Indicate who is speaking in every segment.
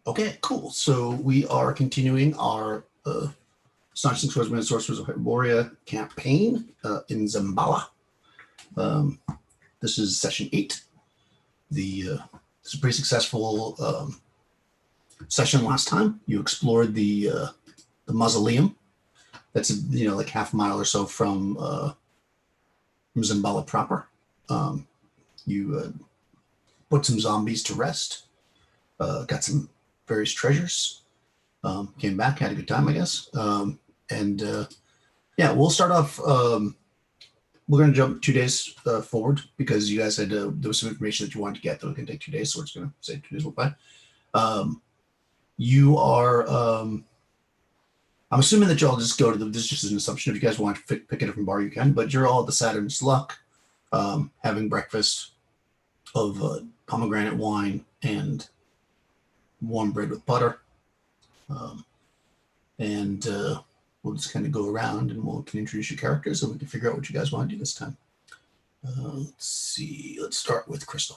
Speaker 1: Okay, cool. So we are continuing our Astonishing Swordsmen and Sorcerers of Hyboria campaign in Zambala. This is session 8. This is a pretty successful session last time. You explored the mausoleum. That's like half a mile or so from Zambala proper. You put some zombies to rest. Got some various treasures. Came back, had a good time, I guess. We'll start off. We're going to jump 2 days forward because you guys had there was some information that you wanted to get that was going to take 2 days, so it's going to say 2 days went by. You are. I'm assuming that you all just go to this is just an assumption. If you guys want to pick a different bar, you can. But you're all at the Saturn's Luck, having breakfast of pomegranate wine and warm bread with butter. We'll just kind of go around and we can introduce your characters and we can figure out what you guys want to do this time. Let's see. Let's start with Crystal.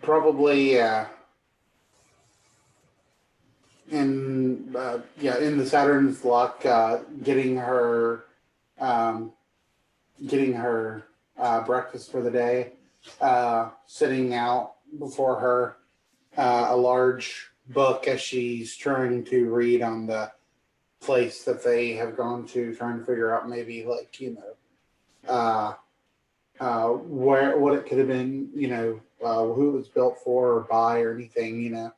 Speaker 2: Probably in the Saturn's Luck, getting her breakfast for the day, sitting out before her a large book as she's trying to read on the place that they have gone to, trying to figure out maybe what it could have been, who it was built for or by or anything,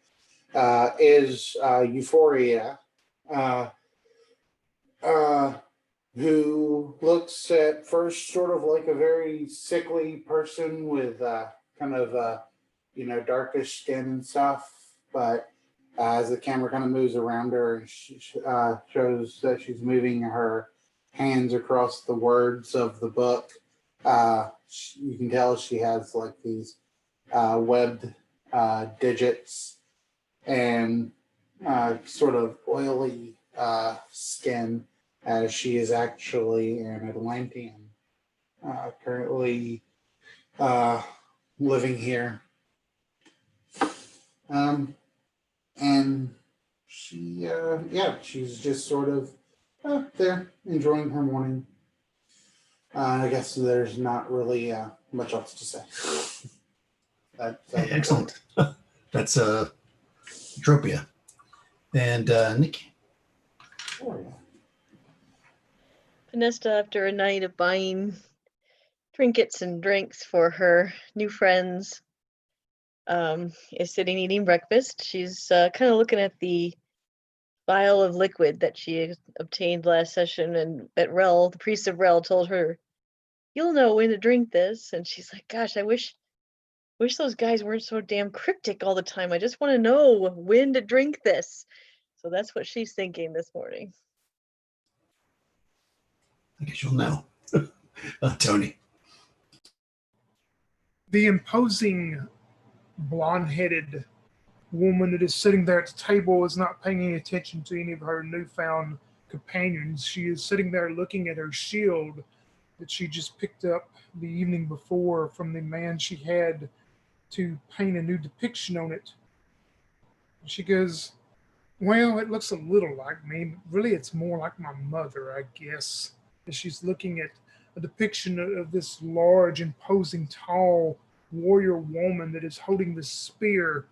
Speaker 2: is Euphoria, who looks at first sort of like a very sickly person with darkish skin and stuff. But as the camera kind of moves around her, she shows that she's moving her hands across the words of the book. You can tell she has like these webbed digits and sort of oily skin, as she is actually an Atlantean, currently living here. And she's just sort of there enjoying her morning. I guess there's not really much else to say.
Speaker 1: Excellent. That's Tropia. And Nick.
Speaker 2: Oh, yeah.
Speaker 3: Panesta, after a night of buying trinkets and drinks for her new friends, is sitting eating breakfast. She's kind of looking at the vial of liquid that she obtained last session, and that Rel, the priest of Rel, told her, "You'll know when to drink this." And she's like, "Gosh, I wish those guys weren't so damn cryptic all the time. I just want to know when to drink this." So that's what she's thinking this morning.
Speaker 1: I guess you'll know. Tony.
Speaker 4: The imposing blonde-headed woman that is sitting there at the table is not paying any attention to any of her newfound companions. She is sitting there looking at her shield that she just picked up the evening before from the man she had to paint a new depiction on it. She goes, "Well, it looks a little like me, but really it's more like my mother, I guess." As she's looking at a depiction of this large, imposing, tall warrior woman that is holding this spear.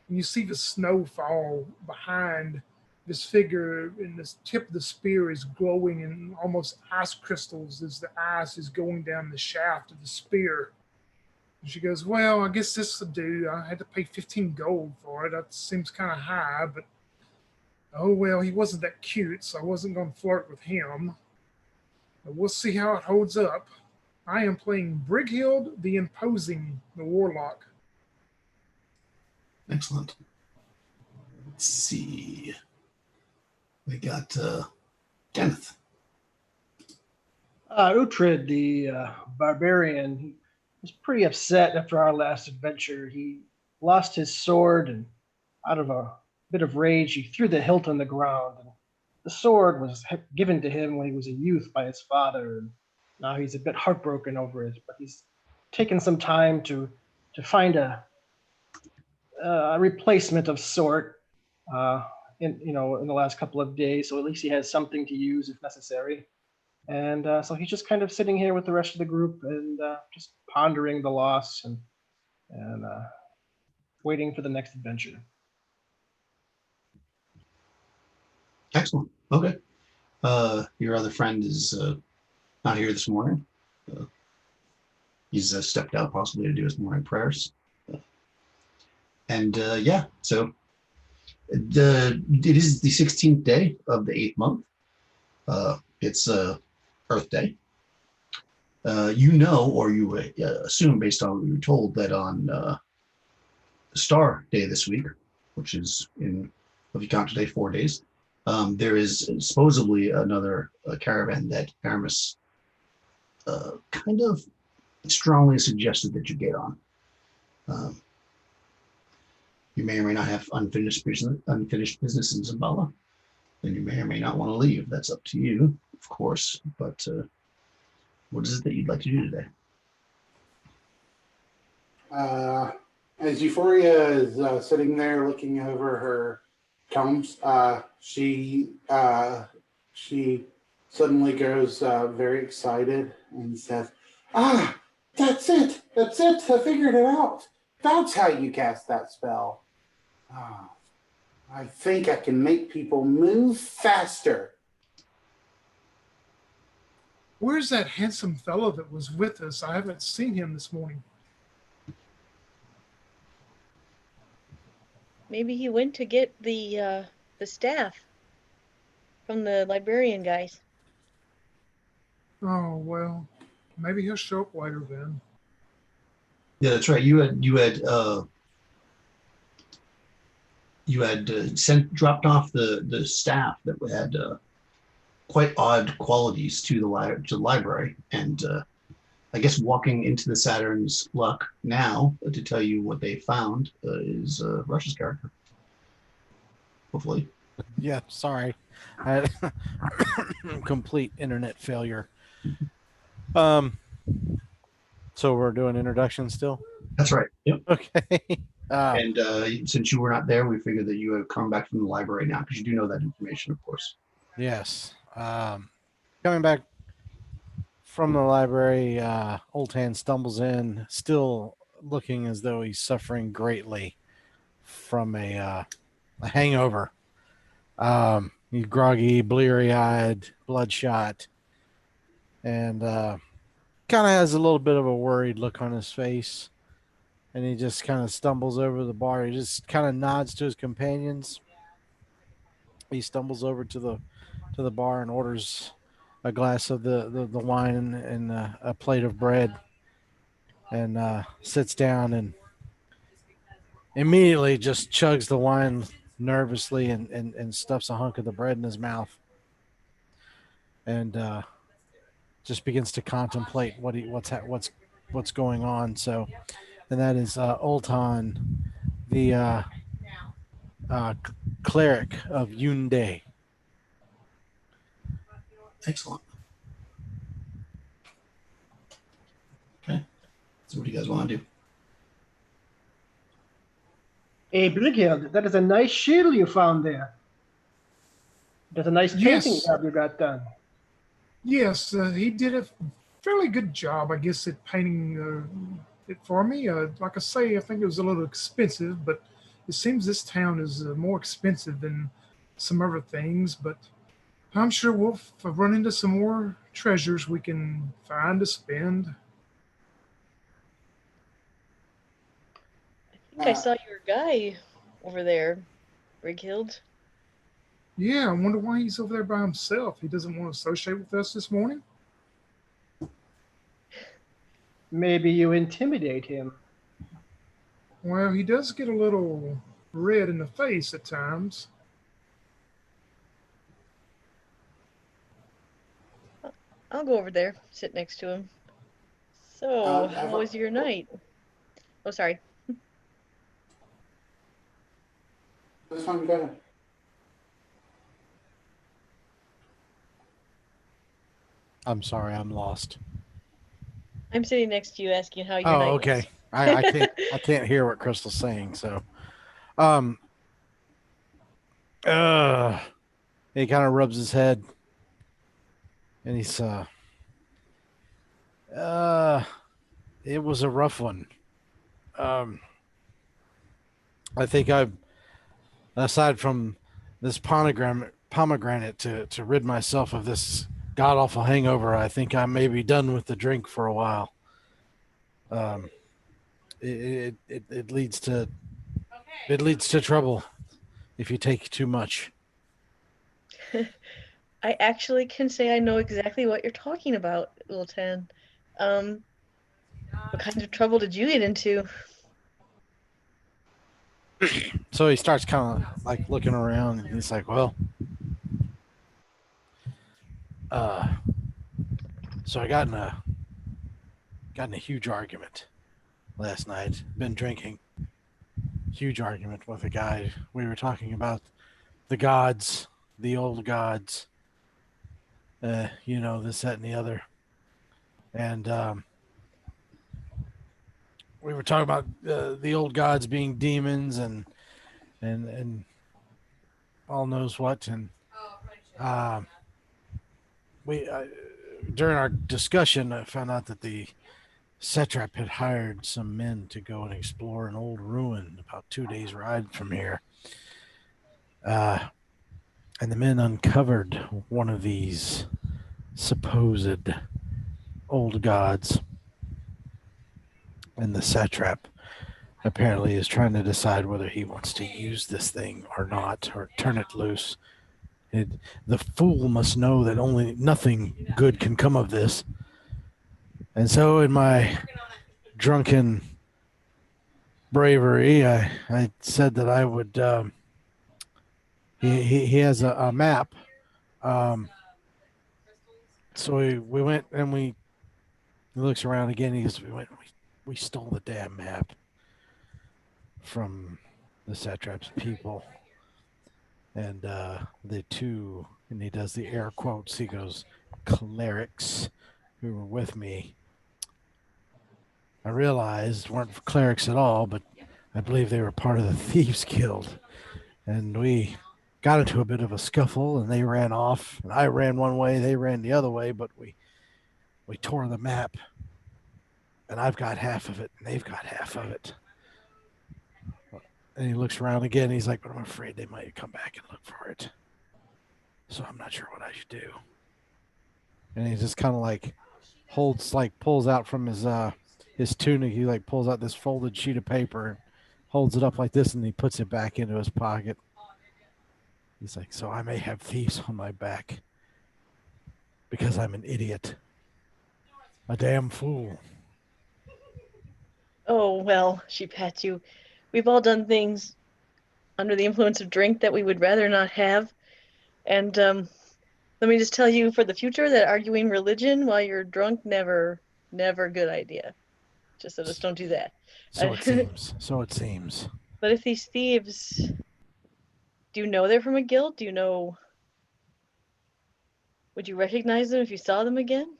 Speaker 4: And you see the snow fall behind this figure, and the tip of the spear is glowing in almost ice crystals as the ice is going down the shaft of the spear. And she goes, "Well, I guess this will do. I had to pay 15 gold for it. That seems kind of high, but oh well, he wasn't that cute, so I wasn't going to flirt with him. But we'll see how it holds up. I am playing Brighild the Imposing, the Warlock."
Speaker 1: Excellent. Let's see. We got Kenneth.
Speaker 5: Uhtred, the barbarian, he was pretty upset after our last adventure. He lost his sword, and out of a bit of rage, he threw the hilt on the ground and the sword was given to him when he was a youth by his father. And now he's a bit heartbroken over it, but he's taken some time to find a replacement of sort in the last couple of days. So at least he has something to use if necessary. And so he's just kind of sitting here with the rest of the group and just pondering the loss and waiting for the next adventure.
Speaker 1: Excellent. Okay. Your other friend is not here this morning. He's stepped out possibly to do his morning prayers. And yeah, so it is the 16th day of the 8th month. It's Earth Day. You know, or you assume based on what we were told, that on Star Day this week, which is if you count today, 4 days, there is supposedly another caravan that Aramis kind of strongly suggested that you get on. You may or may not have unfinished business in Zambala, and you may or may not want to leave. That's up to you, of course. But what is it that you'd like to do today?
Speaker 2: As Euphoria is sitting there looking over her tomes, she suddenly grows very excited and says, "Ah, that's it! That's it! I figured it out. That's how you cast that spell. Ah, I think I can make people move faster."
Speaker 4: Where's that handsome fellow that was with us? I haven't seen him this morning.
Speaker 3: Maybe he went to get the staff from the librarian guys.
Speaker 4: Oh, well, maybe he'll show up later then.
Speaker 1: Yeah, that's right. You had dropped off the staff that had quite odd qualities to the library, and I guess walking into the Saturn's luck now to tell you what they found is Rush's character. Hopefully.
Speaker 6: Yeah, sorry. I had complete internet failure. So we're doing introductions still?
Speaker 1: That's right. Yep.
Speaker 6: Okay.
Speaker 1: And since you were not there, we figured that you have come back from the library now, because you do know that information, of course.
Speaker 6: Yes. Coming back from the library, Old Hand stumbles in, still looking as though he's suffering greatly from a hangover. He's groggy, bleary-eyed, bloodshot, and kind of has a little bit of a worried look on his face. And he just kind of stumbles over the bar. He just kind of nods to his companions. He stumbles over to the bar and orders a glass of the wine and a plate of bread, and sits down and immediately just chugs the wine nervously and stuffs a hunk of the bread in his mouth, and just begins to contemplate what's going on. So, and that is Oltan, the cleric of Yunde.
Speaker 1: Excellent. Okay. So what do you guys want to do?
Speaker 5: Hey, Brighild, that is a nice shield you found there. That's a nice painting
Speaker 4: Yes.
Speaker 5: job you got done.
Speaker 4: Yes, he did a fairly good job, I guess, at painting it for me. Like I say, I think it was a little expensive, but it seems this town is more expensive than some other things. But I'm sure we'll run into some more treasures we can find to spend.
Speaker 3: I think I saw your guy over there, Brighild.
Speaker 4: Yeah, I wonder why he's over there by himself. He doesn't want to associate with us this morning.
Speaker 5: Maybe you intimidate him.
Speaker 4: Well, he does get a little red in the face at times.
Speaker 3: I'll go over there, sit next to him. So, how was your night? Oh, sorry.
Speaker 2: This one, go ahead.
Speaker 6: I'm sorry, I'm lost.
Speaker 3: I'm sitting next to you asking how your
Speaker 6: Oh,
Speaker 3: night
Speaker 6: okay.
Speaker 3: was.
Speaker 6: I can't hear what Crystal's saying. So, um, he kind of rubs his head, and he's it was a rough one. Um, I think I've, aside from this pomegranate to rid myself of this god awful hangover, I think I may be done with the drink for a while. It leads to trouble if you take too much.
Speaker 3: I actually can say I know exactly what you're talking about, Little Ten. What kind of trouble did you get into?
Speaker 6: So he starts kind of like looking around, and he's like, "Well, so I got in a huge argument last night. Been drinking. Huge argument with a guy. We were talking about the gods, the old gods. This, that, and the other. And we were talking about the old gods being demons and all knows what. And we during our discussion, I found out that the satrap had hired some men to go and explore an old ruin about 2 days' ride from here. And the men uncovered one of these supposed old gods. And the satrap apparently is trying to decide whether he wants to use this thing or not, or turn it loose. The fool must know that only nothing good can come of this. And so in my drunken bravery, I said that I would. He has a map. So we went and he looks around again. He goes, we stole the damn map from the satrap's people. And the two, and he does the air quotes, he goes, clerics who were with me. I realized weren't clerics at all, but I believe they were part of the Thieves Guild. And we got into a bit of a scuffle, and they ran off. And I ran one way, they ran the other way, but we tore the map. And I've got half of it, and they've got half of it. And he looks around again. He's like, but I'm afraid they might come back and look for it. So I'm not sure what I should do. And he just kind of like pulls out from his tunic. He like pulls out this folded sheet of paper and holds it up like this, and he puts it back into his pocket. He's like, so I may have thieves on my back because I'm an idiot. A damn fool.
Speaker 3: Oh, well, she pats you. We've all done things under the influence of drink that we would rather not have. And let me just tell you for the future that arguing religion while you're drunk, never a good idea. Just don't do that.
Speaker 6: So it seems. So it seems.
Speaker 3: But if these thieves, do you know they're from a guild? Do you know? Would you recognize them if you saw them again?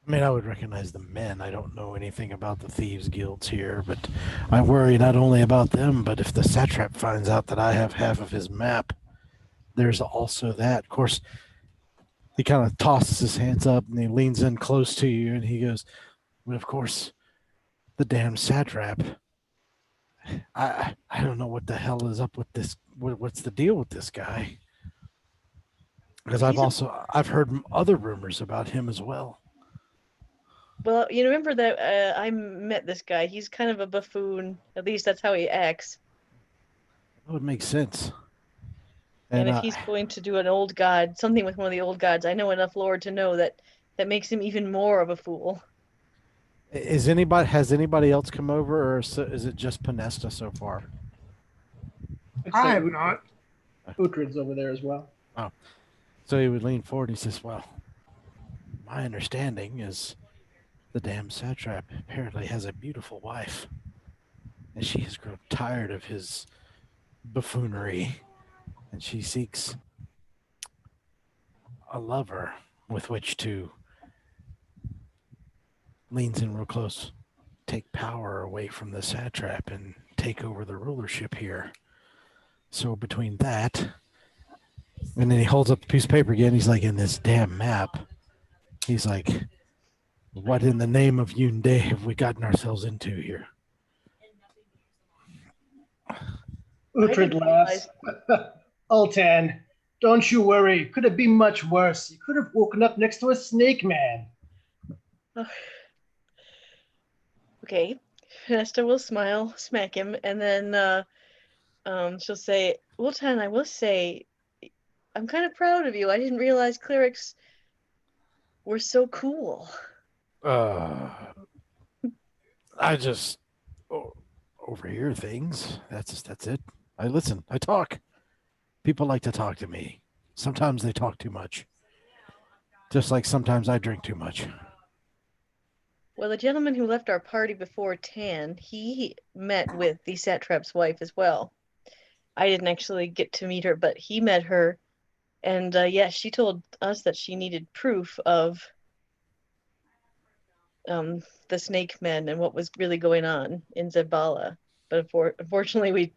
Speaker 6: I mean, I would recognize the men. I don't know anything about the thieves' guilds here, but I worry not only about them, but if the satrap finds out that I have half of his map, there's also that. Of course, he kind of tosses his hands up and he leans in close to you and he goes, well, of course, the damn satrap. I don't know what the hell is up with this. What's the deal with this guy? Because I've heard other rumors about him as well.
Speaker 3: Well, you remember that I met this guy. He's kind of a buffoon. At least that's how he acts.
Speaker 6: That would make sense.
Speaker 3: And if he's going to do an old god, something with one of the old gods, I know enough lore to know that makes him even more of a fool.
Speaker 6: Has anybody else come over, or is it just Panesta so far?
Speaker 4: I have not.
Speaker 5: Uhtred's over there as well.
Speaker 6: Oh. So he would lean forward and he says, well, my understanding is the damn satrap apparently has a beautiful wife. And she has grown tired of his buffoonery. And she seeks a lover with which to leans in real close. Take power away from the satrap and take over the rulership here. So between that, and then he holds up the piece of paper again. He's like, in this damn map. He's like, what in the name of Yunde have we gotten ourselves into here?
Speaker 5: Uhtred
Speaker 3: didn't
Speaker 5: laughs. Ultan, don't you worry. Could have been much worse. You could have woken up next to a snake man.
Speaker 3: Okay. Nesta will smile, smack him, and then she'll say, Wilton, I will say, I'm kind of proud of you. I didn't realize clerics were so cool.
Speaker 6: I just overhear things. That's it. I listen. I talk. People like to talk to me. Sometimes they talk too much. Just like sometimes I drink too much.
Speaker 3: Well, the gentleman who left our party before Tan, he met with the satrap's wife as well. I didn't actually get to meet her, but he met her. And yeah, she told us that she needed proof of the snake men and what was really going on in Zabala. But unfortunately,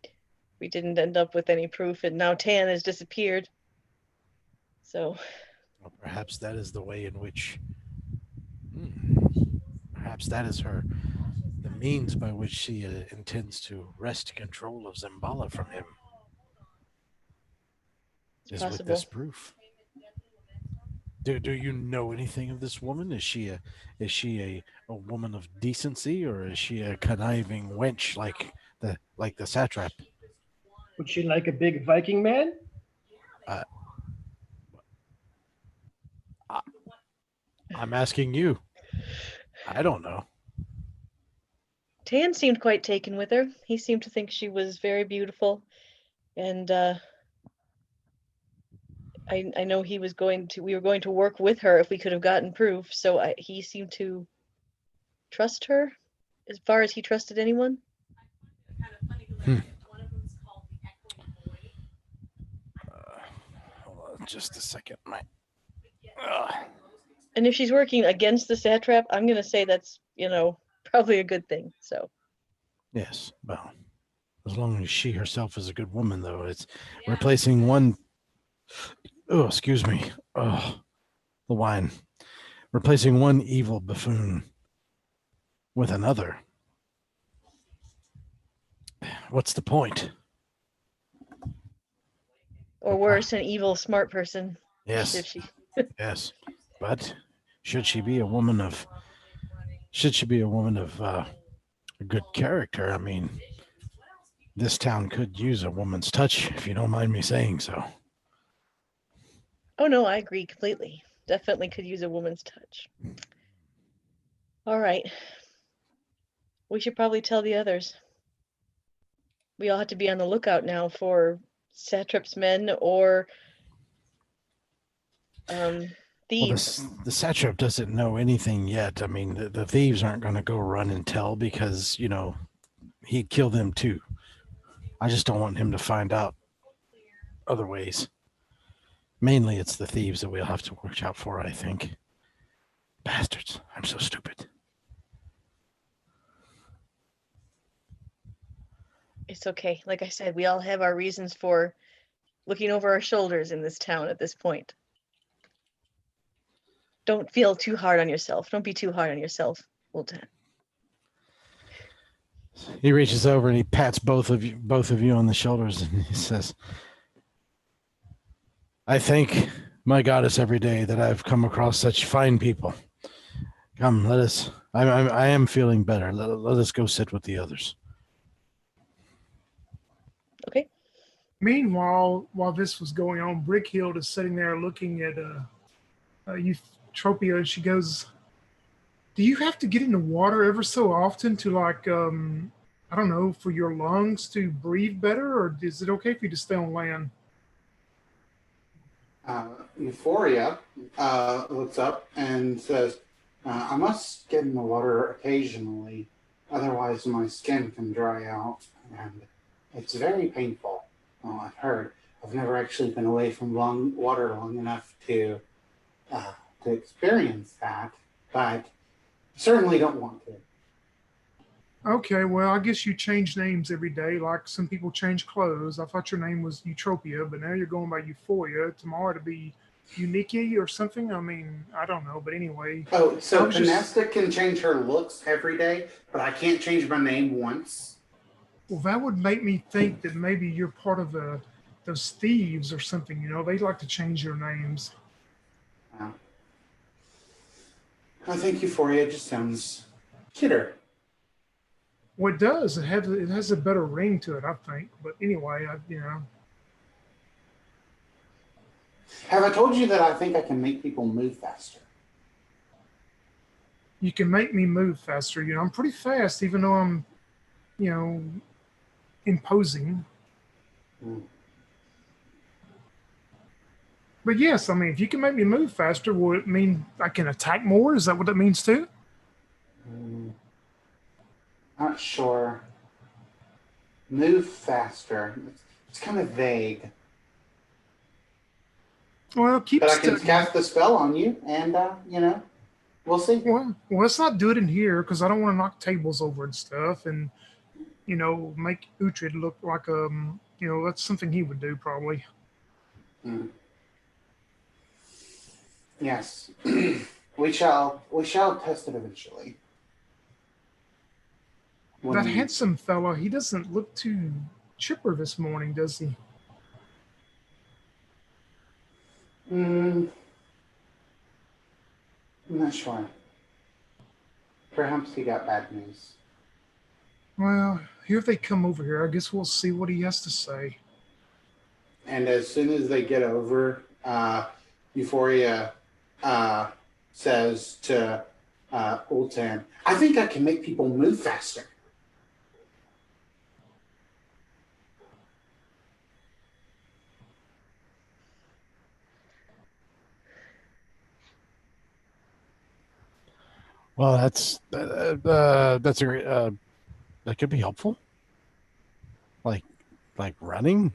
Speaker 3: we didn't end up with any proof, and now Tan has disappeared. So
Speaker 6: Well, perhaps that is the way in which. Perhaps that is the means by which she intends to wrest control of Zambala from him. Is with this
Speaker 3: possible.
Speaker 6: proof. Do you know anything of this woman? Is she a woman of decency, or is she a conniving wench like the satrap?
Speaker 5: Would she like a big Viking man?
Speaker 6: I'm asking you. I don't know.
Speaker 3: Tan seemed quite taken with her. He seemed to think she was very beautiful, and I know we were going to work with her if we could have gotten proof. So he seemed to trust her as far as he trusted anyone.
Speaker 6: Hold on just a second.
Speaker 3: And if she's working against the satrap, I'm going to say that's, probably a good thing. So.
Speaker 6: Yes, well, as long as she herself is a good woman, though, it's replacing one. Oh, excuse me. Oh, the wine. Replacing one evil buffoon with another. What's the point?
Speaker 3: Or worse, an evil smart person.
Speaker 6: Yes.
Speaker 3: If she.
Speaker 6: Yes, but should she be a woman of a good character? I mean, this town could use a woman's touch, if you don't mind me saying so.
Speaker 3: Oh no, I agree completely. Definitely could use a woman's touch. All right. We should probably tell the others. We all have to be on the lookout now for satrap's men or thieves.
Speaker 6: Well, the satrap doesn't know anything yet. I mean, the thieves aren't going to go run and tell because, he'd kill them too. I just don't want him to find out other ways. Mainly it's the thieves that we'll have to watch out for, I think. Bastards. I'm so stupid.
Speaker 3: It's okay. Like I said, we all have our reasons for looking over our shoulders in this town at this point. Don't feel too hard on yourself. Don't be too hard on yourself, Wilton.
Speaker 6: He reaches over and he pats both of you on the shoulders and he says, I thank my goddess every day that I've come across such fine people. Come, let us. I am feeling better. Let us go sit with the others.
Speaker 3: Okay.
Speaker 4: Meanwhile, while this was going on, Brickhild is sitting there looking at Eutropia, and she goes, do you have to get in the water ever so often to I don't know, for your lungs to breathe better, or is it okay for you to stay on land?
Speaker 2: Euphoria looks up and says, I must get in the water occasionally, otherwise my skin can dry out, and it's very painful. I've heard. I've never actually been away from water long enough to experience that, but Certainly don't want to.
Speaker 4: Okay, well, I guess you change names every day, like some people change clothes. I thought your name was Eutropia, but now you're going by Euphoria. Tomorrow to be Unique or something. I mean, I don't know, but anyway.
Speaker 2: Oh,
Speaker 4: I
Speaker 2: so
Speaker 4: was just-
Speaker 2: Pinesta can change her looks every day, but I can't change my name once.
Speaker 4: Well, that would make me think that maybe you're part of those thieves or something. They like to change your names.
Speaker 2: Wow. I think Euphoria just sounds cuter.
Speaker 4: Well, it does. It has a better ring to it, I think. But anyway,
Speaker 2: Have I told you that I think I can make people move faster?
Speaker 4: you can make me move faster. I'm pretty fast, even though I'm, imposing.
Speaker 2: Mm.
Speaker 4: But yes, I mean, if you can make me move faster, will it mean I can attack more? Is that what that means too?
Speaker 2: Not sure. Move faster. It's kind of vague.
Speaker 4: Well, keep
Speaker 2: But I can
Speaker 4: studying.
Speaker 2: cast the spell on you, and we'll see.
Speaker 4: Well, let's not do it in here because I don't want to knock tables over and stuff, and make Uhtred look like that's something he would do probably.
Speaker 2: Mm. Yes, we shall test it eventually.
Speaker 4: That handsome fellow, he doesn't look too chipper this morning, does he?
Speaker 2: I'm not sure. Perhaps he got bad news.
Speaker 4: Well, here they come over here. I guess we'll see what he has to say.
Speaker 2: And as soon as they get over, Euphoria says to Ultan, I think I can make people move faster.
Speaker 6: Well, that's a great, that could be helpful. Like running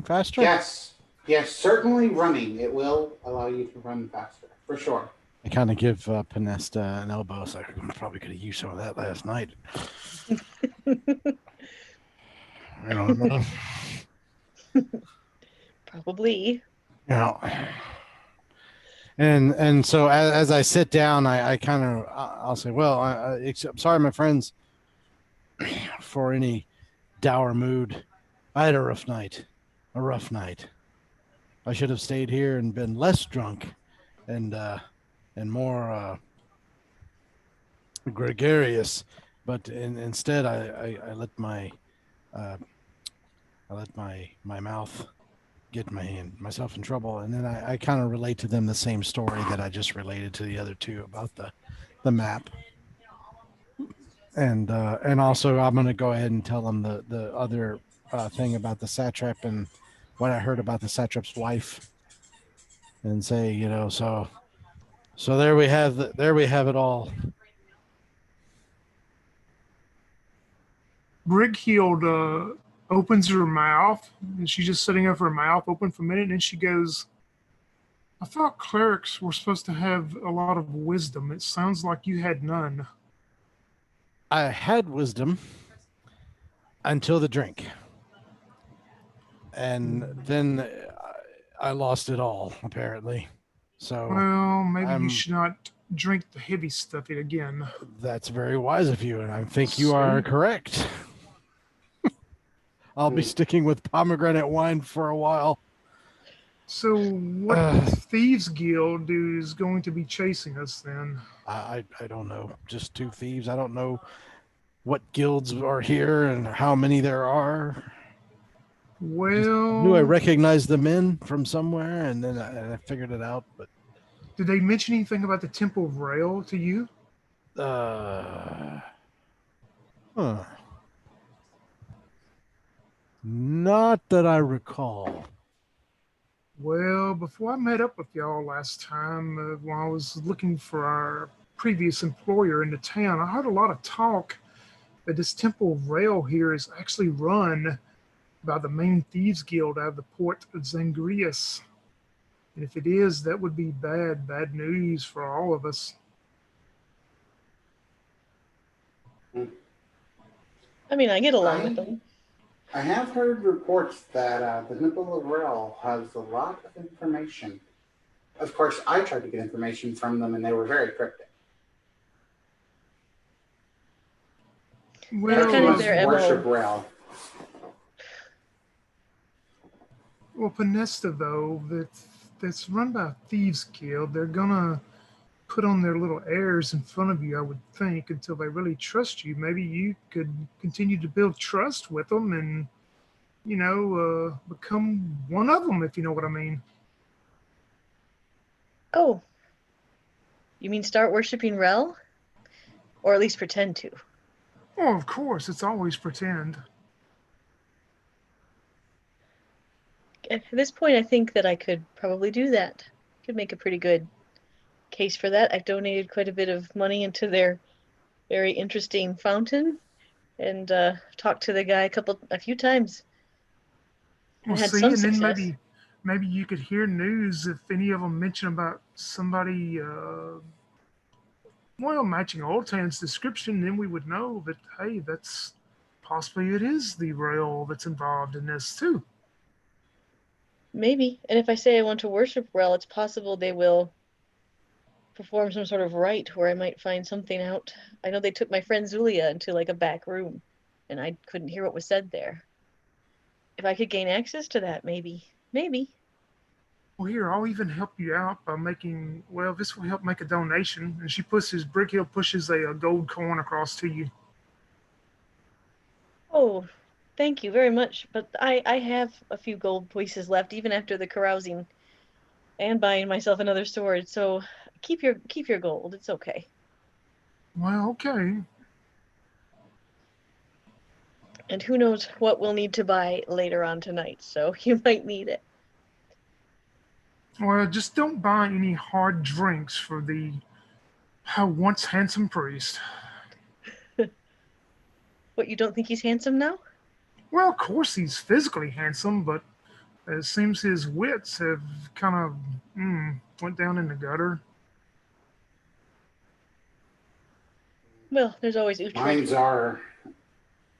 Speaker 6: faster.
Speaker 2: Yes, certainly running. It will allow you to run faster, for sure.
Speaker 6: I kind of give Pinesta an elbow, so I probably could have used some of that last night. I don't know.
Speaker 3: Probably.
Speaker 6: Yeah. And so as I sit down, I kind of I'll say, well, I'm sorry, my friends, for any dour mood. I had a rough night. I should have stayed here and been less drunk and more gregarious, but instead I let my mouth get myself in trouble, and then I kind of relate to them the same story that I just related to the other two about the map. And also I'm going to go ahead and tell them the other thing about the satrap and what I heard about the satrap's wife, and say, so there we have it all.
Speaker 4: Brighild opens her mouth, and she's just sitting there with her mouth open for a minute, and then she goes, I thought clerics were supposed to have a lot of wisdom. It sounds like you had none.
Speaker 6: I had wisdom until the drink, and then I lost it all, apparently. So
Speaker 4: Well, maybe you should not drink the heavy stuff again.
Speaker 6: That's very wise of you, and I think you are correct. I'll be sticking with pomegranate wine for a while.
Speaker 4: So what thieves guild is going to be chasing us then?
Speaker 6: I don't know. Just two thieves. I don't know what guilds are here and how many there are.
Speaker 4: Well,
Speaker 6: Knew I recognized the men from somewhere, and then I figured it out. But
Speaker 4: did they mention anything about the Temple of Rail to you?
Speaker 6: Not that I recall.
Speaker 4: Well, before I met up with y'all last time, while I was looking for our previous employer in the town, I heard a lot of talk that this Temple of Rail here is actually run by the main thieves guild out of the port of Zangrius. And if it is, that would be bad news for all of us.
Speaker 3: I mean, I get along with them.
Speaker 2: I have heard reports that the Temple of Rel has a lot of information. Of course, I tried to get information from them, and they were very cryptic.
Speaker 3: That's
Speaker 4: Well,
Speaker 3: kind of
Speaker 2: Must
Speaker 3: their
Speaker 2: worship
Speaker 3: MO.
Speaker 2: Rel.
Speaker 4: well, Panesta though, that's run by a thieves guild. They're gonna put on their little airs in front of you, I would think, until they really trust you. Maybe you could continue to build trust with them and, become one of them, if you know what I mean.
Speaker 3: Oh, you mean start worshiping Rel? Or at least pretend to.
Speaker 4: Oh, of course, it's always pretend.
Speaker 3: At this point, I think that I could probably do that. Could make a pretty good case for that. I've donated quite a bit of money into their very interesting fountain, and talked to the guy a few times, and
Speaker 4: Well,
Speaker 3: had
Speaker 4: see,
Speaker 3: some
Speaker 4: and then
Speaker 3: success.
Speaker 4: maybe you could hear news if any of them mention about somebody, well, matching Old Tan's description. Then we would know that, hey, that's possibly it is the rail that's involved in this too.
Speaker 3: Maybe. And if I say I want to worship Rel, it's possible they will perform some sort of rite where I might find something out. I know they took my friend Zulia into like a back room, and I couldn't hear what was said there. If I could gain access to that, maybe. Maybe.
Speaker 4: Well, here, I'll even help you out by making, well, this will help make a donation. And she pushes, Brickhill pushes a gold coin across to you.
Speaker 3: Oh, thank you very much. But I have a few gold pieces left, even after the carousing and buying myself another sword. So keep your gold. It's okay.
Speaker 4: Well, okay.
Speaker 3: And who knows what we'll need to buy later on tonight, so you might need it.
Speaker 4: Well, just don't buy any hard drinks for the once handsome priest.
Speaker 3: What, you don't think he's handsome now?
Speaker 4: Well, of course he's physically handsome, but it seems his wits have kind of went down in the gutter.
Speaker 3: Well, there's always Uhtred.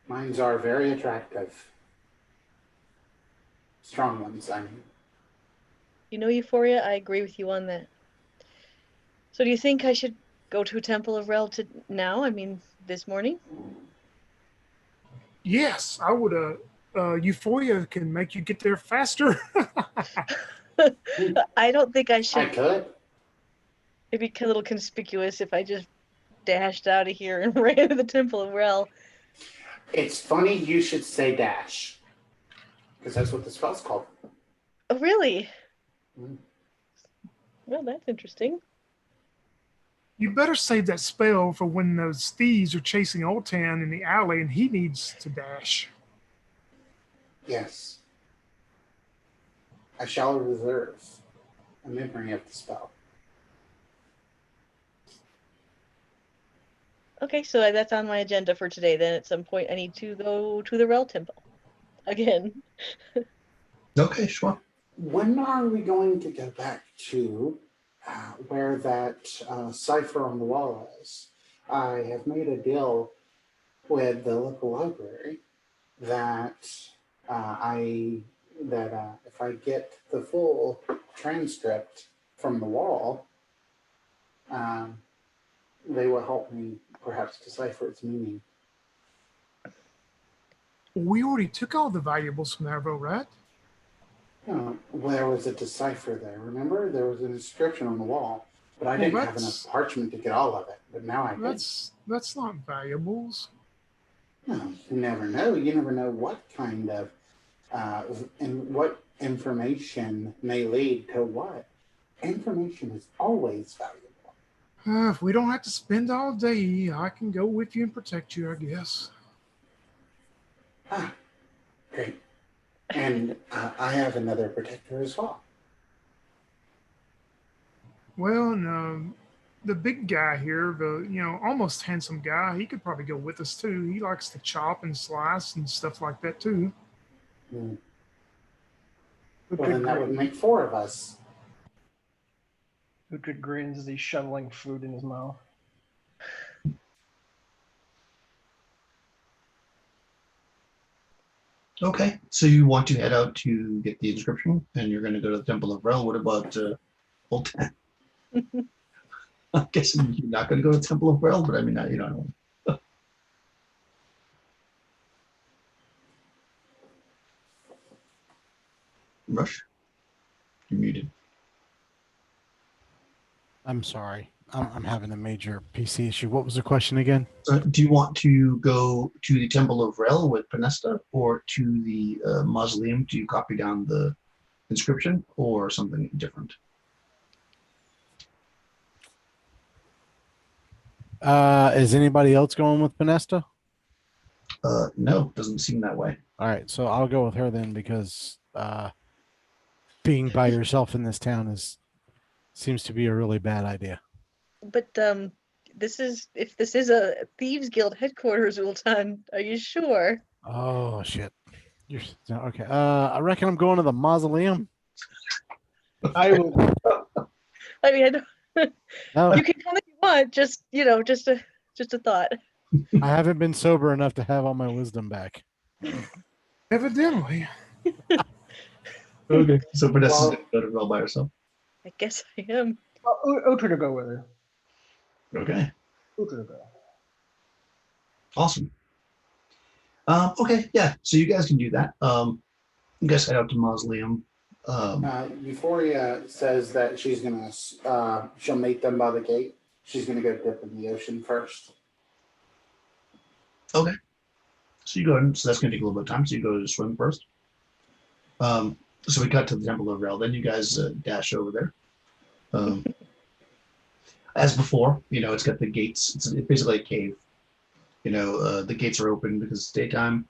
Speaker 2: Mines are very attractive. Strong ones, I mean.
Speaker 3: You know, Euphoria, I agree with you on that. So do you think I should go to a Temple of Rel now? I mean, this morning?
Speaker 4: Yes, I would. Euphoria can make you get there faster.
Speaker 3: I don't think I
Speaker 2: I
Speaker 3: should.
Speaker 2: could.
Speaker 3: It'd be a little conspicuous if I just dashed out of here and ran to the Temple of Rel.
Speaker 2: It's funny you should say dash. Because that's what the spell's called.
Speaker 3: Oh, really?
Speaker 2: Mm.
Speaker 3: Well, that's interesting.
Speaker 4: You better save that spell for when those thieves are chasing Oltan in the alley and he needs to dash.
Speaker 2: Yes. I shall reserve a memory of the spell.
Speaker 3: Okay, so that's on my agenda for today. Then at some point I need to go to the Rel Temple again.
Speaker 1: Okay, sure.
Speaker 2: When are we going to go back to where that cipher on the wall is? I have made a deal with the local library that if I get the full transcript from the wall, they will help me perhaps decipher its meaning.
Speaker 4: We already took all the valuables from there, though, right?
Speaker 2: There was a decipher there. Remember, there was an inscription on the wall, but I didn't have enough parchment to get all of it. But now I do.
Speaker 4: That's not valuables.
Speaker 2: No, you never know. You never know what kind of and what information may lead to what. Information is always valuable.
Speaker 4: If we don't have to spend all day, I can go with you and protect you, I guess.
Speaker 2: Ah, great. And I have another protector as well.
Speaker 4: Well, no, the big guy here, the almost handsome guy, he could probably go with us too. He likes to chop and slice and stuff like that too.
Speaker 2: Hmm.
Speaker 4: But
Speaker 2: Well, then that would make 4 of us.
Speaker 5: Uhtred grins as he's shoveling food in his mouth.
Speaker 1: Okay, so you want to head out to get the inscription, and you're going to go to the Temple of Rel. What about Old Town? I'm guessing you're not going to go to the Temple of Rel, but I mean, you don't know. Rush, you're muted.
Speaker 6: I'm sorry. I'm having a major PC issue. What was the question again?
Speaker 1: So do you want to go to the Temple of Rel with Panesta, or to the mausoleum to copy down the inscription, or something different?
Speaker 6: Is anybody else going with Panesta?
Speaker 1: No, doesn't seem that way.
Speaker 6: All right, so I'll go with her then because being by yourself in this town seems to be a really bad idea.
Speaker 3: But if this is a thieves guild headquarters, Ultan, are you sure?
Speaker 6: Oh shit. You're okay. I reckon I'm going to the mausoleum.
Speaker 5: I will.
Speaker 3: I mean, I don't,
Speaker 6: No,
Speaker 3: you can come if you want. Just just a thought.
Speaker 6: I haven't been sober enough to have all my wisdom back.
Speaker 4: Evidently.
Speaker 1: Okay, so Panesta's
Speaker 2: Well-
Speaker 1: going to go to Rel by herself.
Speaker 3: I guess I am.
Speaker 5: Utra to go with her.
Speaker 1: Okay,
Speaker 5: Utra to go.
Speaker 1: awesome. Okay, yeah, so you guys can do that. You guys head out to mausoleum.
Speaker 2: Euphoria says that she's gonna she'll meet them by the gate. She's gonna go dip in the ocean first.
Speaker 1: So you go in, so that's going to take a little bit of time. So you go to swim first. So we cut to the Temple of Rel. Then you guys dash over there. As before, it's got the gates. It's basically a cave. The gates are open because it's daytime.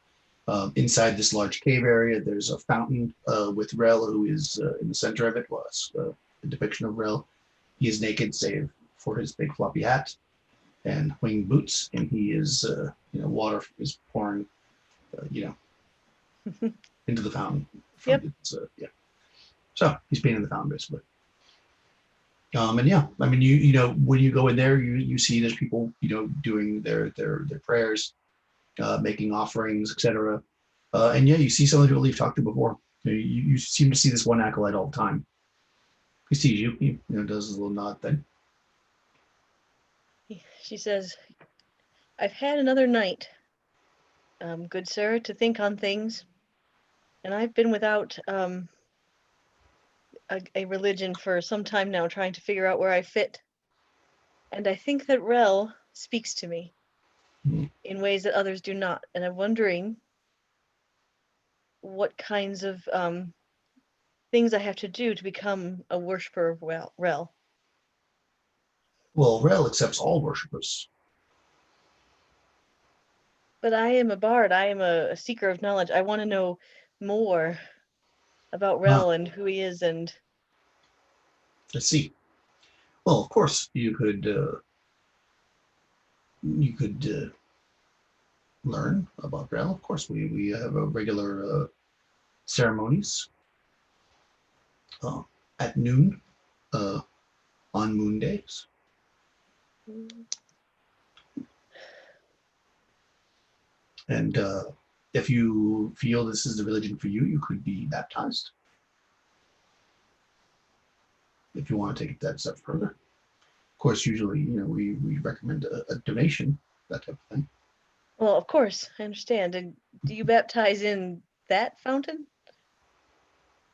Speaker 1: Inside this large cave area, there's a fountain with Rel, who is in the center of it. Well, it's a depiction of Rel. He is naked, save for his big floppy hat and winged boots, and he is, water is pouring, into the fountain.
Speaker 3: Yep.
Speaker 1: So he's painting the fountain basically. And yeah, I mean, you know, when you go in there, you see there's people, doing their prayers, making offerings, etc. And yeah, you see some of the people you've talked to before. You seem to see this one acolyte all the time. He sees you, he does his little nod thing.
Speaker 3: She says, "I've had another night, good sir, to think on things, and I've been without a religion for some time now, trying to figure out where I fit. And I think that Rel speaks to me in ways that others do not. And I'm wondering what kinds of things I have to do to become a worshiper of Rel."
Speaker 1: Well, Rel accepts all worshippers.
Speaker 3: But I am a bard. I am a seeker of knowledge. I want to know more about Rel and who he is. And
Speaker 1: Let's see. Well, of course, you could learn about Rel. Of course, we have a regular ceremonies at noon on moon days. And if you feel this is the religion for you, you could be baptized. If you want to take it that step further. Of course, usually, we recommend a donation, that type of thing.
Speaker 3: well, of course, I understand. And do you baptize in that fountain?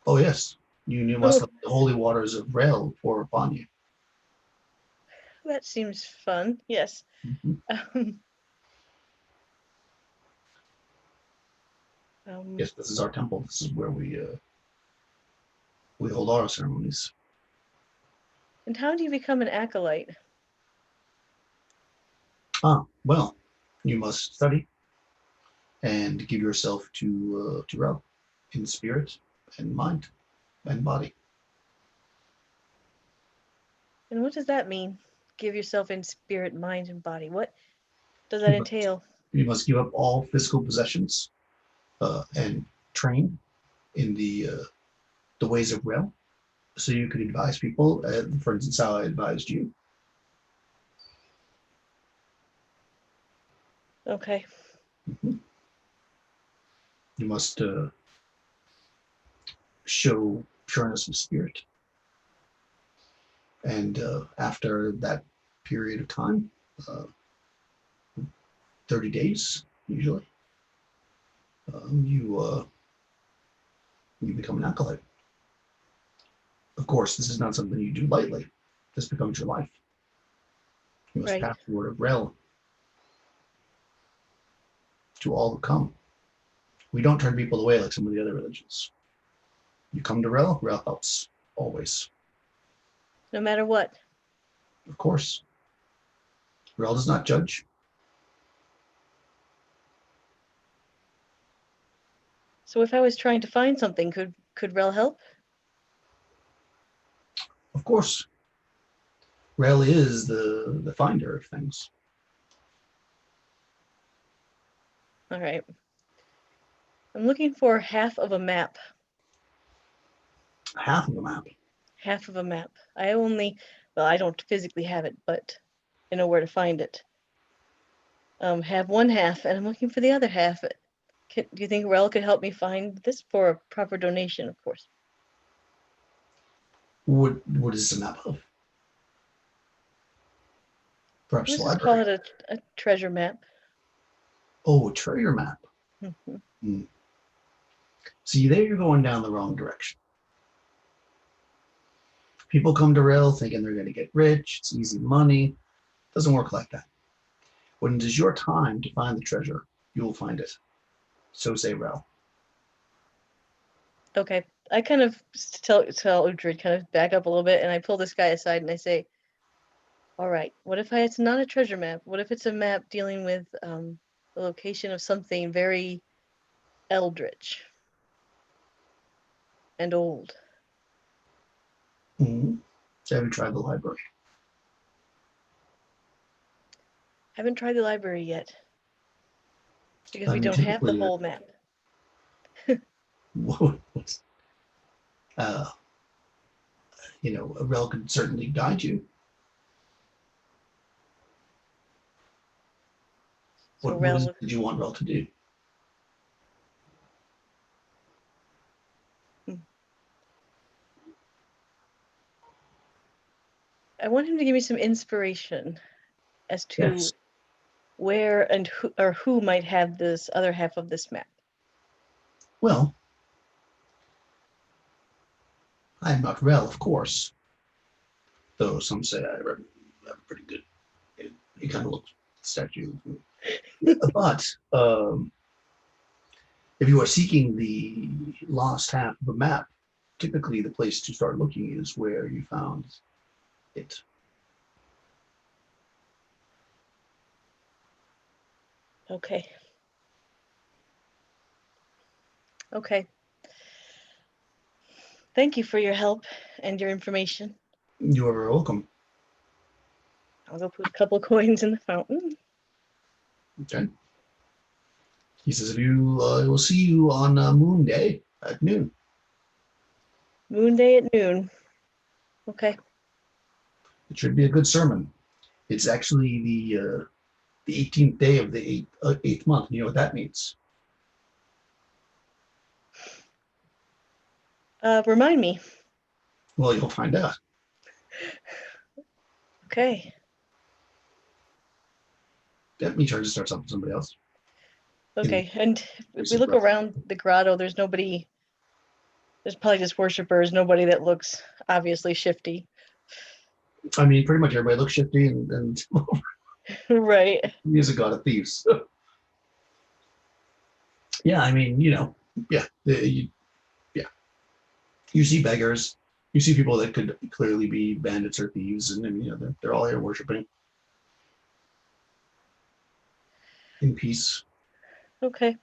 Speaker 1: Oh, yes. You must let the holy waters of Rel pour upon you.
Speaker 3: That seems fun. Yes.
Speaker 1: Mhm. Yes, this is our temple. This is where we hold our ceremonies.
Speaker 3: And how do you become an acolyte?
Speaker 1: Well, you must study and give yourself to Rel in spirit and mind and body.
Speaker 3: And what does that mean? Give yourself in spirit, mind, and body. What does that entail?
Speaker 1: You must give up all physical possessions and train in the ways of Rel, so you can advise people. For instance, how I advised you.
Speaker 3: Okay.
Speaker 1: Mhm. You must show sureness of spirit. And after that period of time, 30 days usually, you become an acolyte. Of course, this is not something you do lightly. This becomes your life. You must
Speaker 3: Right.
Speaker 1: pass the word of Rel to all who come. We don't turn people away like some of the other religions. You come to Rel, Rel helps, always.
Speaker 3: No matter what.
Speaker 1: Of course. Rel does not judge.
Speaker 3: So if I was trying to find something, could Rel help?
Speaker 1: Of course. Rel is the finder of things.
Speaker 3: All right. I'm looking for half of a map.
Speaker 1: Half of the map.
Speaker 3: Half of a map. I don't physically have it, but I know where to find it. Have one half, and I'm looking for the other half. Do you think Rel could help me find this for a proper donation, of course?
Speaker 1: What is the map of? Perhaps
Speaker 3: Let's
Speaker 1: the
Speaker 3: just call
Speaker 1: library.
Speaker 3: it a treasure map.
Speaker 1: Oh, a treasure map.
Speaker 3: Mhm.
Speaker 1: See, there you're going down the wrong direction. People come to Rel thinking they're going to get rich. It's easy money. Doesn't work like that. When it is your time to find the treasure, you will find it. So say Rel.
Speaker 3: Okay. I kind of tell Uhtred kind of back up a little bit, and I pull this guy aside and I say, all right, what if it's not a treasure map? What if it's a map dealing with the location of something very eldritch and old?
Speaker 1: Mm-hmm. So have you tried the library?
Speaker 3: Haven't tried the library yet because
Speaker 1: I
Speaker 3: we
Speaker 1: mean,
Speaker 3: don't have the
Speaker 1: typically,
Speaker 3: whole map.
Speaker 1: uh, a Rel could certainly guide you.
Speaker 3: So
Speaker 1: What
Speaker 3: Rel,
Speaker 1: is it that you want Rel to do?
Speaker 3: I want him to give me some inspiration as to
Speaker 1: Yes.
Speaker 3: where and who might have this other half of this map.
Speaker 1: Well, I am not Rel, of course. Though some say I have a pretty good. He kind of looks statue. But if you are seeking the lost half of a map, typically the place to start looking is where you found it.
Speaker 3: Okay. Okay. Thank you for your help and your information.
Speaker 1: You are very welcome.
Speaker 3: I'll go put a couple coins in the fountain.
Speaker 1: Okay. He says, "If you, we'll see you on Moon Day at noon.
Speaker 3: Moon day at noon. Okay.
Speaker 1: It should be a good sermon. It's actually the 18th day of the eighth month. You know what that means?
Speaker 3: Remind me.
Speaker 1: Well, you'll find out.
Speaker 3: Okay.
Speaker 1: Let me try to start something with somebody else.
Speaker 3: Okay. And if
Speaker 1: This
Speaker 3: we
Speaker 1: is
Speaker 3: look
Speaker 1: rough.
Speaker 3: around the grotto, there's nobody. There's probably just worshippers. Nobody that looks obviously shifty.
Speaker 1: I mean, pretty much everybody looks shifty, and
Speaker 3: Right.
Speaker 1: he's a god of thieves. Yeah, I mean, yeah, you see beggars, you see people that could clearly be bandits or thieves, and they're all here worshiping in peace.
Speaker 3: Okay.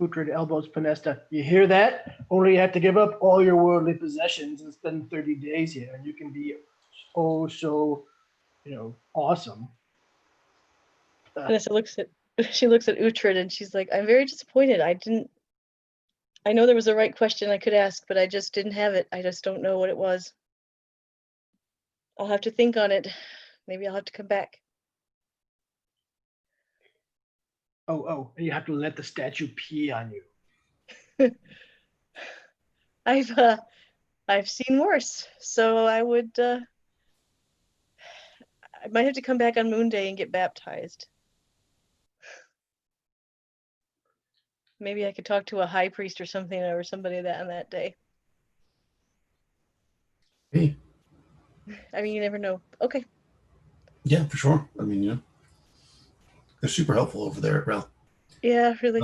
Speaker 5: Uhtred elbows Panesta. You hear that? Only you have to give up all your worldly possessions and spend 30 days here, and you can be so awesome.
Speaker 3: Vanessa looks at Uhtred and she's like, I'm very disappointed. I know there was a right question I could ask, but I just didn't have it. I just don't know what it was. I'll have to think on it. Maybe I'll have to come back.
Speaker 5: Oh, and you have to let the statue pee on you.
Speaker 3: I've seen worse, so I might have to come back on Moon Day and get baptized. Maybe I could talk to a high priest or something, or somebody that on that day.
Speaker 1: Hey,
Speaker 3: I mean, you never know. Okay.
Speaker 1: yeah, for sure. I mean, you know, they're super helpful over there at Rel.
Speaker 3: Yeah, really.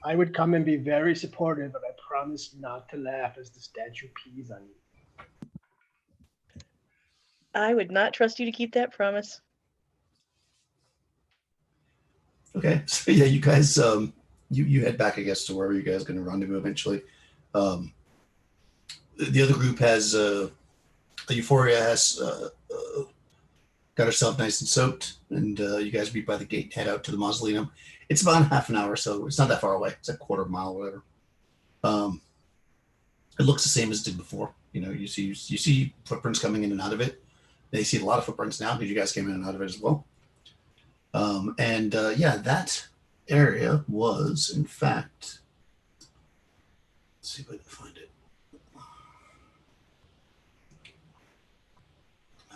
Speaker 5: I would come and be very supportive, but I promise not to laugh as the statue pees on you.
Speaker 3: I would not trust you to keep that promise.
Speaker 1: Okay, so yeah, you guys, you head back, I guess, to wherever you guys are going to rendezvous eventually. The other group has Euphoria has got herself nice and soaked, and you guys meet by the gate, head out to the mausoleum. It's about half an hour, so it's not that far away. It's a quarter of a mile, or whatever. It looks the same as it did before. You know, you see footprints coming in and out of it. They see a lot of footprints now because you guys came in and out of it as well. Yeah, that area was, in fact, let's see if I can find it.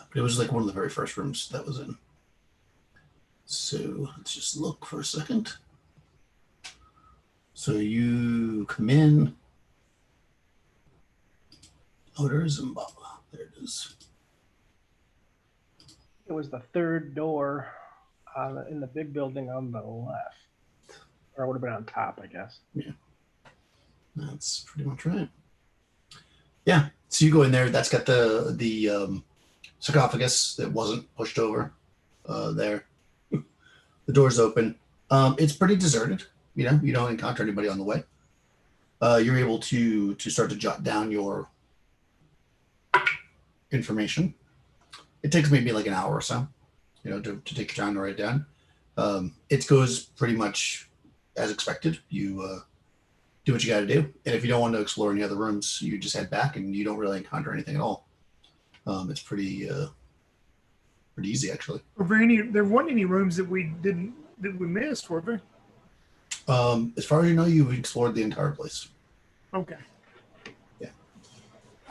Speaker 1: But it was like one of the very first rooms that was in. So let's just look for a second. So you come in. Oh, there is Zimbabwe. There it is.
Speaker 5: It was the third door in the big building on the left. Or it would have been on top, I guess.
Speaker 1: Yeah. That's pretty much right. Yeah. So you go in there. That's got the sarcophagus that wasn't pushed over there. The door's open. It's pretty deserted. You know, you don't encounter anybody on the way. You're able to start to jot down your information. It takes maybe like an hour or so, you know, to take your time to write it down. It goes pretty much as expected. You do what you got to do, and if you don't want to explore any other rooms, you just head back, and you don't really encounter anything at all. It's pretty easy, actually.
Speaker 4: There weren't any rooms that we missed, were there?
Speaker 1: As far as you know, you've explored the entire place.
Speaker 4: Okay.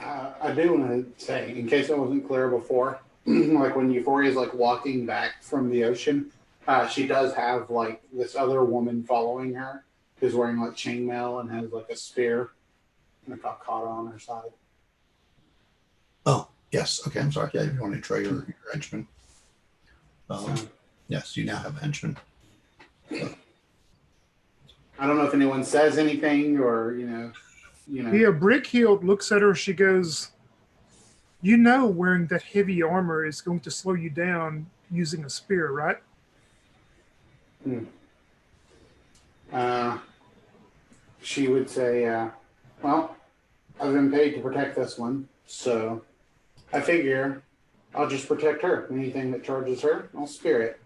Speaker 2: I do want to say, in case I wasn't clear before, like when Euphoria is like walking back from the ocean, she does have like this other woman following her who's wearing like chainmail and has like a spear and a cockata on her side.
Speaker 1: Oh, yes. Okay, I'm sorry. Yeah, you want to try your henchman. Yes, you now have a henchman.
Speaker 2: I don't know if anyone says anything or, you know.
Speaker 4: Yeah, Brickhill looks at her. She goes, "You know, wearing that heavy armor is going to slow you down using a spear, right?"
Speaker 2: She would say, well, I've been paid to protect this one, so I figure I'll just protect her. Anything that charges her, I'll spear it.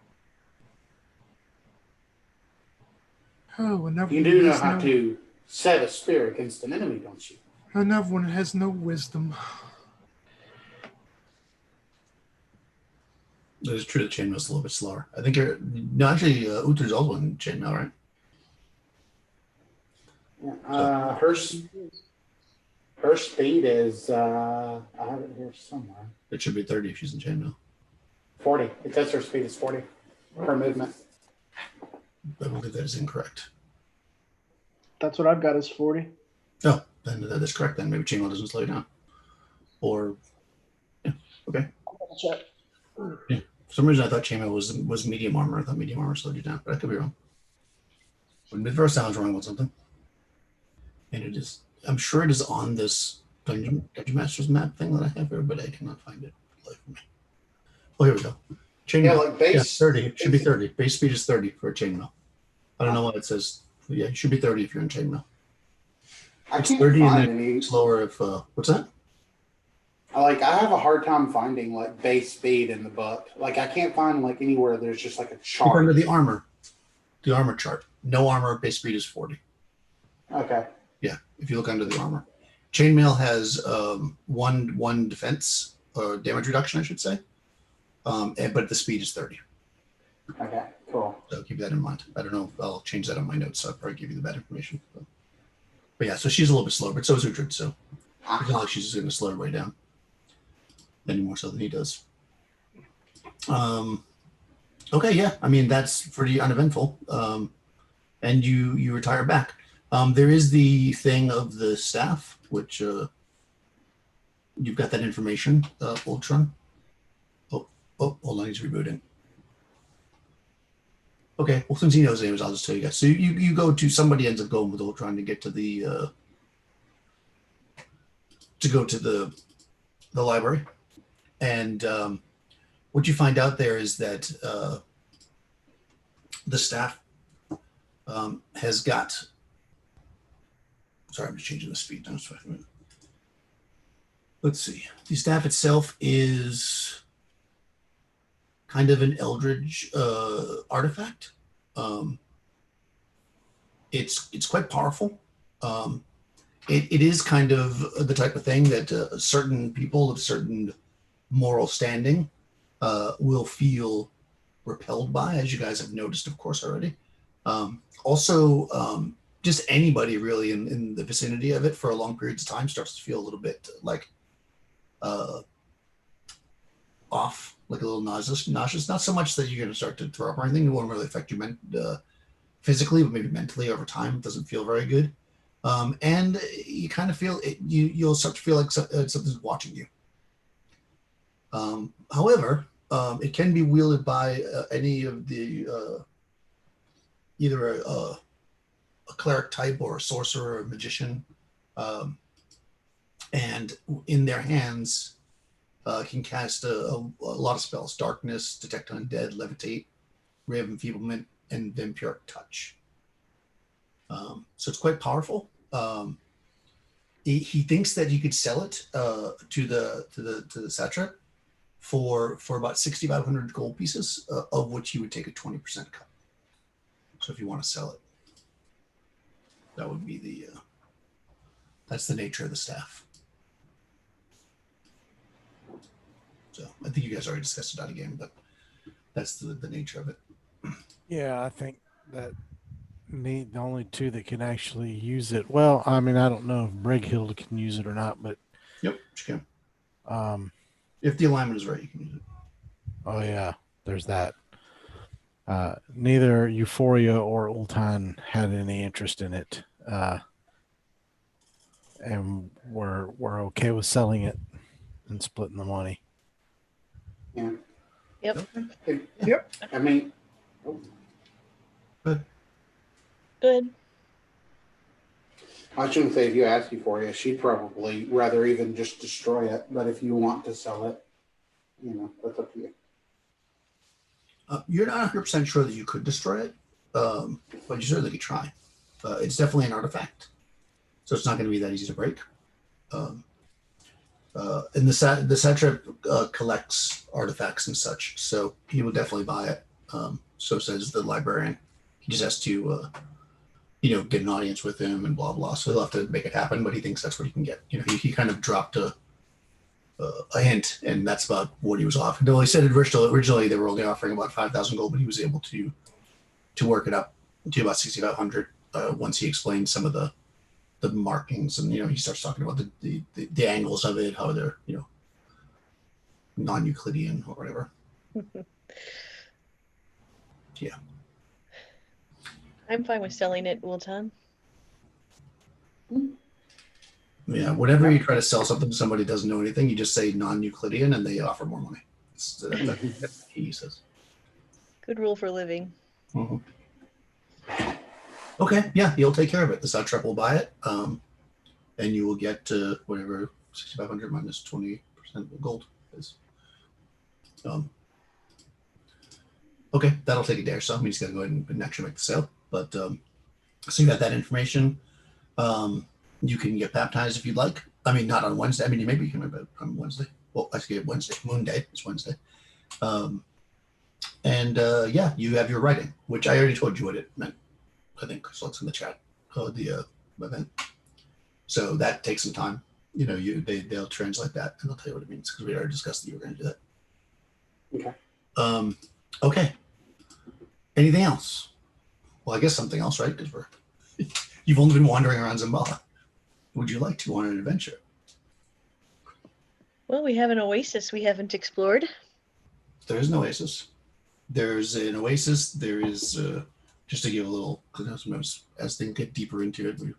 Speaker 4: Oh, another
Speaker 2: You
Speaker 4: one
Speaker 2: do know
Speaker 4: has
Speaker 2: how to set a spear against an enemy, don't you?
Speaker 4: Another one has no wisdom.
Speaker 1: It's true that chainmail's a little bit slower. I think Uther's also in chainmail, right?
Speaker 2: Her speed is, I have it here somewhere.
Speaker 1: It should be 30 if she's in chainmail.
Speaker 2: 40. It says her speed is 40 per movement.
Speaker 1: I believe that is incorrect.
Speaker 5: That's what I've got is 40.
Speaker 1: Oh, then that is correct. Then maybe chainmail doesn't slow you down. Or, yeah, okay.
Speaker 5: I'll check.
Speaker 1: Yeah. For some reason, I thought chainmail was medium armor. I thought medium armor slowed you down, but I could be wrong. But Midverse sounds wrong with something. And it is, I'm sure it is on this Dungeon Masters map thing that I have here, but I cannot find it. For me. Oh, here we go. Chainmail.
Speaker 2: Yeah, like base.
Speaker 1: 30. It should be 30. Base speed is 30 for a chainmail. I don't know why it says. Yeah, it should be 30 if you're in chainmail.
Speaker 2: I
Speaker 1: It's
Speaker 2: can't
Speaker 1: 30 and
Speaker 2: find
Speaker 1: then
Speaker 2: any.
Speaker 1: slower if what's that?
Speaker 2: I have a hard time finding like base speed in the book. Like I can't find like anywhere there's just like a
Speaker 1: Look
Speaker 2: chart.
Speaker 1: under the armor chart. No armor, base speed is 40.
Speaker 2: Okay.
Speaker 1: Yeah, if you look under the armor. Chainmail has one defense or damage reduction, I should say. But the speed is 30.
Speaker 2: Okay. Cool.
Speaker 1: So keep that in mind. I don't know if I'll change that on my notes, so I'll probably give you the bad information. But yeah, so she's a little bit slower, but so is Uhtred, so it's not like she's just going to slow her way down any more so than he does. Okay, yeah, I mean, that's pretty uneventful. And you retire back. There is the thing of the staff, which you've got that information, Ultron. Oh, hold on, he's rebooting. Okay, well, since he knows names, I'll just tell you guys. So you go to, somebody ends up going with Ultron to get to the library, and what you find out there is that the staff has got. Sorry, I'm just changing the speed down. Let's see. The staff itself is kind of an eldritch artifact. It's quite powerful. It is kind of the type of thing that certain people of certain moral standing will feel repelled by, as you guys have noticed, of course, already. Also, just anybody really in the vicinity of it for a long periods of time starts to feel a little bit like off, like a little nauseous. Not so much that you're going to start to throw up or anything. It won't really affect you physically, but maybe mentally over time. It doesn't feel very good. And you kind of feel it, you'll start to feel like something's watching you. However, it can be wielded by any of the either a cleric type or a sorcerer or a magician, and in their hands can cast a lot of spells: darkness, detect undead, levitate, ray of enfeeblement, and vampiric touch. So it's quite powerful. He thinks that you could sell it to the satrap for about 6,500 gold pieces, of which he would take a 20% cut. So if you want to sell it, that would be that's the nature of the staff. So I think you guys already discussed it out again, but that's the nature of it.
Speaker 6: Yeah, I think that the only two that can actually use it. Well, I mean, I don't know if Brighild can use it or not, but
Speaker 1: Yep, you
Speaker 6: can.
Speaker 1: If the alignment is right, you can use it.
Speaker 6: Oh yeah, there's that. Neither Euphoria or Ultan had any interest in it, and we're okay with selling it and splitting the money.
Speaker 2: Yeah.
Speaker 3: Yep.
Speaker 4: Yep.
Speaker 2: I mean,
Speaker 1: Good.
Speaker 3: Good.
Speaker 2: I shouldn't say if you asked Euphoria, she'd probably rather even just destroy it. But if you want to sell it, that's up to you.
Speaker 1: You're not 100% sure that you could destroy it, but you certainly could try. It's definitely an artifact, so it's not going to be that easy to break. And the satrap collects artifacts and such, so he will definitely buy it. So says the librarian. He just has to, get an audience with him and blah blah. So he'll have to make it happen, but he thinks that's what he can get. He kind of dropped a hint, and that's about what he was offering. Though he said originally they were only offering about 5,000 gold, but he was able to work it up to about 6,500 once he explained some of the markings, and he starts talking about the angles of it, how they're non-Euclidean or whatever. Yeah.
Speaker 3: I'm fine with selling it, Ultan.
Speaker 1: Yeah, whenever you try to sell something to somebody who doesn't know anything, you just say non-Euclidean and they offer more money. That's what he says.
Speaker 3: Good rule for living.
Speaker 1: Mm-hmm. Okay, yeah, you'll take care of it. The satrap will buy it, and you will get whatever 6,500 minus 20% gold is. Okay, that'll take a day or so. I mean, he's got to go ahead and actually make the sale. But so you got that information. You can get baptized if you'd like. I mean, not on Wednesday. I mean, maybe you can remember on Wednesday. Well, actually, Wednesday, Moon Day. It's Wednesday. Yeah, you have your writing, which I already told you what it meant. I think so. It's in the chat. The event. So that takes some time. They'll translate that and they'll tell you what it means because we already discussed that you were going to do that.
Speaker 2: Okay.
Speaker 1: Okay. Anything else? Well, I guess something else, right? Because you've only been wandering around Zambala. Would you like to go on an adventure?
Speaker 3: Well, we have an oasis we haven't explored.
Speaker 1: There is an oasis. There's an oasis. There is, just to give a little, because sometimes as things get deeper into it, we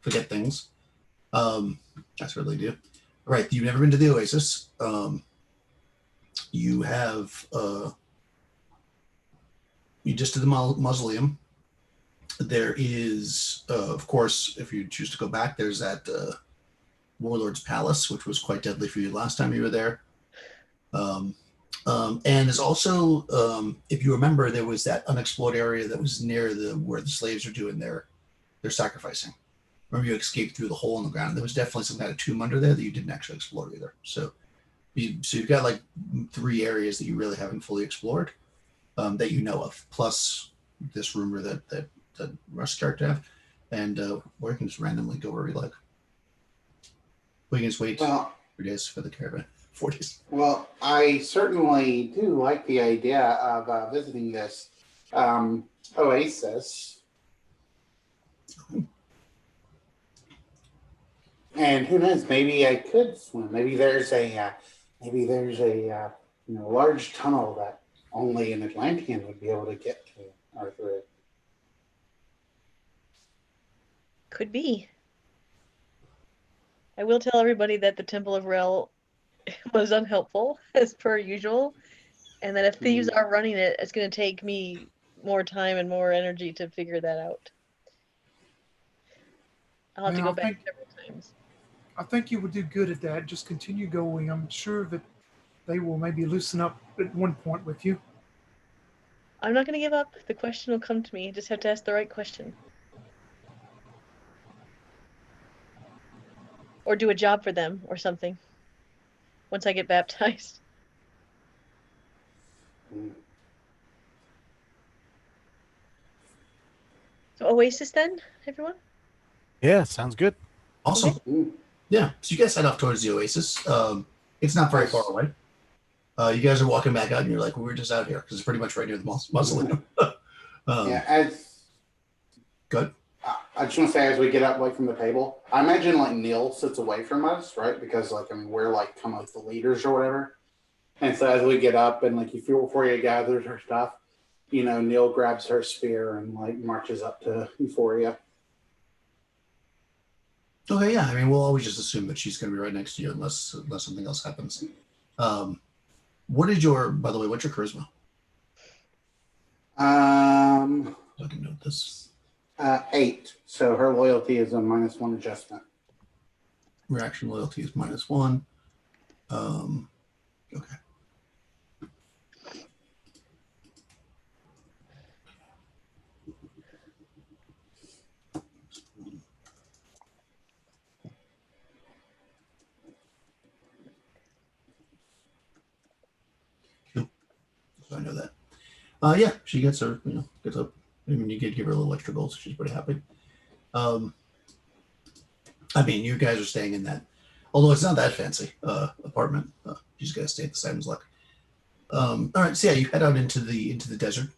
Speaker 1: forget things. That's what they do. Right. You've never been to the oasis. You have, you just did the mausoleum. There is, of course, if you choose to go back, there's that Warlords Palace, which was quite deadly for you last time you were there. And there's also, if you remember, there was that unexplored area that was near where the slaves are doing their sacrificing. Remember, you escaped through the hole in the ground. There was definitely some kind of tomb under there that you didn't actually explore either. So you've got like 3 areas that you really haven't fully explored that you know of, plus this rumor that Russ started to have, and or you can just randomly go where you like. We can just wait 3 days for the caravan. 4 days.
Speaker 2: Well, I certainly do like the idea of visiting this oasis. And who knows? Maybe I could swim. Maybe there's a large tunnel that only an Atlantean would be able to get to or through.
Speaker 3: Could be. I will tell everybody that the Temple of Rel was unhelpful, as per usual, and that if thieves are running it, it's going to take me more time and more energy to figure that out. I'll have to go back several times.
Speaker 4: I think you would do good at that. Just continue going. I'm sure that they will maybe loosen up at one point with you.
Speaker 3: I'm not going to give up. The question will come to me. You just have to ask the right question. Or do a job for them or something. Once I get baptized. So Oasis then, everyone?
Speaker 6: Yeah, sounds good.
Speaker 1: Awesome.
Speaker 2: Okay.
Speaker 1: Yeah. So you guys head off towards the oasis. It's not very far away. You guys are walking back out, and you're like, "We're just out here," because it's pretty much right near the mausoleum. Good.
Speaker 2: I just want to say, as we get up like from the table, I imagine like Neil sits away from us, right? Because we're like kind of like the leaders or whatever. And so as we get up and like Euphoria gathers her stuff, Neil grabs her spear and like marches up to Euphoria.
Speaker 1: Okay, yeah. I mean, we'll always just assume that she's going to be right next to you unless something else happens. What's your charisma? I can note this.
Speaker 2: 8. So her loyalty is a -1 adjustment.
Speaker 1: Reaction loyalty is -1. Okay. So I know that. Yeah, she gets her, gets up. I mean, you did give her a little extra gold, so she's pretty happy. I mean, you guys are staying in that, although it's not that fancy apartment. You just gotta stay at the Simon's Luck. All right, so yeah, you head out into the desert.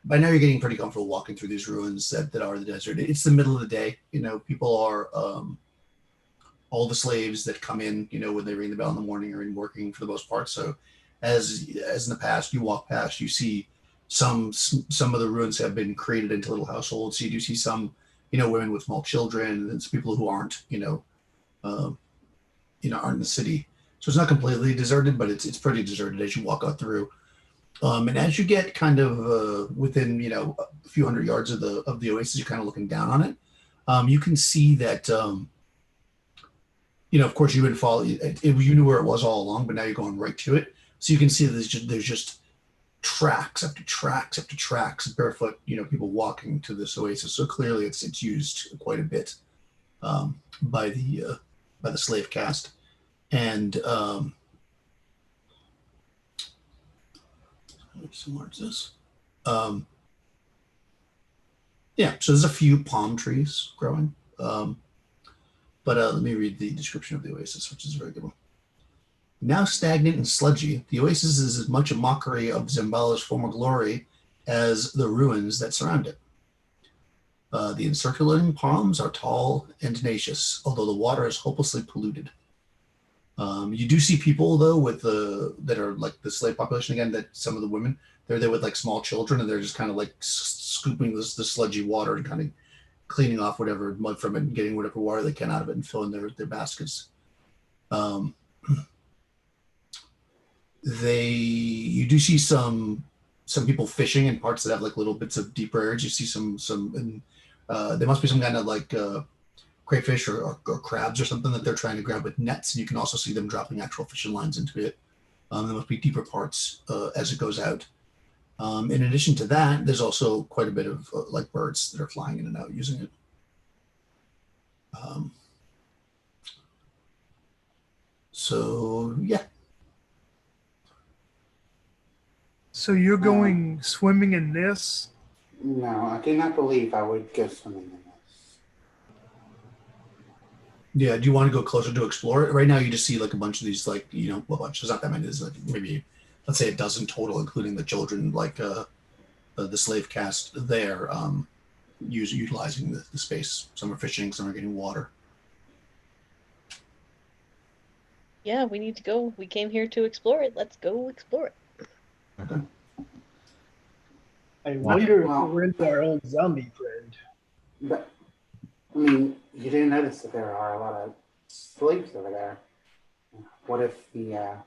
Speaker 1: By now you're getting pretty comfortable walking through these ruins that are the desert. It's the middle of the day. People are all the slaves that come in. When they ring the bell in the morning are in working for the most part. So, as in the past, you walk past, you see some of the ruins have been created into little households. So you do see some, women with small children, and some people who aren't in the city. So it's not completely deserted, but it's pretty deserted as you walk out through. And as you get kind of within a few hundred yards of the oasis, you're kind of looking down on it. You can see that of course you would follow. You knew where it was all along, but now you're going right to it. So you can see that there's just tracks after tracks after tracks, barefoot, people walking to this oasis. So clearly it's used quite a bit by the slave caste. And similar to this. Yeah, so there's a few palm trees growing. But let me read the description of the oasis, which is a very good one. Now stagnant and sludgy, the oasis is as much a mockery of Zambala's former glory as the ruins that surround it. The encirculating palms are tall and tenacious, although the water is hopelessly polluted. You do see people though that are like the slave population again. That some of the women they're there with like small children, and they're just kind of like scooping the sludgy water and kind of cleaning off whatever mud from it and getting whatever water they can out of it and filling their baskets. You do see some people fishing in parts that have like little bits of deeper areas. You see and there must be some kind of like crayfish or crabs or something that they're trying to grab with nets, and you can also see them dropping actual fishing lines into it. There must be deeper parts as it goes out. In addition to that, there's also quite a bit of like birds that are flying in and out using it. So yeah.
Speaker 4: So you're going swimming in this?
Speaker 2: No, I do not believe I would go swimming in this.
Speaker 1: Yeah, do you want to go closer to explore it? Right now, you just see like a bunch of these, like, well, a bunch. There's not that many. There's like maybe, let's say, a dozen total, including the children, like the slave caste there, utilizing the space. Some are fishing, some are getting water.
Speaker 3: Yeah, we need to go. We came here to explore it. Let's go explore it.
Speaker 1: Okay.
Speaker 5: I wonder if
Speaker 2: Well-
Speaker 5: we're into our old zombie friend.
Speaker 2: But, I mean, you do notice that there are a lot of slaves over there. What if the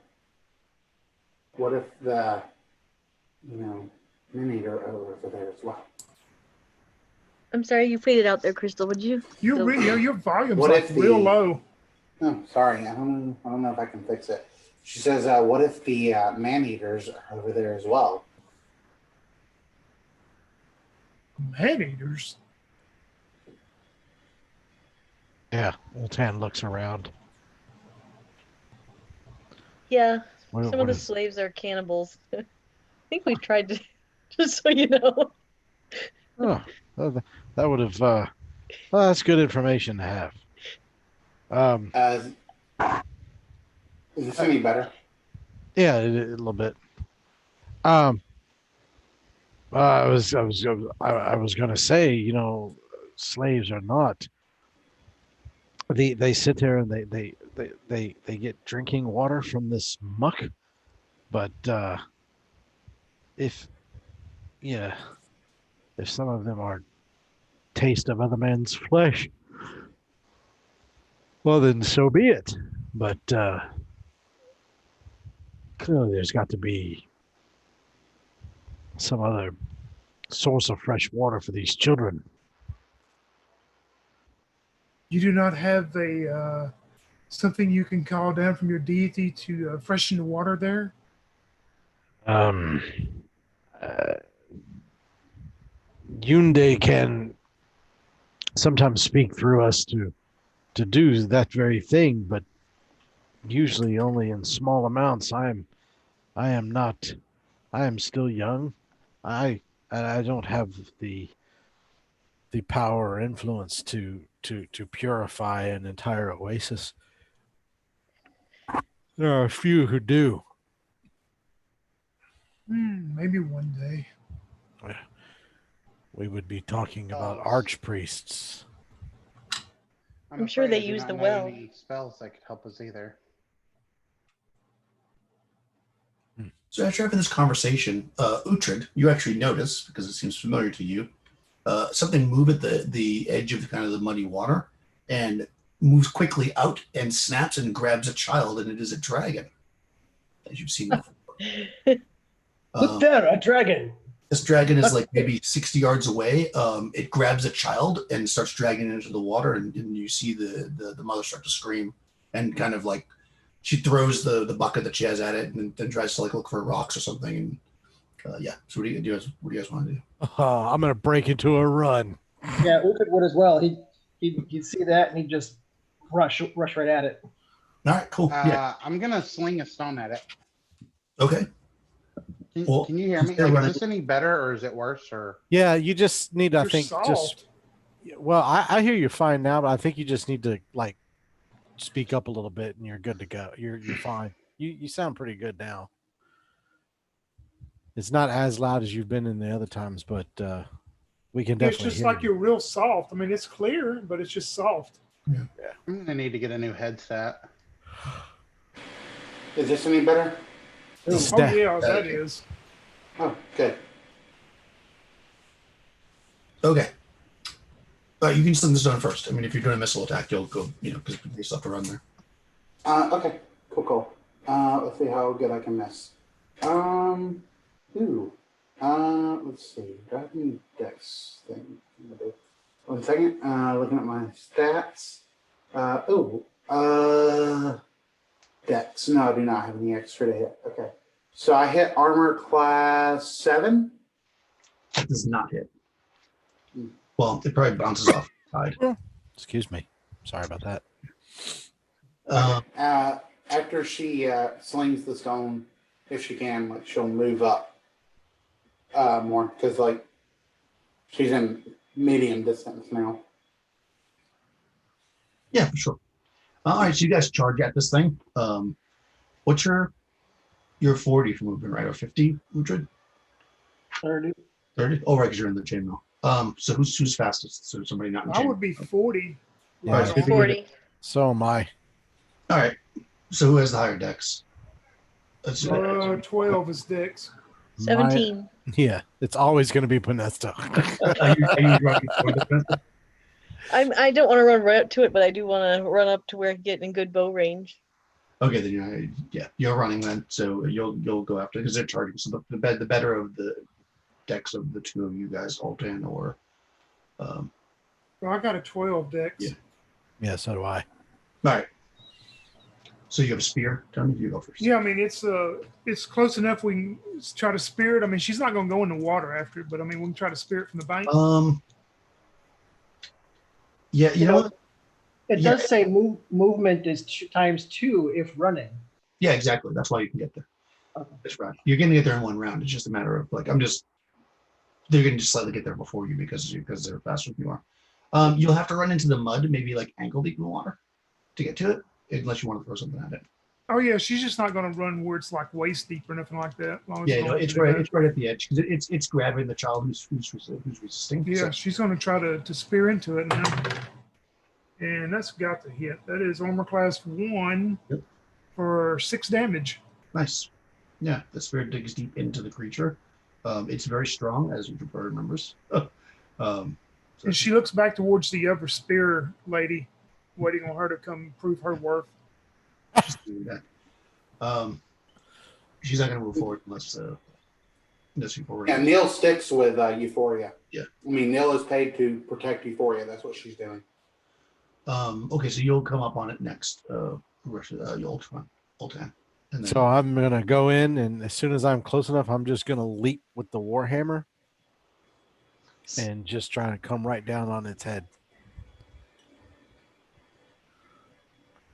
Speaker 2: men-eater are over there as well?
Speaker 3: I'm sorry, you faded out there, Crystal. Would you?
Speaker 4: Your volume's
Speaker 2: What
Speaker 4: like
Speaker 2: if
Speaker 4: real
Speaker 2: the-
Speaker 4: low.
Speaker 2: Oh, sorry. I don't know if I can fix it. She says, what if the man-eaters are over there as well?
Speaker 4: Man-eaters?
Speaker 6: Yeah, Oltan looks around.
Speaker 3: Yeah,
Speaker 6: What-
Speaker 3: some of
Speaker 6: what
Speaker 3: the
Speaker 6: is-
Speaker 3: slaves are cannibals. I think we tried to, just so you know.
Speaker 6: Oh, that would have. Well, that's good information to have.
Speaker 2: Is this any better?
Speaker 6: Yeah, a little bit. I was going to say, slaves are not. They sit there and they get drinking water from this muck, but if some of them are taste of other men's flesh, well then so be it. But clearly there's got to be some other source of fresh water for these children.
Speaker 4: You do not have a something you can call down from your deity to freshen the water there?
Speaker 6: Yunde can sometimes speak through us to do that very thing, but usually only in small amounts. I am still young. I don't have the power or influence to purify an entire oasis. There are a few who do.
Speaker 4: Maybe one day.
Speaker 6: We would be talking about archpriests.
Speaker 3: I'm sure
Speaker 2: afraid
Speaker 3: they
Speaker 2: I do
Speaker 3: use
Speaker 2: not
Speaker 3: the
Speaker 2: know
Speaker 3: well.
Speaker 2: any spells that could help us either.
Speaker 1: So after having this conversation, Uhtred, you actually notice, because it seems familiar to you, something move at the edge of kind of the muddy water and moves quickly out and snaps and grabs a child, and it is a dragon, as you've seen before.
Speaker 5: Look there, a dragon.
Speaker 1: This dragon is like maybe 60 yards away. It grabs a child and starts dragging it into the water, and you see the mother start to scream and kind of like she throws the bucket that she has at it and then tries to like look for rocks or something. And yeah, so what do you guys want to do?
Speaker 6: I'm gonna break into a run.
Speaker 5: Yeah, Ulfrid would as well. He'd see that and he'd just rush right at it.
Speaker 1: All right, cool. Yeah,
Speaker 2: I'm gonna sling a stone at it.
Speaker 1: okay. Well,
Speaker 2: Can you hear me?
Speaker 1: they're
Speaker 2: Like,
Speaker 1: running-
Speaker 2: is this any better or is it worse? Or
Speaker 6: Yeah, you just need, I
Speaker 4: You're
Speaker 6: think,
Speaker 4: solved.
Speaker 6: well, I hear you're fine now, but I think you just need to like speak up a little bit and you're good to go. You're fine. You sound pretty good now. It's not as loud as you've been in the other times, but we can
Speaker 4: Yeah, it's
Speaker 6: definitely
Speaker 4: just
Speaker 6: hear
Speaker 4: like
Speaker 6: you.
Speaker 4: you're real soft. I mean, it's clear, but it's just soft.
Speaker 2: I'm gonna need to get a new headset. Is this any better?
Speaker 6: This is
Speaker 4: Oh
Speaker 6: that-
Speaker 4: yeah, that is.
Speaker 2: Oh, good.
Speaker 1: Okay. You can sling this down first. I mean, if you're doing a missile attack, you'll go, because you still have to run there.
Speaker 2: Okay. Cool. Let's see how good I can miss. Let's see. Do I have any dex thing? 1 second. Looking at my stats. Dex. No, I do not have any extra to hit. Okay. So I hit armor class 7.
Speaker 1: That does not hit. Well, it probably bounces off the side.
Speaker 6: Excuse me. Sorry about that.
Speaker 2: After she slings the stone, if she can, like she'll move up more because like she's in medium distance now.
Speaker 1: Yeah, for sure. All right, so you guys charge at this thing. What's your 40 for movement, right? Or 50, Uhtred?
Speaker 5: 30.
Speaker 1: 30? Oh, right, because you're in the chainmail. So who's fastest? So somebody not in
Speaker 4: I
Speaker 1: chainmail.
Speaker 4: would be 40.
Speaker 6: Yeah.
Speaker 4: Right
Speaker 1: so
Speaker 4: on.
Speaker 1: if you-
Speaker 3: 40.
Speaker 6: So am I.
Speaker 1: All right. So who has the higher dex? Let's do that.
Speaker 4: 12 is Dix.
Speaker 3: 17.
Speaker 6: Yeah, it's always going to be Panesta.
Speaker 1: Are you running for the fence?
Speaker 3: I don't want to run right up to it, but I do want to run up to where I get in good bow range.
Speaker 1: Okay, then you're running then. So you'll go after because they're charging. So the better of the decks of the two of you guys, Altan or
Speaker 4: Well, I got a 12 Dix.
Speaker 1: Yeah.
Speaker 6: Yeah, so do I.
Speaker 1: all right. So you have a spear, Tony? You go first.
Speaker 4: Yeah, I mean it's close enough. We can try to spear it. I mean, she's not going to go in the water after it, but I mean we can try to spear it from the bank.
Speaker 1: Yeah, you know what?
Speaker 5: It
Speaker 1: Yeah.
Speaker 5: does say movement is times 2 if running.
Speaker 1: Yeah, exactly. That's why you can get there.
Speaker 5: Okay.
Speaker 1: This round. You're going to get there in one round. It's just a matter of like they're going to just slightly get there before you because they're faster than you are. You'll have to run into the mud, maybe like ankle deep in the water to get to it, unless you want to throw something at it.
Speaker 4: Oh yeah, she's just not going to run where it's like waist deep or nothing like that. As long as
Speaker 1: Yeah,
Speaker 4: going
Speaker 1: it's
Speaker 4: to the
Speaker 1: right.
Speaker 4: back.
Speaker 1: It's right at the edge because it's grabbing the child who's resisting.
Speaker 4: Yeah,
Speaker 1: So,
Speaker 4: she's going to try to spear into it now. And that's got to hit. That is armor class 1
Speaker 1: Yep.
Speaker 4: for 6 damage.
Speaker 1: nice. Yeah, the spear digs deep into the creature. It's very strong, as your bird remembers. So
Speaker 4: And she looks back towards the other spear lady, waiting on her to come prove her worth.
Speaker 1: she's doing that. She's not going to move forward unless you've already.
Speaker 2: Yeah, Neil sticks with Euphoria.
Speaker 1: Yeah.
Speaker 2: I mean, Neil is paid to protect Euphoria. That's what she's doing.
Speaker 1: Okay, so you'll come up on it next. Ultan. And then,
Speaker 6: So I'm going to go in, and as soon as I'm close enough, I'm just going to leap with the Warhammer and just try to come right down on its head.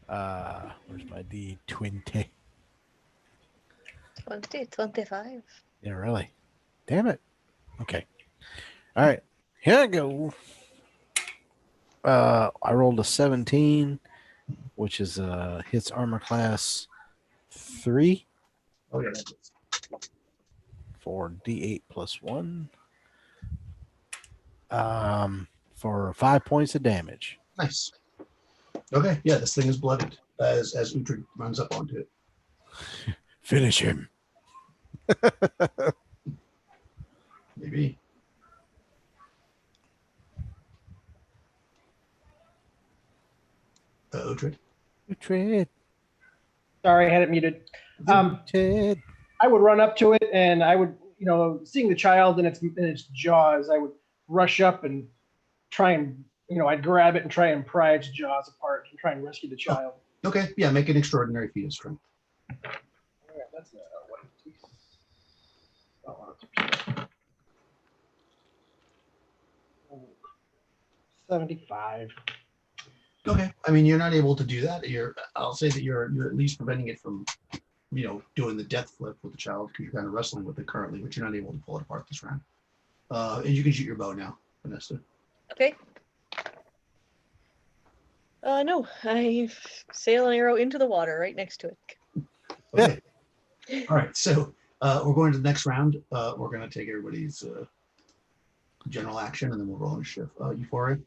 Speaker 6: Where's my D20?
Speaker 3: 20, 25.
Speaker 6: Yeah, really? Damn it. Okay. All right. Here I go. I rolled a 17, which is hits armor class 3
Speaker 1: oh yeah,
Speaker 6: for D8 plus 1. For 5 points of damage.
Speaker 1: nice. Okay, yeah, this thing is blooded as Uhtred runs up onto it.
Speaker 6: Finish him.
Speaker 1: Maybe. Uhtred.
Speaker 6: Uhtred.
Speaker 5: Sorry, I had it muted.
Speaker 6: Uhtred.
Speaker 5: I would run up to it and I would, seeing the child in its jaws, I would rush up and try and, I'd grab it and try and pry its jaws apart and try and rescue the child.
Speaker 1: Okay, yeah, make an extraordinary feat of strength.
Speaker 5: All right, that's 75.
Speaker 1: Okay, I mean you're not able to do that. I'll say that you're at least preventing it from, doing the death flip with the child because you're kind of wrestling with it currently, but you're not able to pull it apart this round. And you can shoot your bow now, Vanessa.
Speaker 3: Okay. No, I sail an arrow into the water right next to it.
Speaker 1: Okay. All right. So We're going to the next round. We're going to take everybody's general action, and then we'll roll initiative. Euphoria.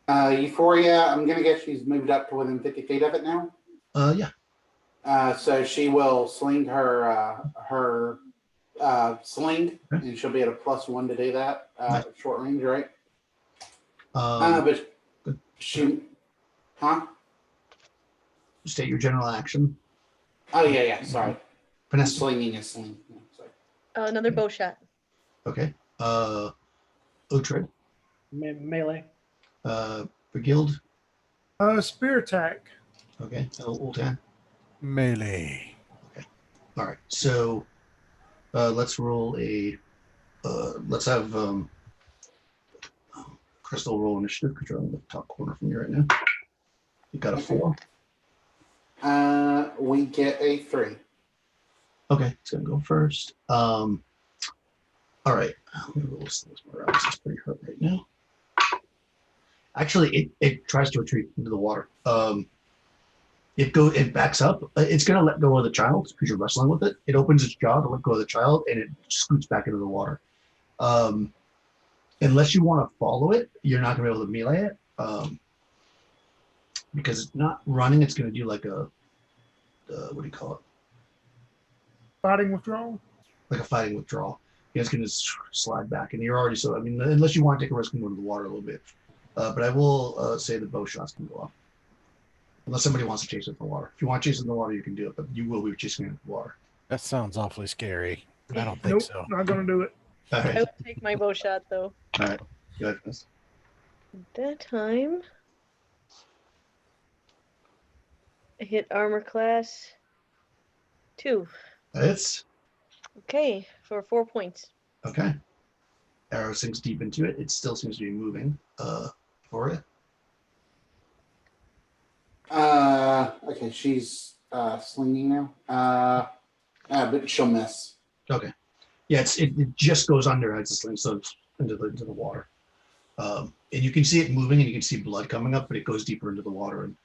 Speaker 2: Euphoria, I'm going to guess she's moved up to within 50 feet of it now.
Speaker 1: Yeah.
Speaker 2: So she will sling her sling, and she'll be at a +1 to do that.
Speaker 1: Nice.
Speaker 2: Short range, right?
Speaker 1: Good.
Speaker 2: But she, huh?
Speaker 1: State your general action.
Speaker 2: Oh yeah. Sorry, I'm
Speaker 1: Vanessa.
Speaker 2: slinging a sling. Yeah, sorry.
Speaker 3: Another bow shot.
Speaker 1: Okay. Utrid.
Speaker 5: Melee.
Speaker 1: Brigild.
Speaker 4: Spear attack.
Speaker 1: Okay. Ultan.
Speaker 6: Melee.
Speaker 1: All right. So let's roll a. Let's have Crystal roll initiative because you're on the top corner from me right now. You got a 4.
Speaker 2: We get a 3.
Speaker 1: Okay, it's gonna go first. All right. Let me roll this more out. It's pretty hurt right now. Actually, it tries to retreat into the water. It backs up. It's gonna let go of the child because you're wrestling with it. It opens its jaw to let go of the child, and it scoots back into the water. Unless you want to follow it, you're not gonna be able to melee it. Because it's not running, it's gonna do like a what do you call it?
Speaker 4: Fighting withdrawal.
Speaker 1: Like a fighting withdrawal. It's gonna slide back, and you're already so. I mean, unless you want to take a risk and go into the water a little bit. But I will say the bow shots can go off. Unless somebody wants to chase it in the water. If you want to chase it in the water, you can do it, but you will be chasing it in the water.
Speaker 6: That sounds awfully scary. I don't think
Speaker 4: Nope,
Speaker 6: so.
Speaker 4: not gonna do it.
Speaker 1: All
Speaker 3: I
Speaker 1: right.
Speaker 3: would take my bow shot though.
Speaker 1: All right. Go ahead, Vanessa.
Speaker 3: That time, I hit armor class 2.
Speaker 1: It's
Speaker 3: Okay, for 4 points.
Speaker 1: okay. Arrow sinks deep into it. It still seems to be moving for it.
Speaker 2: Okay, she's slinging now. But she'll miss.
Speaker 1: Okay. Yeah, it just goes under as it slings into the water. And you can see it moving, and you can see blood coming up, but it goes deeper into the water. And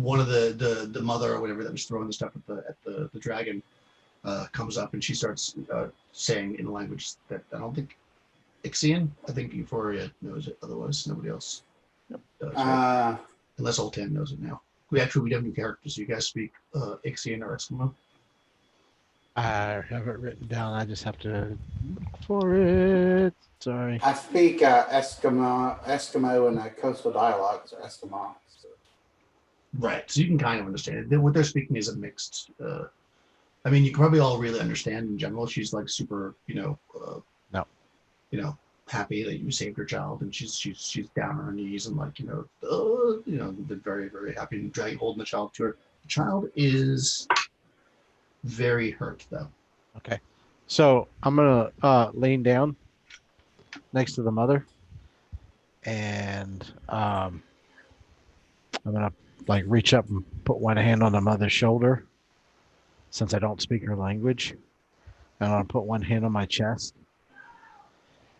Speaker 1: one of the mother or whatever that was throwing the stuff at the dragon comes up, and she starts saying in a language that I don't think Ixian. I think Euphoria knows it. Otherwise, nobody else does. Right? Unless Ultan knows it now. We have new characters. So you guys speak Ixian or Eskimo?
Speaker 6: I have it written down. I just have to look for it. Sorry.
Speaker 2: I speak Eskimo and coastal dialects are Eskimo. So.
Speaker 1: Right. So you can kind of understand it. What they're speaking is a mixed. I mean, you can probably all really understand in general. She's like super,
Speaker 6: No.
Speaker 1: Happy that you saved her child, and she's down on her knees and like, been very, very happy and holding the child to her. The child is very hurt though.
Speaker 6: Okay. So I'm gonna lean down next to the mother, and I'm gonna like reach up and put one hand on the mother's shoulder, since I don't speak her language. And I'm gonna put one hand on my chest,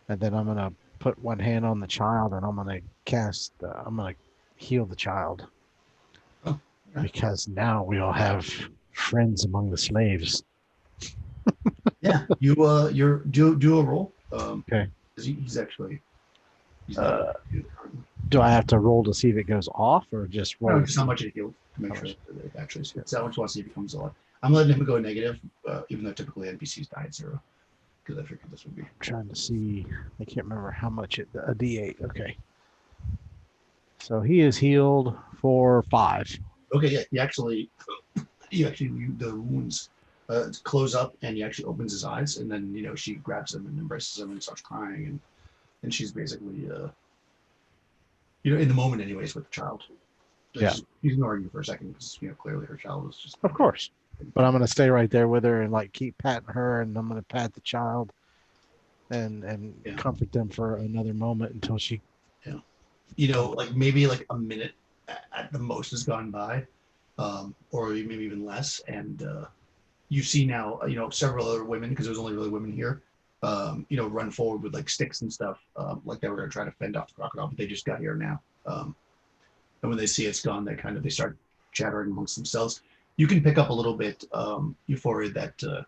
Speaker 6: and then I'm gonna put one hand on the child, and I'm gonna cast. I'm gonna heal the child,
Speaker 1: Oh, okay.
Speaker 6: because now we all have friends among the slaves.
Speaker 1: Yeah, you do a roll.
Speaker 6: Okay.
Speaker 1: He's not
Speaker 6: Do I have to roll to see if it goes off, or just roll?
Speaker 1: just how much it healed to make sure that it actually hits. I just want to see if it comes alive. I'm letting him go negative, even though typically NPCs die at 0, because I figured this would be.
Speaker 6: I'm trying to see. I can't remember how much it. A D8. Okay. So he is healed for 5.
Speaker 1: Okay, yeah, the wounds close up, and he actually opens his eyes, and then she grabs him and embraces him and starts crying, and she's basically in the moment anyways with the child.
Speaker 6: Yeah.
Speaker 1: She's ignoring you for a second because clearly her child was just.
Speaker 6: Of course. But I'm gonna stay right there with her and like keep patting her, and I'm gonna pat the child, and
Speaker 1: Yeah.
Speaker 6: comfort them for another moment until she.
Speaker 1: Like maybe like a minute at the most has gone by, or maybe even less, and you see now several other women, because there's only really women here, run forward with like sticks and stuff, like they were going to try to fend off the crocodile, but they just got here now, and when they see it's gone, they start chattering amongst themselves. You can pick up a little bit, Euphoria, that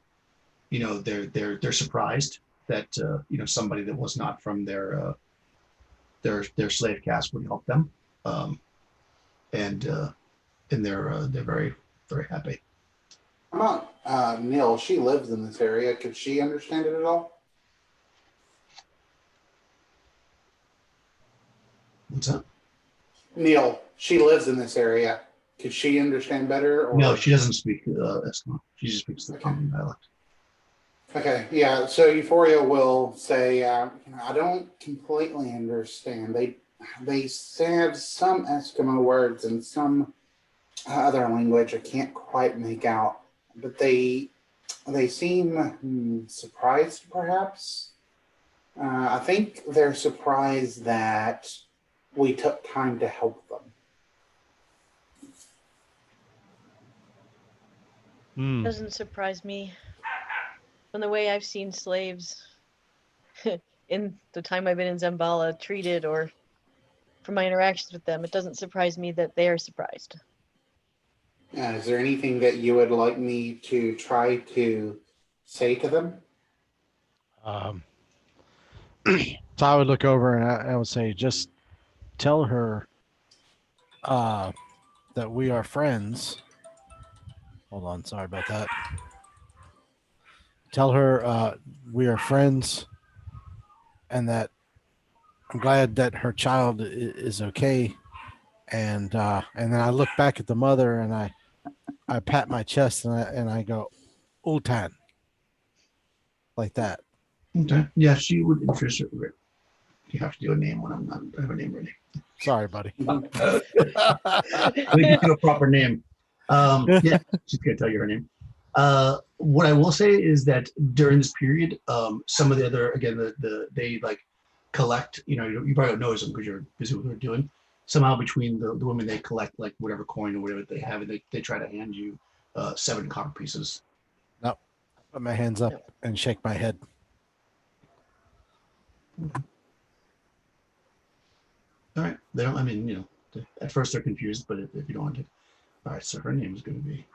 Speaker 1: they're surprised that somebody that was not from their slave caste would help them, and they're very very happy.
Speaker 2: How about Neil? She lives in this area. Could she understand it at all?
Speaker 1: What's that?
Speaker 2: Neil, she lives in this area. Could she understand better? Or...
Speaker 1: No, she doesn't speak Eskimo. She just speaks the common dialect.
Speaker 2: Okay, yeah. So Euphoria will say, I don't completely understand. They have some Eskimo words and some other language I can't quite make out, but they seem surprised, perhaps. I think they're surprised that we took time to help them.
Speaker 3: Doesn't surprise me. From the way I've seen slaves in the time I've been in Zambala treated, or from my interactions with them, it doesn't surprise me that they are surprised.
Speaker 2: Is there anything that you would like me to try to say to them?
Speaker 6: So I would look over and I would say, just tell her that we are friends. Hold on, sorry about that. Tell her we are friends, and that I'm glad that her child is okay. And then I look back at the mother and I pat my chest and I go, Ultan, like that.
Speaker 1: Okay. Yeah, she would interest her. You have to do a name when I don't have a name ready.
Speaker 6: Sorry, buddy.
Speaker 1: I think you do a proper name. Yeah, she's gonna tell you her name. What I will say is that during this period, some of the other, again, they like collect. You probably don't notice them because you're busy with what they're doing. Somehow between the women, they collect like whatever coin or whatever they have, and they try to hand you 7 copper pieces.
Speaker 6: No, put my hands up and shake my head.
Speaker 1: All right. They don't. I mean, at first they're confused, but if you don't want to. All right. So her name is going to be.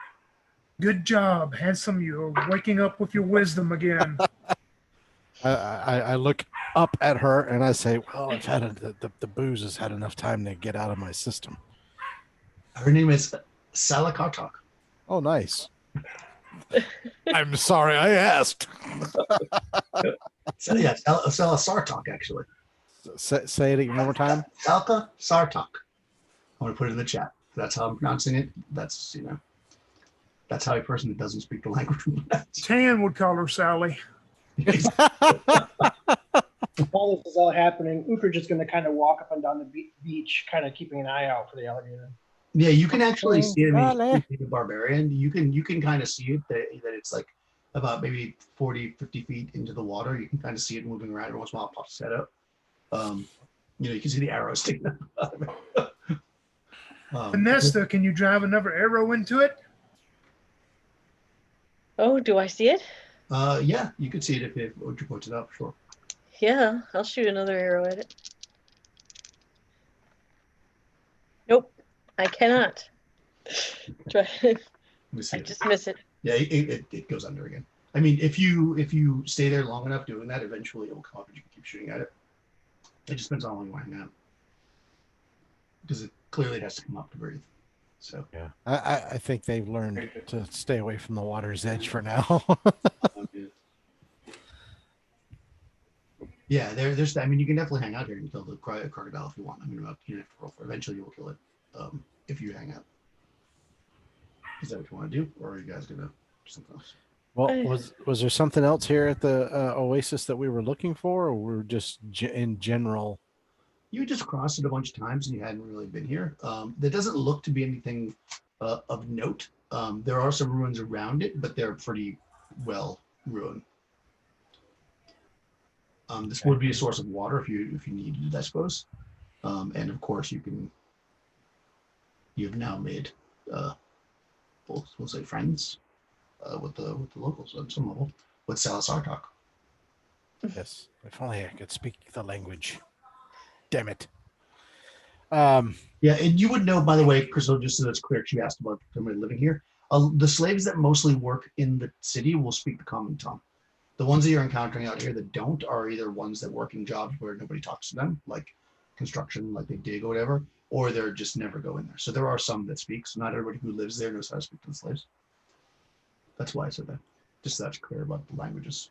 Speaker 4: Good job, handsome. You're waking up with your wisdom again.
Speaker 6: I look up at her and I say, well, I've had the booze has had enough time to get out of my system.
Speaker 1: Her name is Salakartok.
Speaker 6: Oh, nice. I'm sorry I asked.
Speaker 1: So, yeah, Sartok, actually.
Speaker 6: Say it one more time.
Speaker 1: Salka Sartok. I'm going to put it in the chat. That's how I'm pronouncing it. That's that's how a person that doesn't speak the language would pronounce.
Speaker 4: Tan would call her Sally.
Speaker 5: While this is all happening, Ukar's just going to kind of walk up and down the beach, kind of keeping an eye out for the alligator.
Speaker 1: Yeah, you can actually see it. I mean, if you're a barbarian, you can kind of see it that it's like about maybe 40, 50 feet into the water. You can kind of see it moving around. Every once in a while, it pops its head up. You can see the arrow sticking out of it.
Speaker 4: Vanessa, can you drive another arrow into it?
Speaker 3: Oh, do I see it?
Speaker 1: Yeah, you could see it if you points it out, sure.
Speaker 3: Yeah, I'll shoot another arrow at it. Nope, I cannot. Try. I just miss it.
Speaker 1: Yeah, it goes under again. I mean, if you stay there long enough doing that, eventually it will come up and you can keep shooting at it. It just depends on how long you want to hang out. Because it clearly has to come up to breathe. So
Speaker 6: yeah, I think they've learned to stay away from the water's edge for now.
Speaker 1: Yeah, there's. I mean, you can definitely hang out here and kill the crocodile if you want. I mean, you have to roll for. Eventually, you will kill it if you hang out. Is that what you want to do, or are you guys gonna do something else?
Speaker 6: Well, was there something else here at the Oasis that we were looking for, or we're just in general?
Speaker 1: You just crossed it a bunch of times and you hadn't really been here. There doesn't look to be anything of note. There are some ruins around it, but they're pretty well ruined. This would be a source of water if you needed it, I suppose. And of course, you've now made we'll say friends with the locals on some level with Salazar talk.
Speaker 6: Yes, if only I could speak the language. Damn it.
Speaker 1: Yeah, and you would know, by the way, Crystal, just so that's clear, she asked about somebody living here. The slaves that mostly work in the city will speak the common tongue. The ones that you're encountering out here that don't are either ones that work in jobs where nobody talks to them, like construction, like they dig or whatever, or they're just never go in there. So there are some that speak. So not everybody who lives there knows how to speak to the slaves. That's why I said that. Just so that's clear about the languages.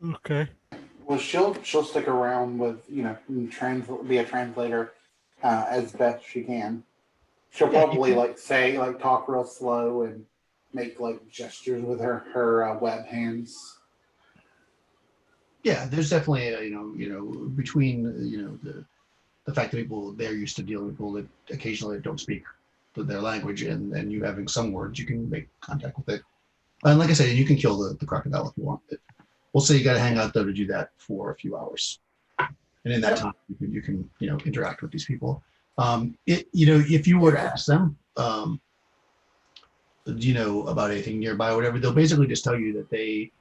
Speaker 6: Okay.
Speaker 2: Well, she'll stick around with be a translator as best she can. She'll
Speaker 1: Yeah,
Speaker 2: probably talk real slow and make like gestures with her web hands.
Speaker 1: Yeah, there's definitely between the fact that people they're used to dealing with people that occasionally don't speak their language and you having some words, you can make contact with it. And like I said, you can kill the crocodile if you want. We'll say you got to hang out though to do that for a few hours, and in that time you can interact with these people. If you were to ask them, about anything nearby, or whatever, they'll basically just tell you that they,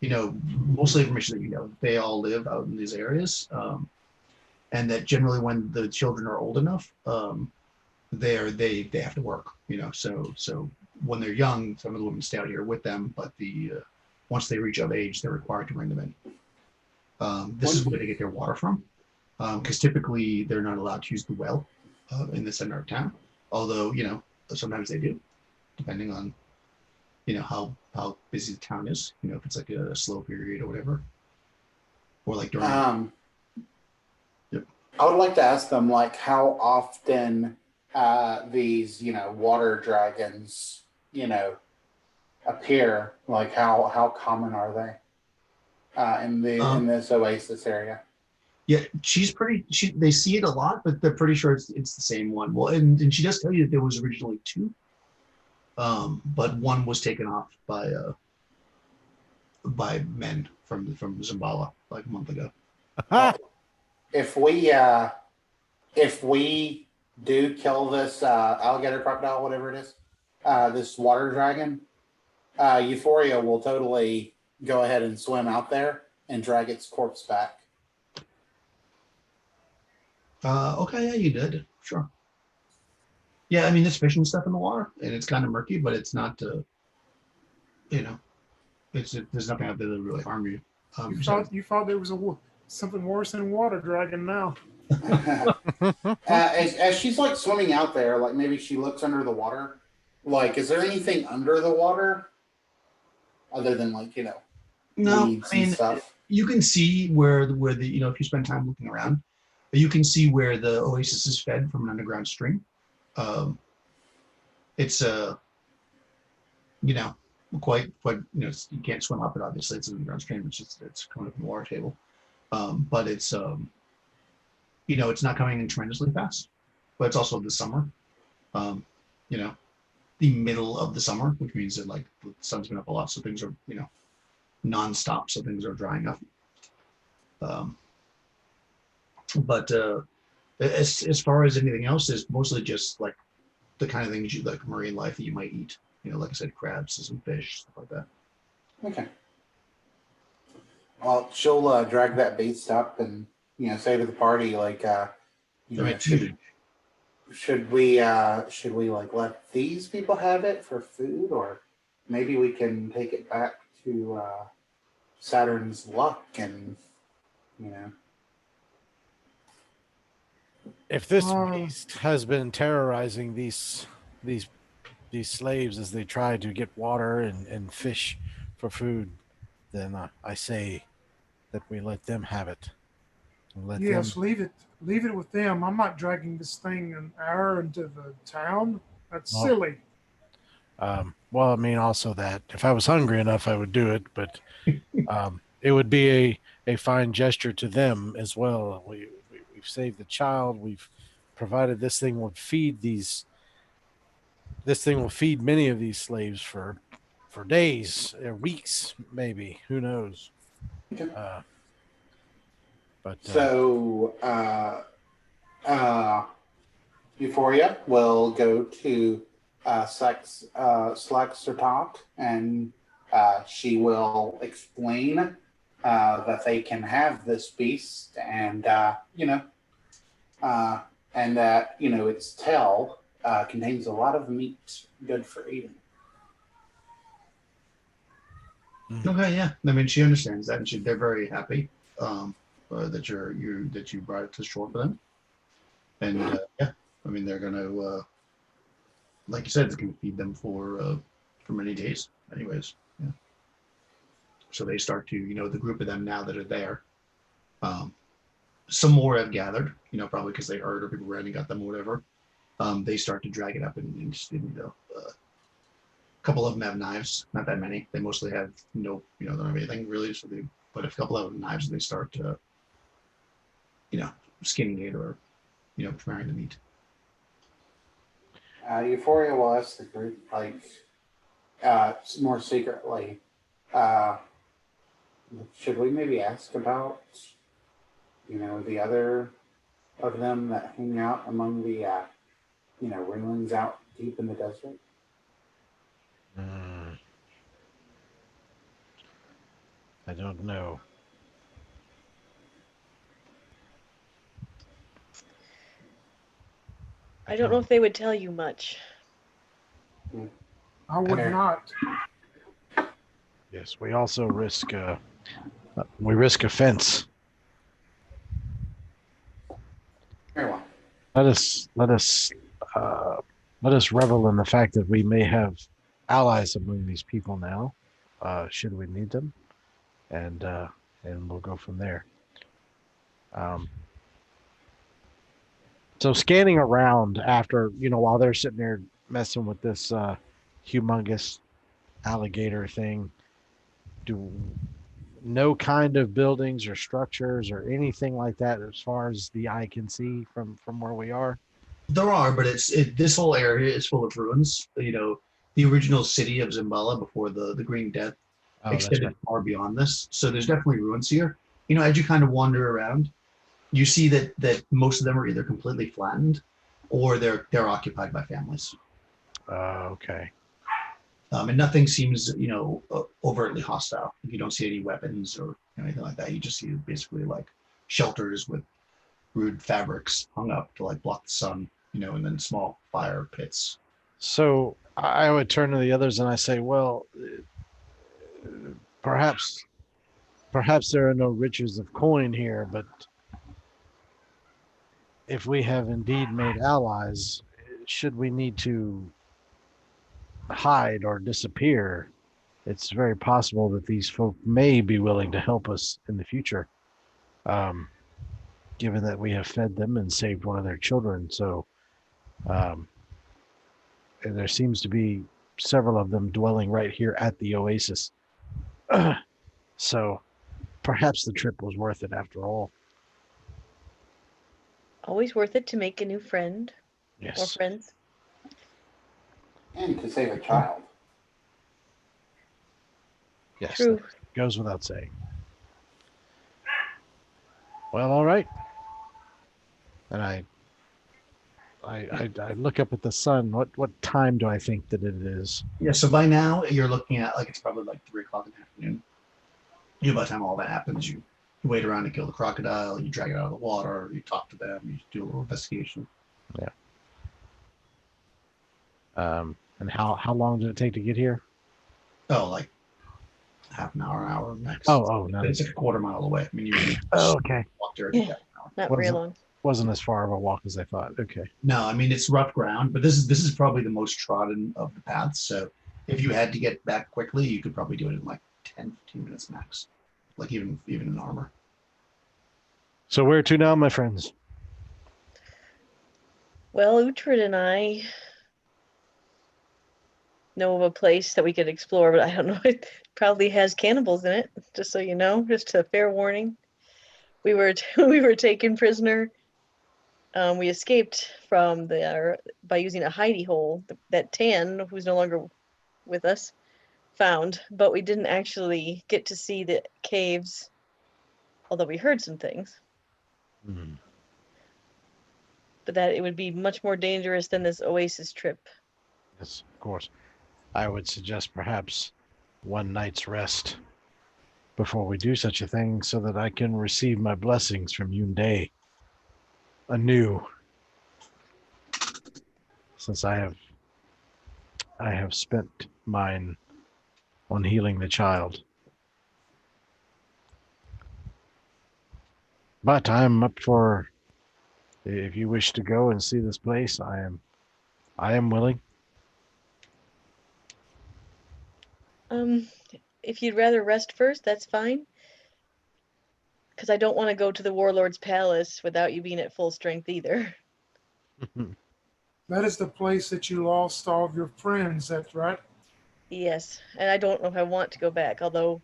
Speaker 1: most of the information that they all live out in these areas, and that generally when the children are old enough, they have to work. So when they're young, some of the women stay out here with them, but once they reach of age, they're required to bring them in. This is where they get their water from, because typically they're not allowed to use the well in the center of town, although sometimes they do, depending on how busy the town is. If it's like a slow period or whatever, or like during. Yep.
Speaker 2: I would like to ask them like how often these water dragons appear. Like how common are they in this Oasis area?
Speaker 1: Yeah, they see it a lot, but they're pretty sure it's the same one. Well, and she does tell you that there was originally two, but one was taken off by men from Zimbala like a month ago.
Speaker 2: If we do kill this alligator crocodile, whatever it is, this water dragon, Euphoria will totally go ahead and swim out there and drag its corpse back.
Speaker 1: Okay, yeah, you did. Sure. Yeah, I mean, there's fish and stuff in the water, and it's kind of murky, but it's not, there's nothing out there that really harm you.
Speaker 4: You thought there was something worse than water dragon now.
Speaker 2: As she's like swimming out there, like maybe she looks under the water. Like, is there anything under the water other than
Speaker 1: no,
Speaker 2: weeds
Speaker 1: I mean,
Speaker 2: and stuff?
Speaker 1: You can see where the if you spend time looking around, you can see where the oasis is fed from an underground stream. It's quite you can't swim up it, obviously it's an underground stream, it's coming up from the water table, but it's it's not coming in tremendously fast, but it's also the summer, the middle of the summer, which means that like the sun's been up a lot, so things are non-stop, so things are drying up. But as far as anything else, is mostly just like the kind of things you like marine life that you might eat. Like I said, crabs, some fish, stuff like that.
Speaker 2: Okay. Well, she'll drag that beast up and say to the party like, should we like let these people have it for food, or maybe we can take it back to Saturn's luck and
Speaker 6: If this beast has been terrorizing these slaves as they try to get water and fish for food, then I say that we let them have it.
Speaker 4: Yes, leave it with them. I'm not dragging this thing an hour into the town. That's silly.
Speaker 6: Well, I mean, also that if I was hungry enough, I would do it, but it would be a fine gesture to them as well. We've saved the child. We've provided this thing will feed many of these slaves for days, weeks, maybe. Who knows?
Speaker 2: Okay.
Speaker 6: But
Speaker 2: so Euphoria will go to Slaxertot, and she will explain that they can have this beast, and and that its tail contains a lot of meat, good for eating.
Speaker 1: Okay, yeah. I mean, she understands that, and they're very happy that you brought it to shore for them. And yeah, I mean, they're gonna, like you said, it's gonna feed them for many days, anyways. Yeah. So they start to, the group of them now that are there. Some more have gathered, probably because they heard or people ran and got them or whatever. They start to drag it up and a couple of them have knives, not that many. They mostly have they don't have anything really. So but a couple of knives, they start to, skinning it or, preparing the meat.
Speaker 2: Euphoria will ask the group, like, more secretly, should we maybe ask about, the other of them that hang out among the, ruins out deep in the desert?
Speaker 6: I don't know.
Speaker 3: I don't know if they would tell you much.
Speaker 4: I would
Speaker 2: Okay.
Speaker 4: not.
Speaker 6: Yes, we also risk offense.
Speaker 2: Very well.
Speaker 6: Let us revel in the fact that we may have allies among these people now, should we need them, and we'll go from there. So scanning around after, while they're sitting there messing with this humongous alligator thing, no kind of buildings or structures or anything like that as far as the eye can see from where we are?
Speaker 1: There are, but this whole area is full of ruins. The original city of Zimbala before the Green Death extended far beyond this. So there's definitely ruins here. As you kind of wander around, you see that most of them are either completely flattened or they're occupied by families.
Speaker 6: Okay.
Speaker 1: And nothing seems, overtly hostile. You don't see any weapons or anything like that. You just see basically like shelters with rude fabrics hung up to like block the sun, and then small fire pits.
Speaker 6: So I would turn to the others and I say, well, perhaps there are no riches of coin here, but if we have indeed made allies, should we need to hide or disappear, it's very possible that these folk may be willing to help us in the future, given that we have fed them and saved one of their children. So and there seems to be several of them dwelling right here at the Oasis. So perhaps the trip was worth it after all.
Speaker 3: Always worth it to make a new friend or
Speaker 6: Yes.
Speaker 3: friends.
Speaker 2: And to save a child.
Speaker 6: Yes.
Speaker 3: True.
Speaker 6: That goes without saying. Well, all right. And I look up at the sun. What time do I think that it is?
Speaker 1: Yeah, so by now you're looking at it's probably like 3 o'clock in the afternoon. By the time all that happens, you wait around to kill the crocodile, you drag it out of the water, you talk to them, you do a little investigation.
Speaker 6: Yeah. And how long did it take to get here?
Speaker 1: Oh, like half an hour max.
Speaker 6: Oh, no.
Speaker 1: It's like a quarter mile away. I mean, you
Speaker 6: Okay.
Speaker 1: walked there.
Speaker 3: Yeah. Not
Speaker 6: What is
Speaker 3: very
Speaker 6: it?
Speaker 3: long.
Speaker 6: Wasn't as far of a walk as I thought. Okay.
Speaker 1: No, I mean it's rough ground, but this is probably the most trodden of the paths. So if you had to get back quickly, you could probably do it in like 10, 15 minutes max. Like even in armor.
Speaker 6: So where to now, my friends?
Speaker 3: Well, Uhtred and I know of a place that we could explore, but I don't know. It probably has cannibals in it. Just so you know, just a fair warning. We were taken prisoner. We escaped from by using a hidey hole that Tan, who's no longer with us, found, but we didn't actually get to see the caves, although we heard some things. But that it would be much more dangerous than this Oasis trip.
Speaker 6: Yes, of course. I would suggest perhaps one night's rest before we do such a thing, so that I can receive my blessings from Yunde anew. since I have spent mine on healing the child. But I'm up for, if you wish to go and see this place, I am willing.
Speaker 3: If you'd rather rest first, that's fine. Because I don't want to go to the Warlords Palace without you being at full strength either.
Speaker 4: That is the place that you lost all of your friends, that's right?
Speaker 3: Yes, and I don't know if I want to go back, although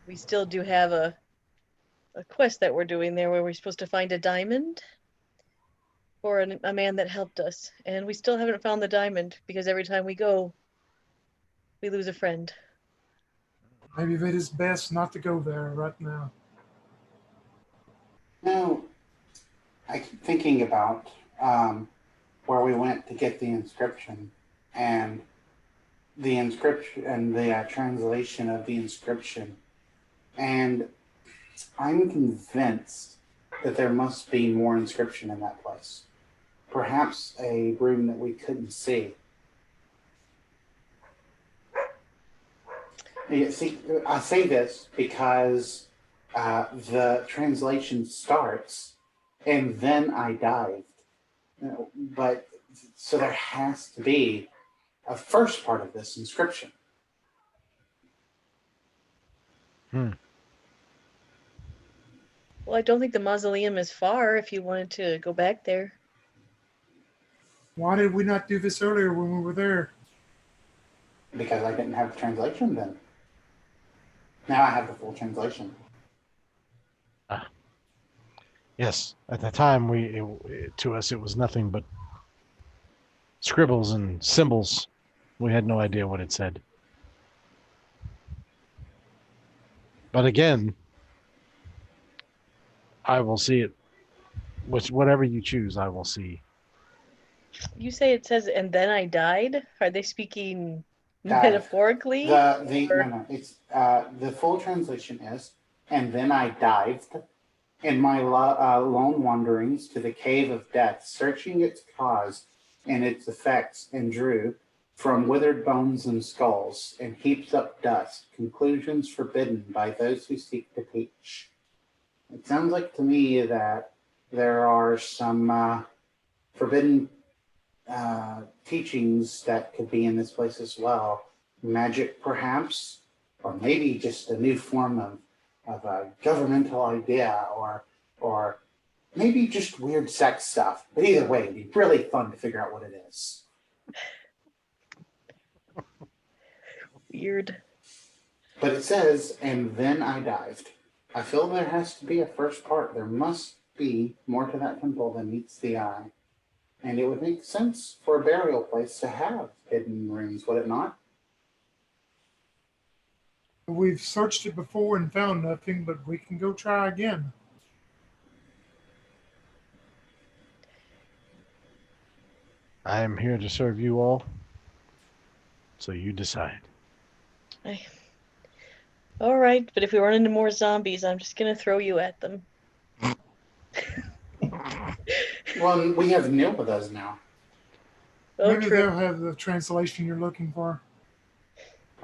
Speaker 3: we still do have a quest that we're doing there where we're supposed to find a diamond for a man that helped us. And we still haven't found the diamond because every time we go, we lose a friend.
Speaker 4: Maybe it is best not to go there right now.
Speaker 2: No, I keep thinking about where we went to get the inscription and the inscription and the translation of the inscription. And I'm convinced that there must be more inscription in that place. Perhaps a room that we couldn't see. You see, I say this because the translation starts, and then I dived. But so there has to be a first part of this inscription.
Speaker 3: Well, I don't think the mausoleum is far if you wanted to go back there.
Speaker 4: Why did we not do this earlier when we were there?
Speaker 2: Because I didn't have the translation then. Now I have the full translation.
Speaker 6: Yes, at the time, to us it was nothing but scribbles and symbols. We had no idea what it said. But again, I will see it. Whatever you choose, I will see.
Speaker 3: You say it says, and then I died? Are they speaking
Speaker 2: Died.
Speaker 3: metaphorically?
Speaker 2: No, it's the full translation is, and then I dived in my lone wanderings to the cave of death, searching its cause and its effects, and drew from withered bones and skulls and heaps up dust conclusions forbidden by those who seek to teach. It sounds like to me that there are some forbidden teachings that could be in this place as well. Magic, perhaps, or maybe just a new form of a governmental idea, or maybe just weird sex stuff. But either way, it'd be really fun to figure out what it is.
Speaker 3: Weird.
Speaker 2: But it says, and then I dived. I feel there has to be a first part. There must be more to that temple than meets the eye. And it would make sense for a burial place to have hidden rooms, would it not?
Speaker 4: We've searched it before and found nothing, but we can go try again.
Speaker 6: I am here to serve you all. So you decide.
Speaker 3: All right, but if we run into more zombies, I'm just going to throw you at them.
Speaker 2: Well, we have Neil with us now,
Speaker 3: Oh,
Speaker 4: Maybe
Speaker 3: true.
Speaker 4: they'll have the translation you're looking for.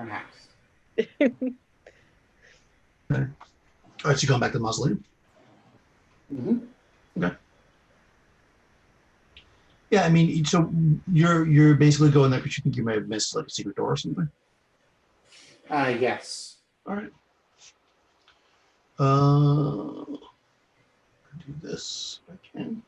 Speaker 2: perhaps.
Speaker 1: All right, so you going back to the mausoleum?
Speaker 2: Mm-hmm.
Speaker 1: Okay. Yeah, I mean, so you're basically going there because you think you may have missed like a secret door or something.
Speaker 2: Yes.
Speaker 1: All right. Do this if I can.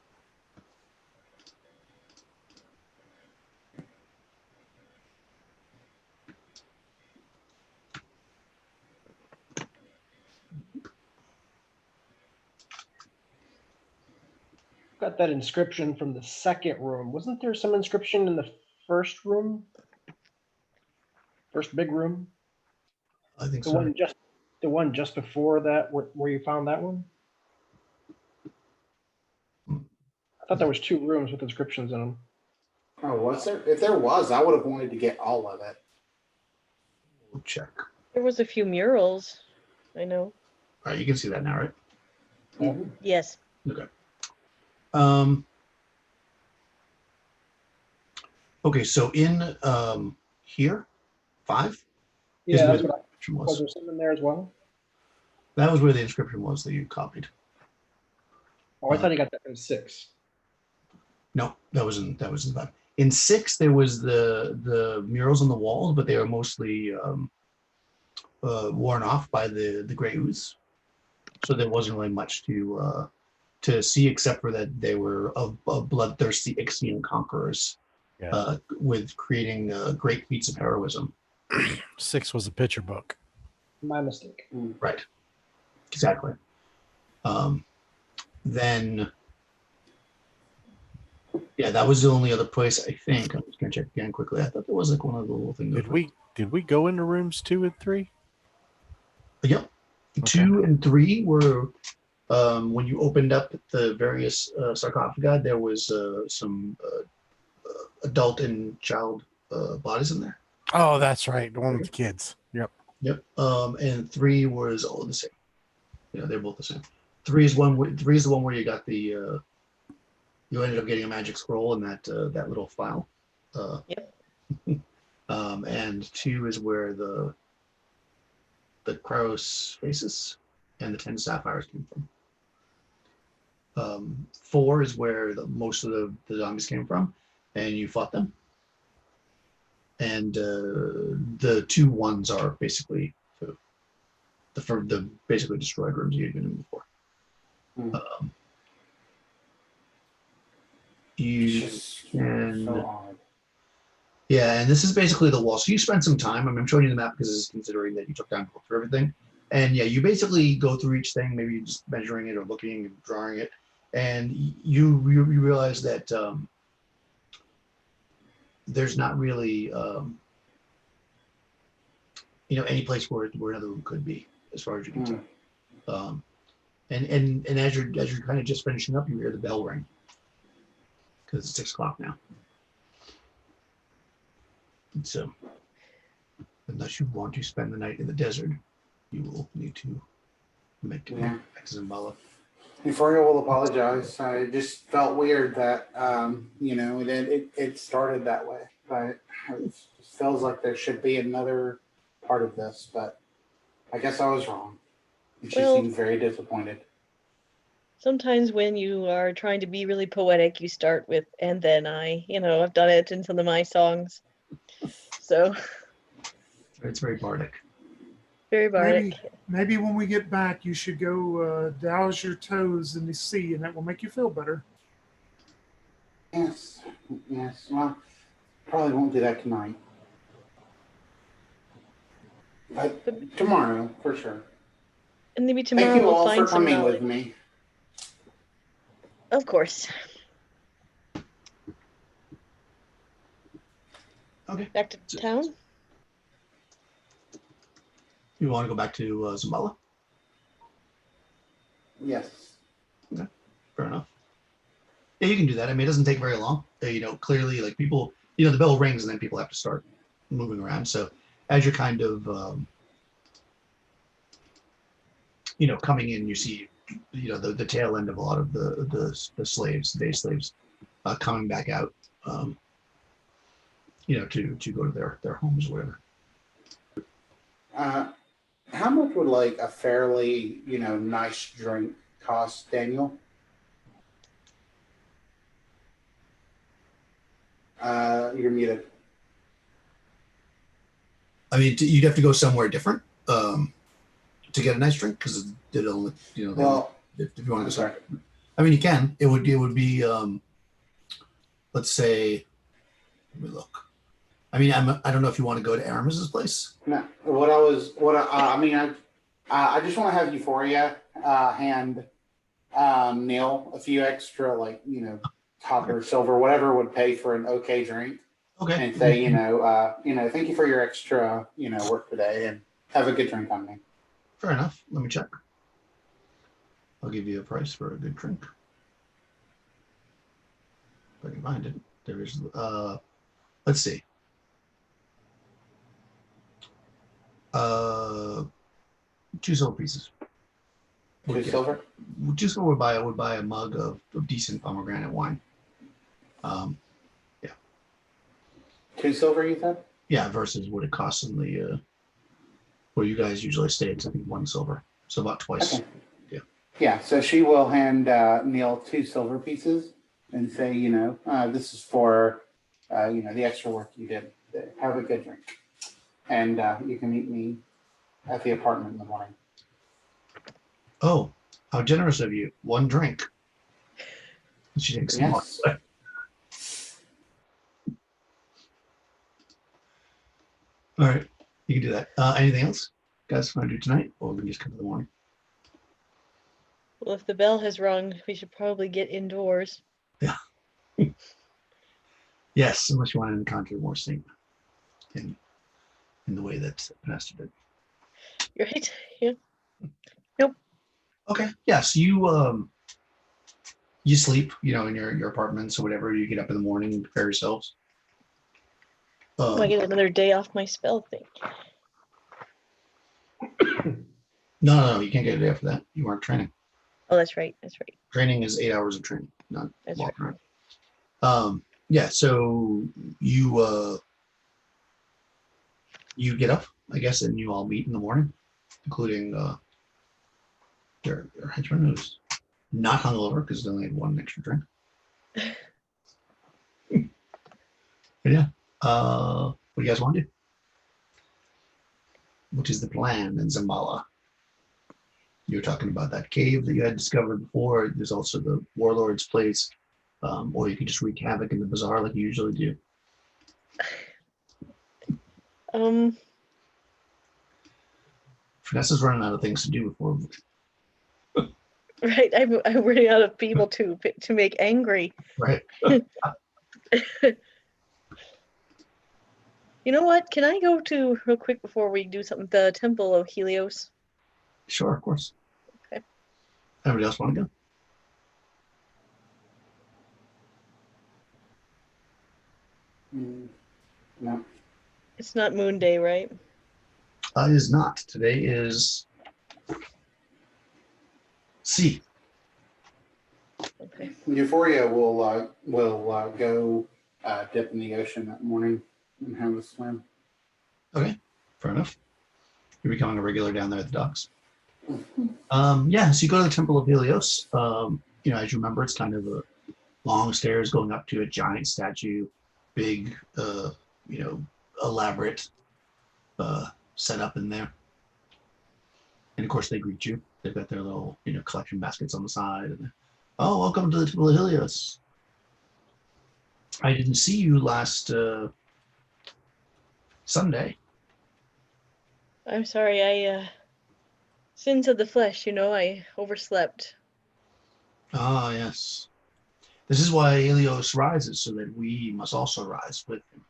Speaker 5: Got that inscription from the second room. Wasn't there some inscription in the first room? First big room?
Speaker 1: I think
Speaker 5: The
Speaker 1: so.
Speaker 5: one just before that, where you found that one? I thought there was 2 rooms with inscriptions in them.
Speaker 2: Oh, was there? If there was, I would have wanted to get all of it.
Speaker 1: We'll check.
Speaker 3: There was a few murals. I know.
Speaker 1: All right, you can see that now, right?
Speaker 2: Mhm.
Speaker 3: Yes.
Speaker 1: Okay. Okay, so in here, 5 is
Speaker 5: Yeah,
Speaker 1: where
Speaker 5: that's
Speaker 1: the
Speaker 5: what I,
Speaker 1: inscription
Speaker 5: was
Speaker 1: was.
Speaker 5: there something there as well?
Speaker 1: That was where the inscription was that you copied.
Speaker 5: Oh, I thought you got that in 6.
Speaker 1: No, that was in 5. In 6, there was the murals on the walls, but they are mostly worn off by the gray ooze. So there wasn't really much to see except for that they were of bloodthirsty Ixian conquerors
Speaker 6: Yeah.
Speaker 1: with creating great feats of heroism.
Speaker 6: 6 was a picture book.
Speaker 5: My mistake.
Speaker 1: Right. Exactly. Then, yeah, that was the only other place I think. I'm just gonna check again quickly. I thought there was like one of the little things.
Speaker 6: Did we go into rooms 2 and 3?
Speaker 1: Yep.
Speaker 6: Okay.
Speaker 1: 2 and 3 were when you opened up the various sarcophagi. There was some adult and child bodies in there.
Speaker 6: Oh, that's right. The one with the kids. Yep.
Speaker 1: Yep. And 3 was all the same. Yeah, they're both the same. 3 is the one where you got the you ended up getting a magic scroll in that little file.
Speaker 3: Yep.
Speaker 1: And 2 is where the Kraus faces and the 10 sapphires came from. 4 is where most of the zombies came from, and you fought them. And the 2 ones are basically the basically destroyed rooms you'd been in before. You can,
Speaker 2: so odd.
Speaker 1: yeah, and this is basically the wall. So you spend some time. I'm showing you the map because it's considering that you took time to go through everything. And yeah, you basically go through each thing, maybe just measuring it or looking and drawing it, and you realize that there's not really any place where another room could be, as far as you can tell. And as you're kind of just finishing up, you hear the bell ring because it's 6 o'clock now. And so, unless you want to spend the night in the desert, you will need to make it back to Zimbala.
Speaker 2: Before I will apologize. I just felt weird that it started that way. But it just feels like there should be another part of this. But I guess I was wrong. And she
Speaker 3: Well,
Speaker 2: seemed very disappointed.
Speaker 3: sometimes when you are trying to be really poetic, you start with "and then I." I've done it in some of my songs. So
Speaker 1: It's very bardic.
Speaker 3: very bardic.
Speaker 4: Maybe when we get back, you should go douse your toes in the sea, and that will make you feel better.
Speaker 2: Yes. Well, probably won't do that tonight. But tomorrow, for sure.
Speaker 3: And maybe tomorrow
Speaker 2: Thank you
Speaker 3: we'll
Speaker 2: all
Speaker 3: find
Speaker 2: for
Speaker 3: some
Speaker 2: coming
Speaker 3: knowledge.
Speaker 2: with me.
Speaker 3: Of course.
Speaker 1: Okay.
Speaker 3: Back to town?
Speaker 1: You want to go back to Zimbala?
Speaker 2: Yes.
Speaker 1: Fair enough. Yeah, you can do that. I mean, it doesn't take very long. Clearly, like people, the bell rings and then people have to start moving around. So as you're kind of, coming in, you see, the tail end of a lot of the slaves, day slaves, coming back out, to go to their homes or whatever.
Speaker 2: How much would like a fairly, nice drink cost, Daniel? You're muted.
Speaker 1: I mean, you'd have to go somewhere different to get a nice drink because it only,
Speaker 2: Well,
Speaker 1: if you want to go
Speaker 2: sorry.
Speaker 1: somewhere. I mean, you can. It would be, let's say, let me look. I mean, I don't know if you want to go to Aramis's place.
Speaker 2: No, I just want to have Euphoria hand Neil a few extra, copper, silver, whatever would pay for an okay drink.
Speaker 1: Okay.
Speaker 2: And say, thank you for your extra, work today, and have a good drink on me.
Speaker 1: Fair enough. Let me check. I'll give you a price for a good drink. If I can find it. There is, let's see. 2 silver pieces.
Speaker 2: 2 silver?
Speaker 1: 2 silver would buy a mug of decent pomegranate wine. Yeah.
Speaker 2: 2 silver, you said?
Speaker 1: Yeah, versus what it costs in the where you guys usually stay. It's I think 1 silver, so about twice.
Speaker 2: Okay.
Speaker 1: Yeah.
Speaker 2: Yeah, so she will hand Neil 2 silver pieces and say, this is for, the extra work you did. Have a good drink. And you can meet me at the apartment in the morning.
Speaker 1: Oh, how generous of you! 1 drink. She takes some more.
Speaker 2: Yes.
Speaker 1: All right, you can do that. Anything else, guys? Want to do tonight, or we can just come to the morning?
Speaker 3: Well, if the bell has rung, we should probably get indoors.
Speaker 1: Yes, unless you want to encounter more Saint in the way that Pastor did.
Speaker 3: Right? Yeah.
Speaker 1: Okay. Yes, you sleep, in your apartments or whatever. You get up in the morning and prepare yourselves.
Speaker 3: I get another day off my spell thing.
Speaker 1: No, you can't get a day after that. You aren't training.
Speaker 3: Oh, that's right. That's right.
Speaker 1: Training is 8 hours of training, not
Speaker 3: That's
Speaker 1: walking
Speaker 3: right.
Speaker 1: around. Yeah, so you get up, I guess, and you all meet in the morning, including your henchman who's not hungover because they only had 1 extra drink. But yeah, what do you guys want to do? What is the plan in Zambala? You were talking about that cave that you had discovered before. There's also the Warlords place, or you could just wreak havoc in the bazaar like you usually do. Vanessa's running out of things to do before.
Speaker 3: Right. I'm running out of people to make angry.
Speaker 1: Right.
Speaker 3: You know what? Can I go to real quick before we do something? The Temple of Helios.
Speaker 1: Sure, of course.
Speaker 3: Okay.
Speaker 1: Anybody else want to go?
Speaker 2: No.
Speaker 3: It's not Moon Day, right?
Speaker 1: It is not. Today is C.
Speaker 3: Okay.
Speaker 2: Euphoria will go dip in the ocean that morning and have a swim.
Speaker 1: Okay, fair enough. You're becoming a regular down there at the docks. Yeah, so you go to the Temple of Helios. As you remember, it's kind of a long stairs going up to a giant statue, big, elaborate setup in there. And of course, they greet you. They've got their little, collection baskets on the side. And oh, welcome to the Temple of Helios. I didn't see you last Sunday.
Speaker 3: I'm sorry. Sins of the flesh. I overslept.
Speaker 1: Ah, yes. This is why Helios rises, so that we must also rise with him.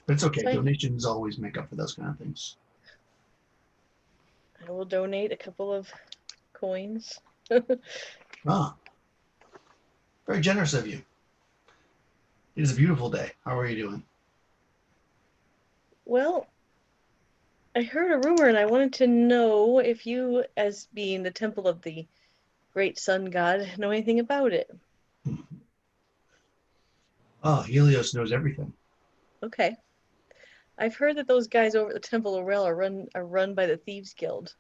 Speaker 1: But it's okay.
Speaker 3: Sorry.
Speaker 1: Donations always make up for those kind of things.
Speaker 3: I will donate a couple of coins.
Speaker 1: Ah, very generous of you. It is a beautiful day. How are you doing?
Speaker 3: Well, I heard a rumor and I wanted to know if you, as being the temple of the great sun god, know anything about it.
Speaker 1: Oh, Helios knows everything.
Speaker 3: Okay. I've heard that those guys over at the Temple of Urals are run by the Thieves Guild.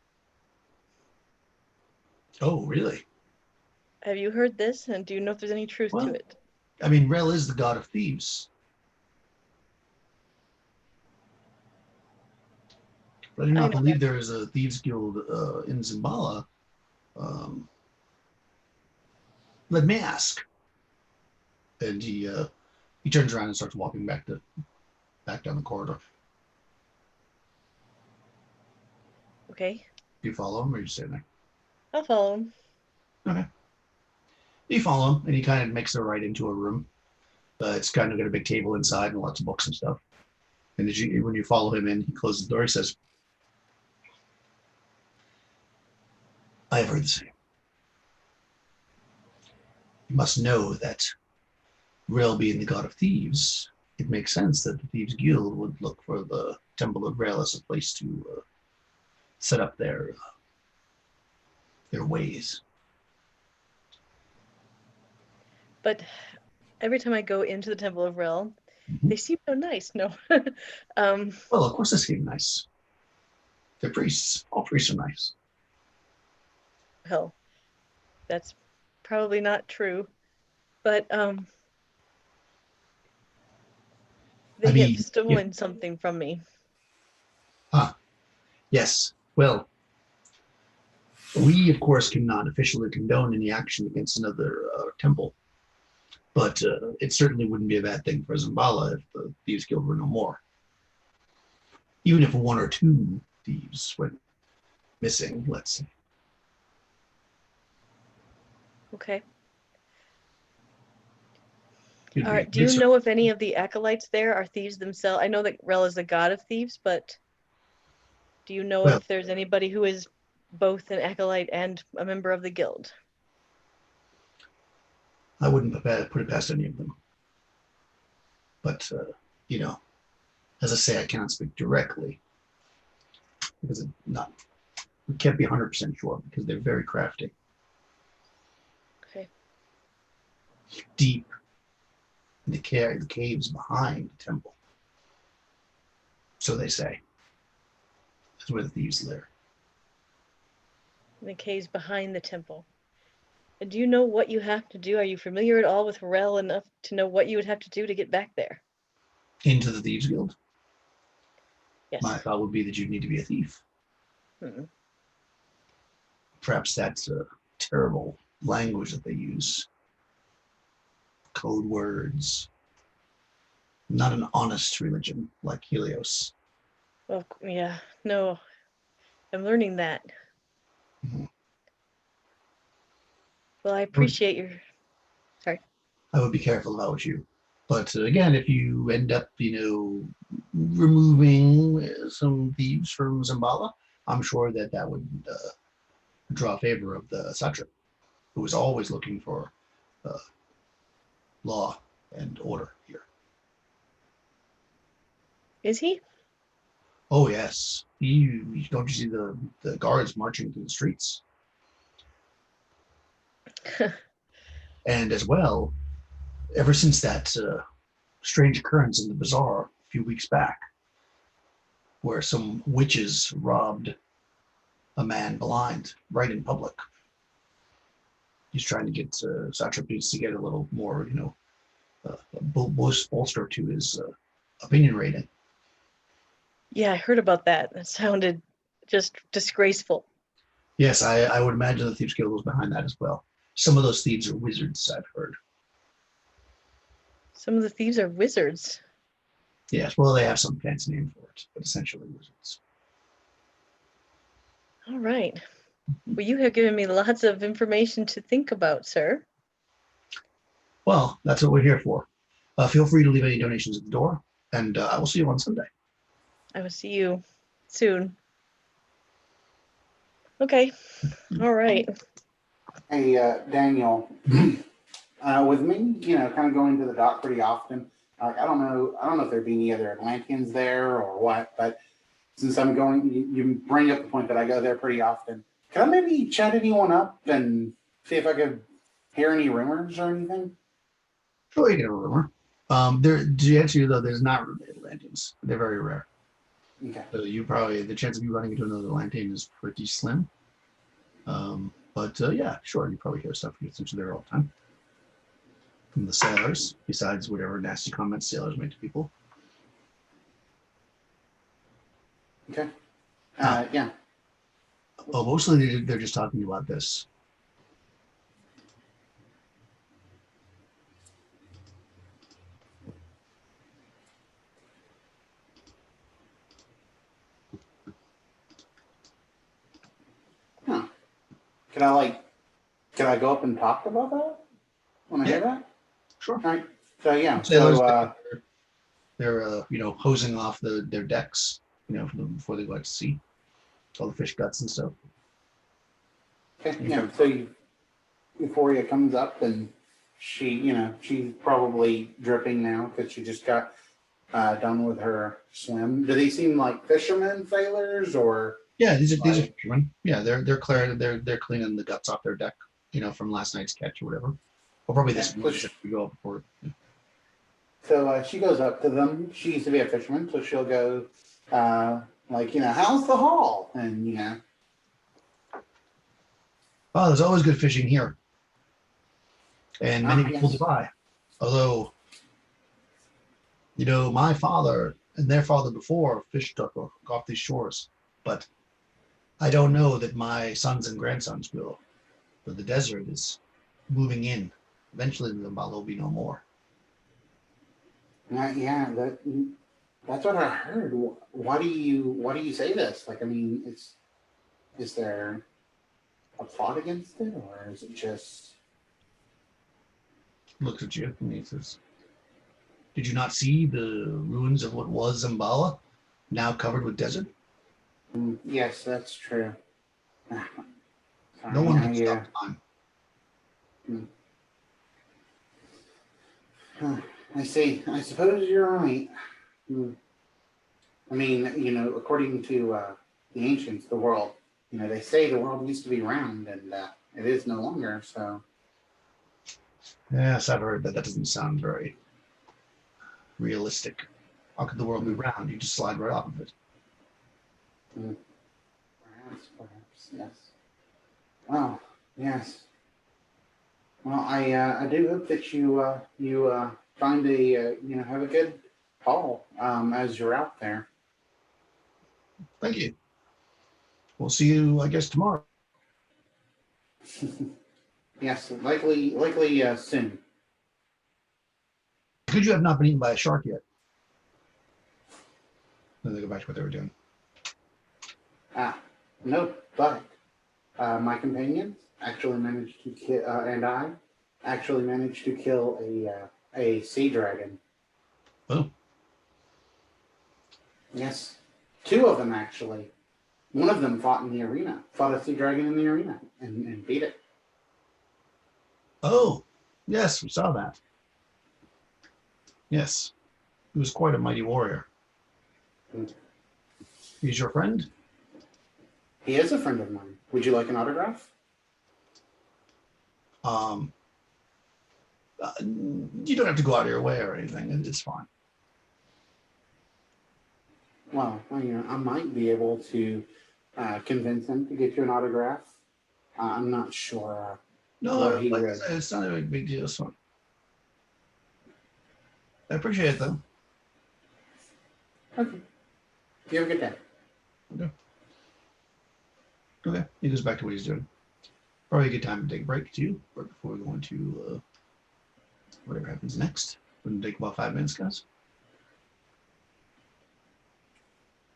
Speaker 1: Oh, really?
Speaker 3: Have you heard this? And do you know if there's any truth to
Speaker 1: Well,
Speaker 3: it?
Speaker 1: I mean, Rel is the god of thieves. But I do
Speaker 3: I
Speaker 1: not
Speaker 3: know
Speaker 1: believe there is a thieves guild in Zambala. Let me ask. And he turns around and starts walking back down the corridor.
Speaker 3: Okay.
Speaker 1: Do you follow him, or are you staying there?
Speaker 3: I'll follow him.
Speaker 1: Okay. You follow him, and he kind of makes their right into a room. It's kind of got a big table inside and lots of books and stuff. And when you follow him in, he closes the door. He says, I have heard the same. You must know that Rel being the god of thieves, it makes sense that the Thieves Guild would look for the Temple of Rel as a place to set up their ways.
Speaker 3: But every time I go into the Temple of Rel,
Speaker 1: Mhm.
Speaker 3: they seem so nice. No.
Speaker 1: Well, of course they seem nice. They're priests. All priests are nice.
Speaker 3: Well, that's probably not true. But they
Speaker 1: I
Speaker 3: have
Speaker 1: mean,
Speaker 3: stolen something from me.
Speaker 1: yes. Well, we, of course, cannot officially condone any action against another temple, but it certainly wouldn't be a bad thing for Zambala if the Thieves Guild were no more. Even if one or two thieves went missing, let's say.
Speaker 3: Okay.
Speaker 1: It'd
Speaker 3: All
Speaker 1: be a
Speaker 3: right. Do you
Speaker 1: good
Speaker 3: know if any of the acolytes there are thieves themselves? I know that Rel is the god of thieves, but do you know
Speaker 1: Well-
Speaker 3: if there's anybody who is both an acolyte and a member of the guild?
Speaker 1: I wouldn't put it past any of them. But, you know, as I say, I cannot speak directly because we can't be 100% sure because they're very crafty.
Speaker 3: Okay.
Speaker 1: Deep in the caves behind the temple. So they say. That's where the thieves live.
Speaker 3: In the caves behind the temple. And do you know what you have to do? Are you familiar at all with Rel enough to know what you would have to do to get back there?
Speaker 1: Into the Thieves Guild.
Speaker 3: Yes.
Speaker 1: My thought would be that you'd need to be a thief.
Speaker 3: Hmm.
Speaker 1: Perhaps that's a terrible language that they use. Code words. Not an honest religion like Helios.
Speaker 3: Well, yeah. No. I'm learning that.
Speaker 1: Mhm.
Speaker 3: Well, I appreciate your... Sorry.
Speaker 1: I would be careful about you. But again, if you end up, removing some thieves from Zambala, I'm sure that would draw favor of the satrap, who was always looking for law and order here.
Speaker 3: Is he?
Speaker 1: Oh yes, don't you see the guards marching through the streets? And as well, ever since that strange occurrence in the bazaar a few weeks back, where some witches robbed a man blind right in public. He's trying to get satrapies to get a little more, bolster to his opinion rating.
Speaker 3: Yeah, I heard about that. That sounded just disgraceful.
Speaker 1: Yes, I would imagine the Thieves Guild was behind that as well. Some of those thieves are wizards, I've heard.
Speaker 3: Some of the thieves are wizards.
Speaker 1: Yes, well, they have some fancy name for it, but essentially wizards.
Speaker 3: All right. Well, you have given me lots of information to think about, sir.
Speaker 1: Well, that's what we're here for. Feel free to leave any donations at the door, and I will see you on Sunday.
Speaker 3: I will see you soon. Okay. All right.
Speaker 2: Hey, Daniel, with me, kind of going to the dock pretty often. I don't know if there'd be any other Atlanteans there or what, but since I'm going, you bring up the point that I go there pretty often. Can I maybe chat anyone up and see if I could hear any rumors or anything?
Speaker 1: Sure, you get a rumor. To answer you though, there's not really Atlanteans. They're very rare.
Speaker 2: Okay.
Speaker 1: So the chance of you running into another Atlantean is pretty slim. But yeah, sure, you probably hear stuff essentially there all the time from the sailors, besides whatever nasty comments sailors make to people.
Speaker 2: Okay.
Speaker 1: Ah.
Speaker 2: Yeah.
Speaker 1: Well, mostly they're just talking about this.
Speaker 2: Huh. Can I go up and talk about that? Want to hear that?
Speaker 1: Sure.
Speaker 2: All right. So yeah.
Speaker 1: Sailors,
Speaker 2: So
Speaker 1: they're hosing off their decks, before they go out to sea, all the fish guts and stuff.
Speaker 2: okay. Yeah. So Euphoria comes up and she's probably dripping now because she just got done with her swim. Do they seem like fishermen, sailors, or?
Speaker 1: Yeah, these are fishermen. Yeah, they're clearing the guts off their deck, from last night's catch or whatever. Or probably this
Speaker 2: Yeah,
Speaker 1: one if we go up before.
Speaker 2: So she goes up to them. She used to be a fisherman, so she'll go, how's the haul? And,
Speaker 1: Oh, there's always good fishing here. And many people
Speaker 2: yes.
Speaker 1: do buy. Although, my father and their father before fished off these shores. But I don't know that my sons and grandsons will. But the desert is moving in. Eventually, the Mbalo will be no more.
Speaker 2: That's what I heard. Why do you say this? Is there a plot against it, or is it just?
Speaker 1: Looks at you and he says, "Did you not see the ruins of what was Zambala, now covered with desert?
Speaker 2: Yes, that's true.
Speaker 1: No one can
Speaker 2: yeah.
Speaker 1: stop time."
Speaker 2: I see. I suppose you're right. According to the ancients, the world, they say the world used to be round, and it is no longer. So,
Speaker 1: Yes, I've heard that. That doesn't sound very realistic. How could the world be round? You just slide right off of it.
Speaker 2: perhaps, yes. Well, yes. Well, I do hope that you find have a good haul as you're out there.
Speaker 1: Thank you. We'll see you, I guess, tomorrow.
Speaker 2: Yes, likely soon.
Speaker 1: Could you have not been eaten by a shark yet? Then they go back to what they were doing.
Speaker 2: No, but my companions actually managed to kill, and I actually managed to kill a sea dragon.
Speaker 1: Oh,
Speaker 2: Yes, two of them actually. One of them fought a sea dragon in the arena, and beat it.
Speaker 1: oh, yes, we saw that. Yes, he was quite a mighty warrior. He's your friend?
Speaker 2: He is a friend of mine. Would you like an autograph?
Speaker 1: You don't have to go out of your way or anything. It's fine.
Speaker 2: Well, I might be able to convince him to get you an autograph. I'm not sure
Speaker 1: No,
Speaker 2: what he
Speaker 1: like I
Speaker 2: would.
Speaker 1: said, it's not a big deal. So I appreciate it, though.
Speaker 2: Okay. You have a good day.
Speaker 1: Okay, he goes back to what he's doing. Probably a good time to take a break too, right before we go into whatever happens next. We're gonna take about 5 minutes, guys.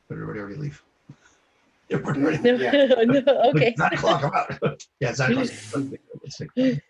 Speaker 1: But everybody already leave. Everybody already
Speaker 3: No,
Speaker 2: Yeah.
Speaker 3: no, okay.
Speaker 1: 9 o'clock. I'm out. Yeah, it's 9 o'clock. Let's take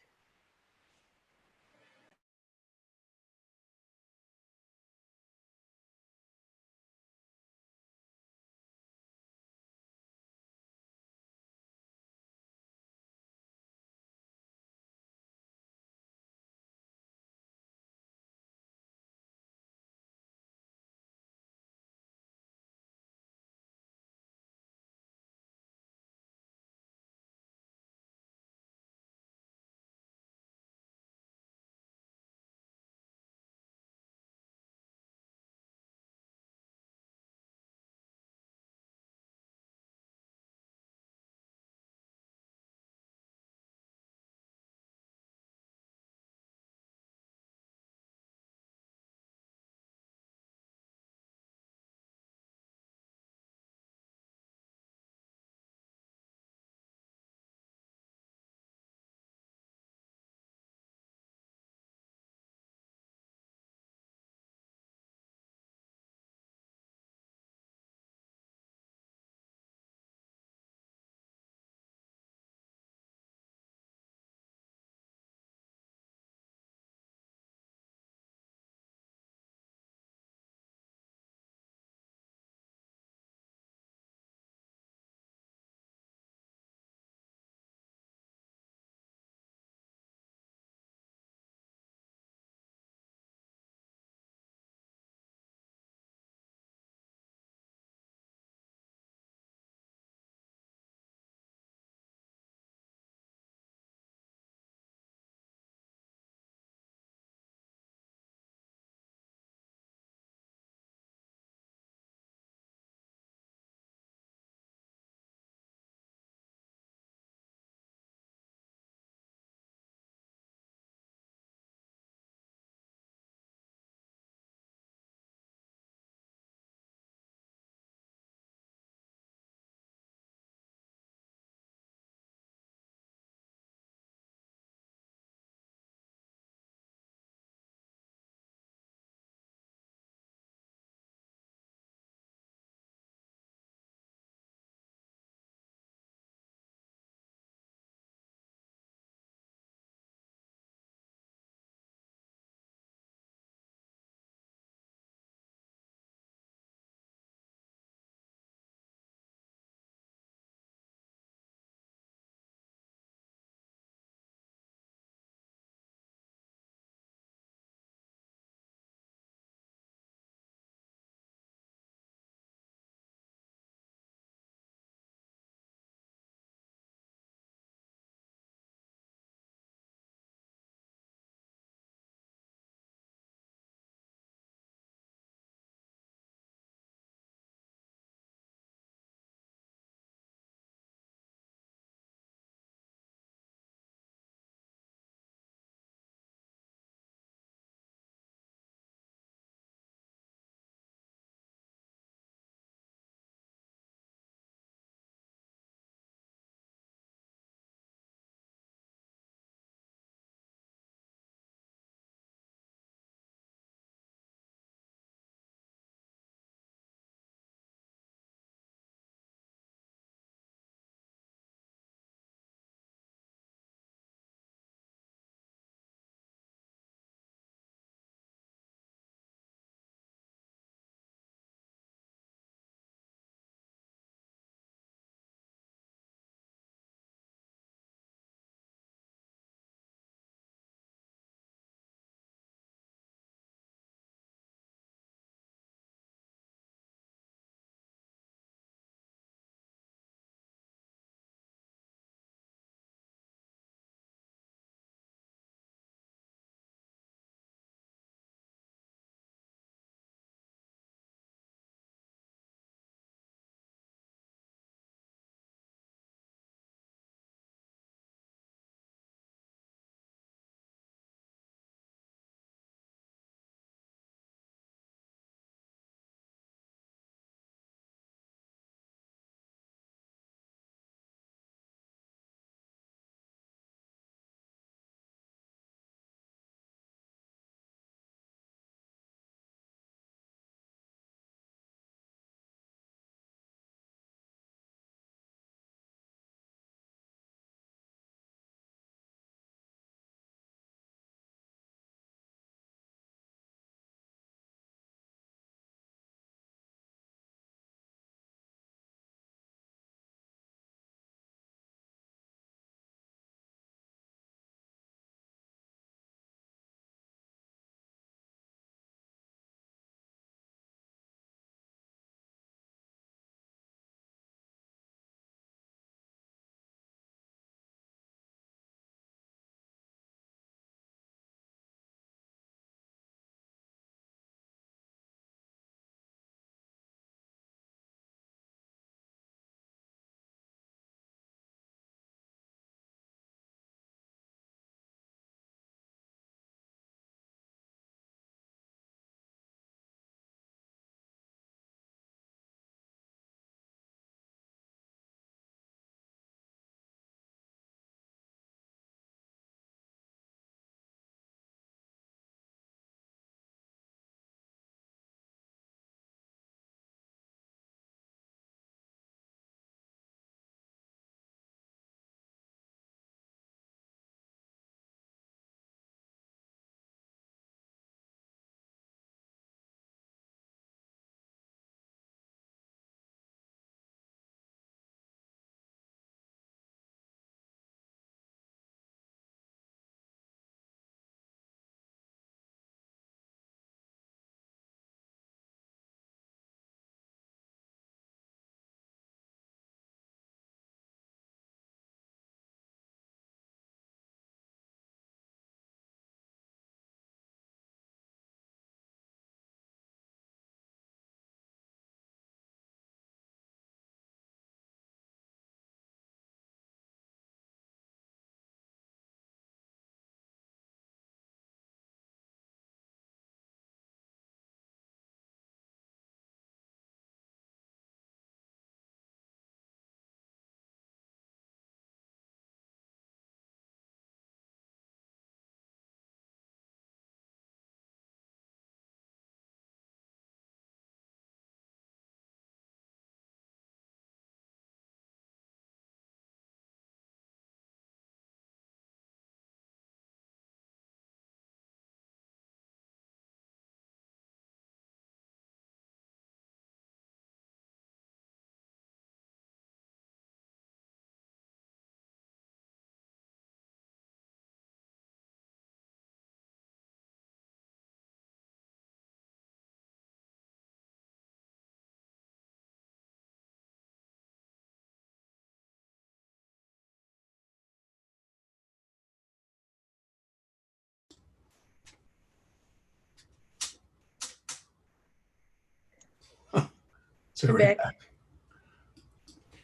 Speaker 1: So
Speaker 3: I'm
Speaker 1: are you
Speaker 3: back.
Speaker 1: back?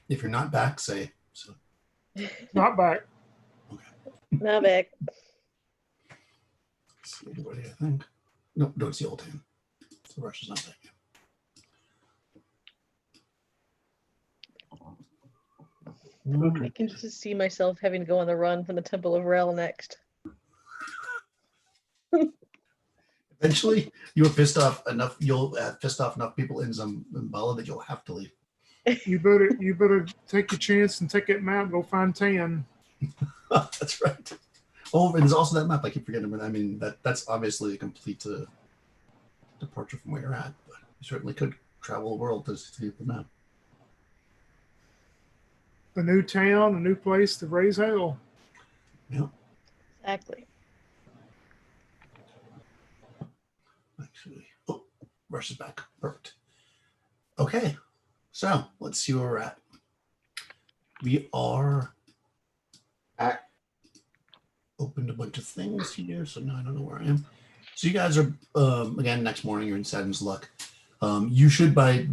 Speaker 1: If you're not back, say so.
Speaker 4: Not back.
Speaker 3: Now back.
Speaker 1: See anybody, I think. No, don't see Old Hand. So Rush is not back yet.
Speaker 3: I can just see myself having to go on the run from the Temple of Rel next.
Speaker 1: Eventually, you'll pissed off enough. You'll pissed off enough people in Zambala that you'll have to leave.
Speaker 4: You better take your chance and take that map. Go find Tan.
Speaker 1: That's right. Oh, and there's also that map. I keep forgetting. But I mean, that's obviously a complete departure from where you're at. But you certainly could travel the world to see the map.
Speaker 4: A new town, a new place to raise hell.
Speaker 1: Yeah.
Speaker 3: Exactly.
Speaker 1: Actually, oh, Rush is back. Perfect. Okay, so let's see where we're at. We are opened a bunch of things here, so now I don't know where I am. So you guys are again next morning. You're in Saturn's Luck. You should by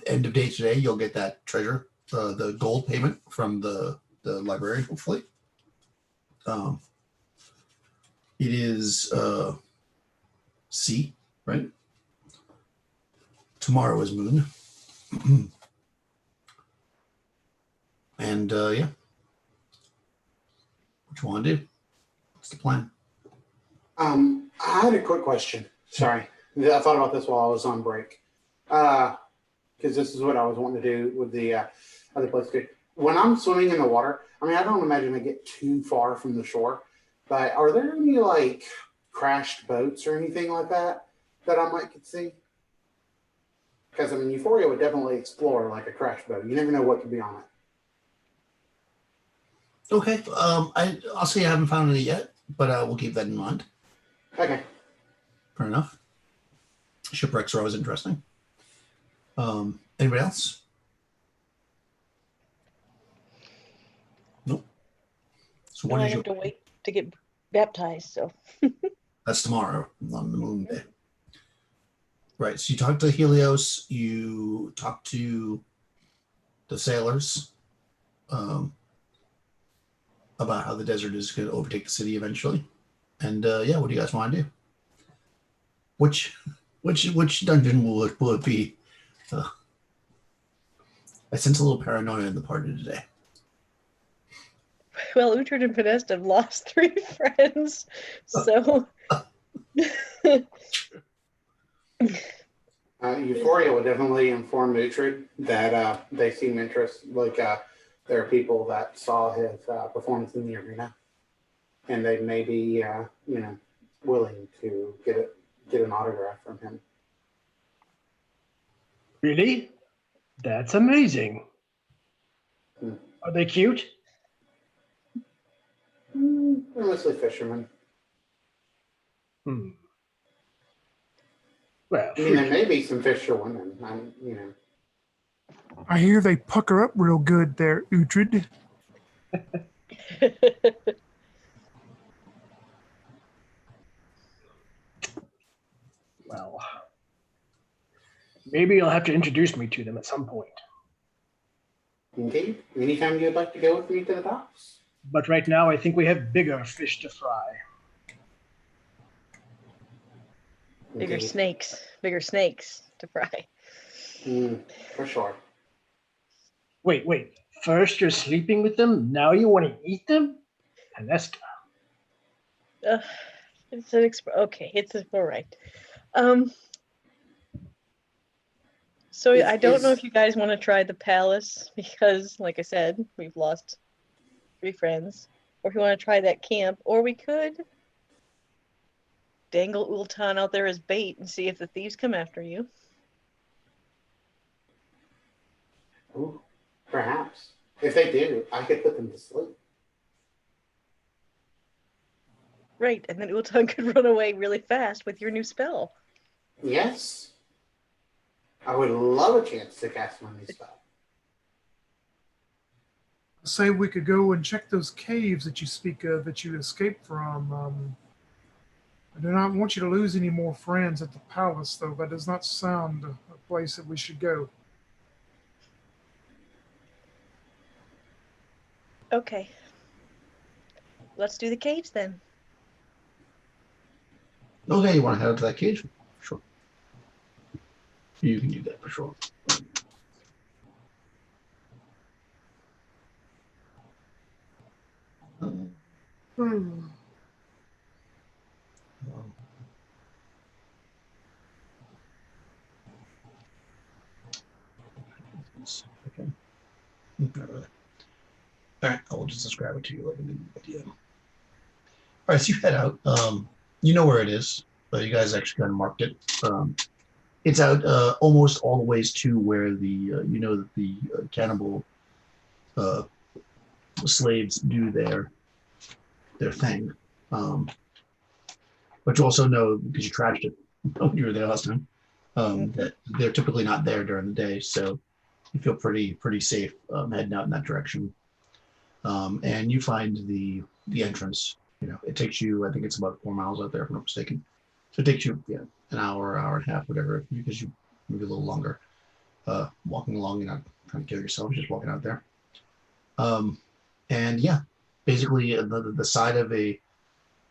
Speaker 1: end of day today, you'll get that treasure, the gold payment from the librarian, hopefully. It is C, right? Tomorrow is Moon. And yeah. What you want to do? What's the plan?
Speaker 2: I had a quick question. Sorry. I thought about this while I was on break. Because this is what I was wanting to do with the other place too. When I'm swimming in the water, I mean, I don't imagine I get too far from the shore, but are there any like crashed boats or anything like that I might could see? Because I mean, Euphoria would definitely explore like a crashed boat. You never know what could be on it.
Speaker 1: Okay. I'll say I haven't found any yet, but we'll keep that in mind.
Speaker 2: Okay.
Speaker 1: Fair enough. Shipwrecks are always interesting. Anybody else? Nope. So
Speaker 3: No,
Speaker 1: what
Speaker 3: I
Speaker 1: is
Speaker 3: have
Speaker 1: your
Speaker 3: to wait to get baptized, so
Speaker 1: That's tomorrow on the moon day. Right. So you talk to Helios, you talk to the sailors about how the desert is going to overtake the city eventually. And yeah, what do you guys want to do? Which dungeon will it be? I sense a little paranoia in the party today.
Speaker 3: well, Uhtred and Podesta have lost 3 friends, so
Speaker 2: Euphoria would definitely inform Uhtred that they seem interested. Like there are people that saw his performance in the arena, and they may be willing to get an autograph from him.
Speaker 5: Really? That's amazing. Are they cute?
Speaker 2: They're mostly fishermen.
Speaker 5: Well,
Speaker 2: I mean, there may be some fisher women.
Speaker 4: I hear they pucker up real good there, Uhtred.
Speaker 5: well, maybe you'll have to introduce me to them at some point.
Speaker 2: Indeed. Anytime you'd like to go with me to the docks.
Speaker 5: But right now, I think we have bigger fish to fry.
Speaker 3: bigger
Speaker 2: Indeed.
Speaker 3: snakes to fry.
Speaker 2: For sure.
Speaker 5: Wait. First you're sleeping with them, now you want to eat them? Podesta.
Speaker 3: It's an okay. It's all right. So I don't know if you guys want to try the palace because, like I said, we've lost 3 friends. Or if you want to try that camp, or we could dangle Ultan out there as bait and see if the thieves come after you.
Speaker 2: Ooh, perhaps. If they do, I could put them to sleep.
Speaker 3: Right, and then Ultan could run away really fast with your new spell.
Speaker 2: Yes. I would love a chance to cast my new spell.
Speaker 4: Say we could go and check those caves that you speak of that you escaped from. I do not want you to lose any more friends at the palace, though. That does not sound a place that we should go.
Speaker 3: Okay. Let's do the caves then.
Speaker 1: Okay, you want to head out to that cage? Sure. You can do that for sure. Um,
Speaker 4: Hmm.
Speaker 1: um, okay. Not really. All right, I will just describe it to you like a good idea. All right, so you head out. You know where it is. You guys actually kind of marked it. It's out almost all the ways to where the you know that the cannibal uh, slaves do their thing. But you also know because you trashed it when you were there last time that they're typically not there during the day, so you feel pretty safe heading out in that direction. And you find the entrance. You know, it takes you. I think it's about 4 miles out there, if I'm not mistaken. So it takes you an hour and a half, whatever, because you maybe a little longer walking along. You're not trying to kill yourself, you're just walking out there. And yeah, basically the side of a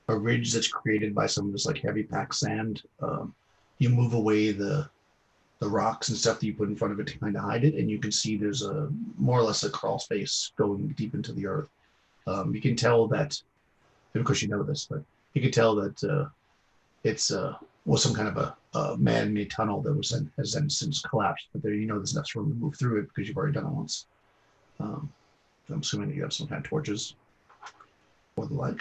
Speaker 1: ridge that's created by some of this like heavy packed sand. You move away the rocks and stuff that you put in front of it to kind of hide it, and you can see there's a more or less a crawl space going deep into the earth. You can tell that, of course you know this, but you can tell that it's was some kind of a man-made tunnel that has then since collapsed. But there, you know, there's enough room to move through it because you've already done it once. I'm assuming that you have some kind of torches or the like.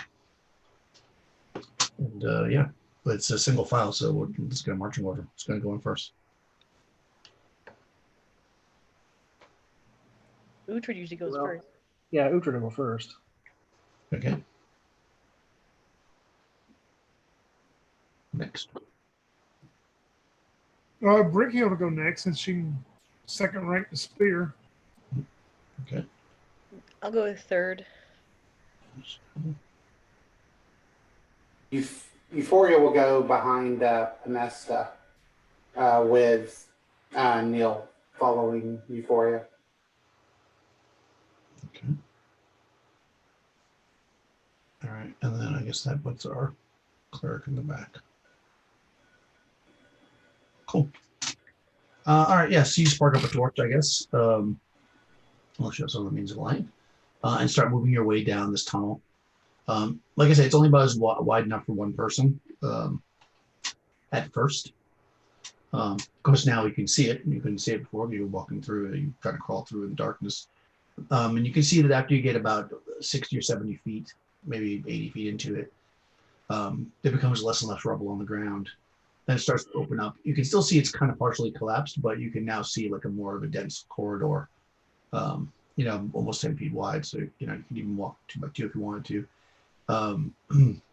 Speaker 1: And yeah, but it's a single file, so we're just going to marching order. It's going to go in first.
Speaker 3: Uhtred usually goes
Speaker 5: Well,
Speaker 3: first.
Speaker 5: Yeah, Uhtred will go first.
Speaker 1: Okay. Next.
Speaker 4: Bricky will go next since she can second rank the spear.
Speaker 1: Okay.
Speaker 3: I'll go with third.
Speaker 2: Euphoria will go behind Panesta with Neil following Euphoria.
Speaker 1: Okay. All right, and then I guess that puts our cleric in the back. Cool. All right, yeah, so you spark up a torch, I guess. Unless you have some of the means of light. And start moving your way down this tunnel. Like I said, it's only about as wide enough for one person at first. Of course, now you can see it. You couldn't see it before. You were walking through it. You kind of crawl through in the darkness. And you can see that after you get about 60 or 70 feet, maybe 80 feet into it, there becomes less and less rubble on the ground. Then it starts to open up. You can still see it's kind of partially collapsed, but you can now see like a more of a dense corridor, you know, almost 10 feet wide. So, you know, you can even walk 2x2 if you wanted to. And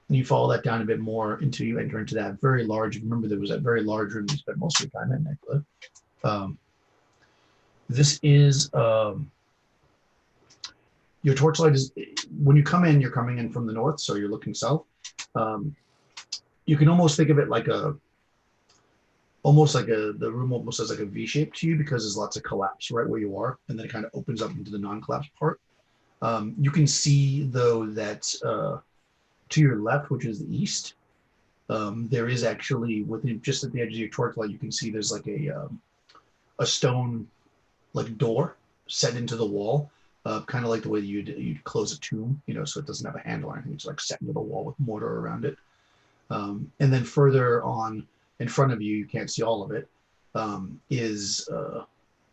Speaker 1: you follow that down a bit more until you enter into that very large, remember there was that very large room you spent most of your time in, Nicola. This is, your torchlight is, when you come in, you're coming in from the north, so you're looking south. You can almost think of it like the room almost has like a V shape to you because there's lots of collapse right where you are, and then it kind of opens up into the non-collapsed part. You can see though that to your left, which is the east, there is actually within just at the edge of your torchlight, you can see there's like a stone like door set into the wall, kind of like the way you'd close a tomb, you know, so it doesn't have a handle or anything. It's like set into the wall with mortar around it. And then further on in front of you, you can't see all of it, is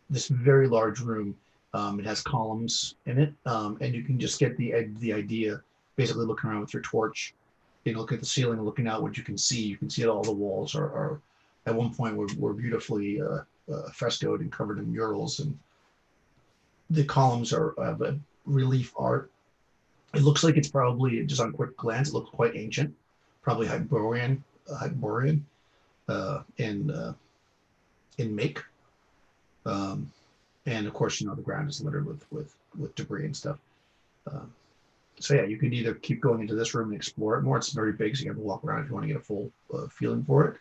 Speaker 1: this very large room. It has columns in it, and you can just get the idea, basically looking around with your torch, you look at the ceiling, looking out what you can see that all the walls are at one point were beautifully frescoed and covered in murals, and the columns are of relief art. It looks like it's probably, just on quick glance, it looks quite ancient, probably Hyborian in make. And of course, you know, the ground is littered with debris and stuff. So yeah, you can either keep going into this room and explore it more. It's very big, so you have to walk around if you want to get a full feeling for it.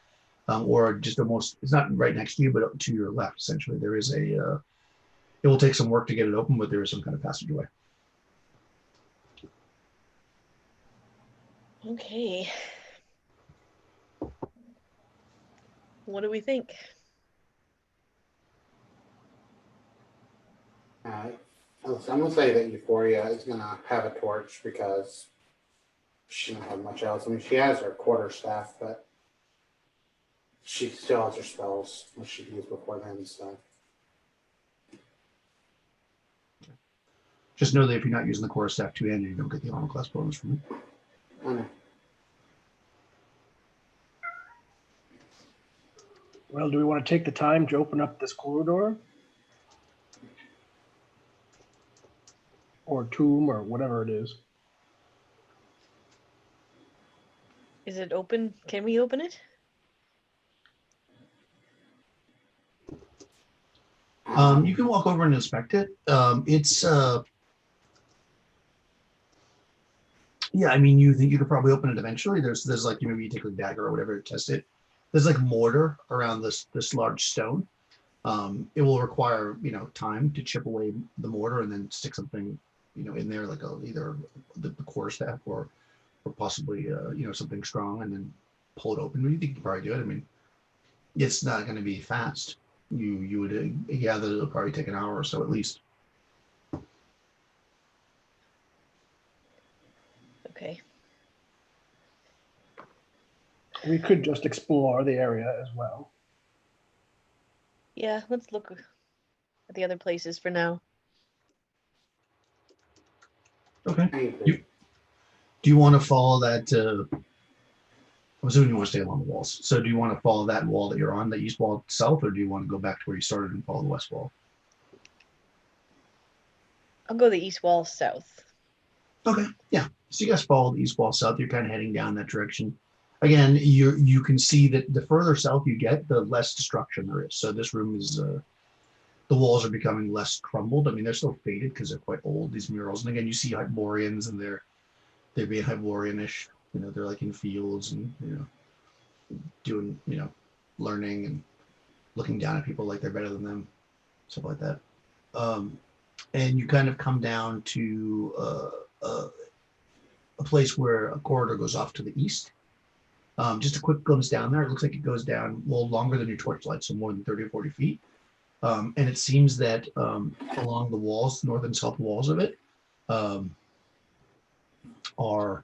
Speaker 1: Or just almost, it's not right next to you, but to your left, essentially. There is it will take some work to get it open, but there is some kind of passageway.
Speaker 3: Okay. What do we think?
Speaker 2: I'm gonna say that Euphoria is gonna have a torch because she doesn't have much else. I mean, she has her quarterstaff, but she still has her spells, which she used before then. So
Speaker 1: Just know that if you're not using the core staff two-handed, you don't get the armor class bonus from it.
Speaker 2: I know.
Speaker 5: Well, do we want to take the time to open up this corridor? Or tomb, or whatever it is.
Speaker 3: Is it open? Can we open it?
Speaker 1: You can walk over and inspect it. It's yeah, I mean, you think you could probably open it eventually. There's like maybe you take a dagger or whatever to test it. There's like mortar around this large stone. It will require time to chip away the mortar and then stick something in there like either the quarterstaff or possibly something strong and then pull it open. You think you can probably do it. I mean, it's not going to be fast. You would gather it'll probably take an hour or so at least.
Speaker 3: Okay.
Speaker 5: We could just explore the area as well.
Speaker 3: Yeah, let's look at the other places for now.
Speaker 1: Okay.
Speaker 2: I agree.
Speaker 1: Do you want to follow that? I'm assuming you want to stay along the walls. So do you want to follow that wall that you're on, the east wall south, or do you want to go back to where you started and follow the west wall?
Speaker 3: I'll go the east wall south.
Speaker 1: Okay, yeah. So you guys follow the east wall south. You're kind of heading down that direction. Again, you can see that the further south you get, the less destruction there is. So this room is the walls are becoming less crumbled. I mean, they're still faded because they're quite old, these murals. And again, you see Hyborians and they're being Hyborianish. They're like in fields and doing learning and looking down at people like they're better than them, stuff like that. And you kind of come down to a place where a corridor goes off to the east. Just a quick glimpse down there. It looks like it goes down longer than your torchlight, so more than 30 or 40 feet. And it seems that along the walls, north and south walls of it, are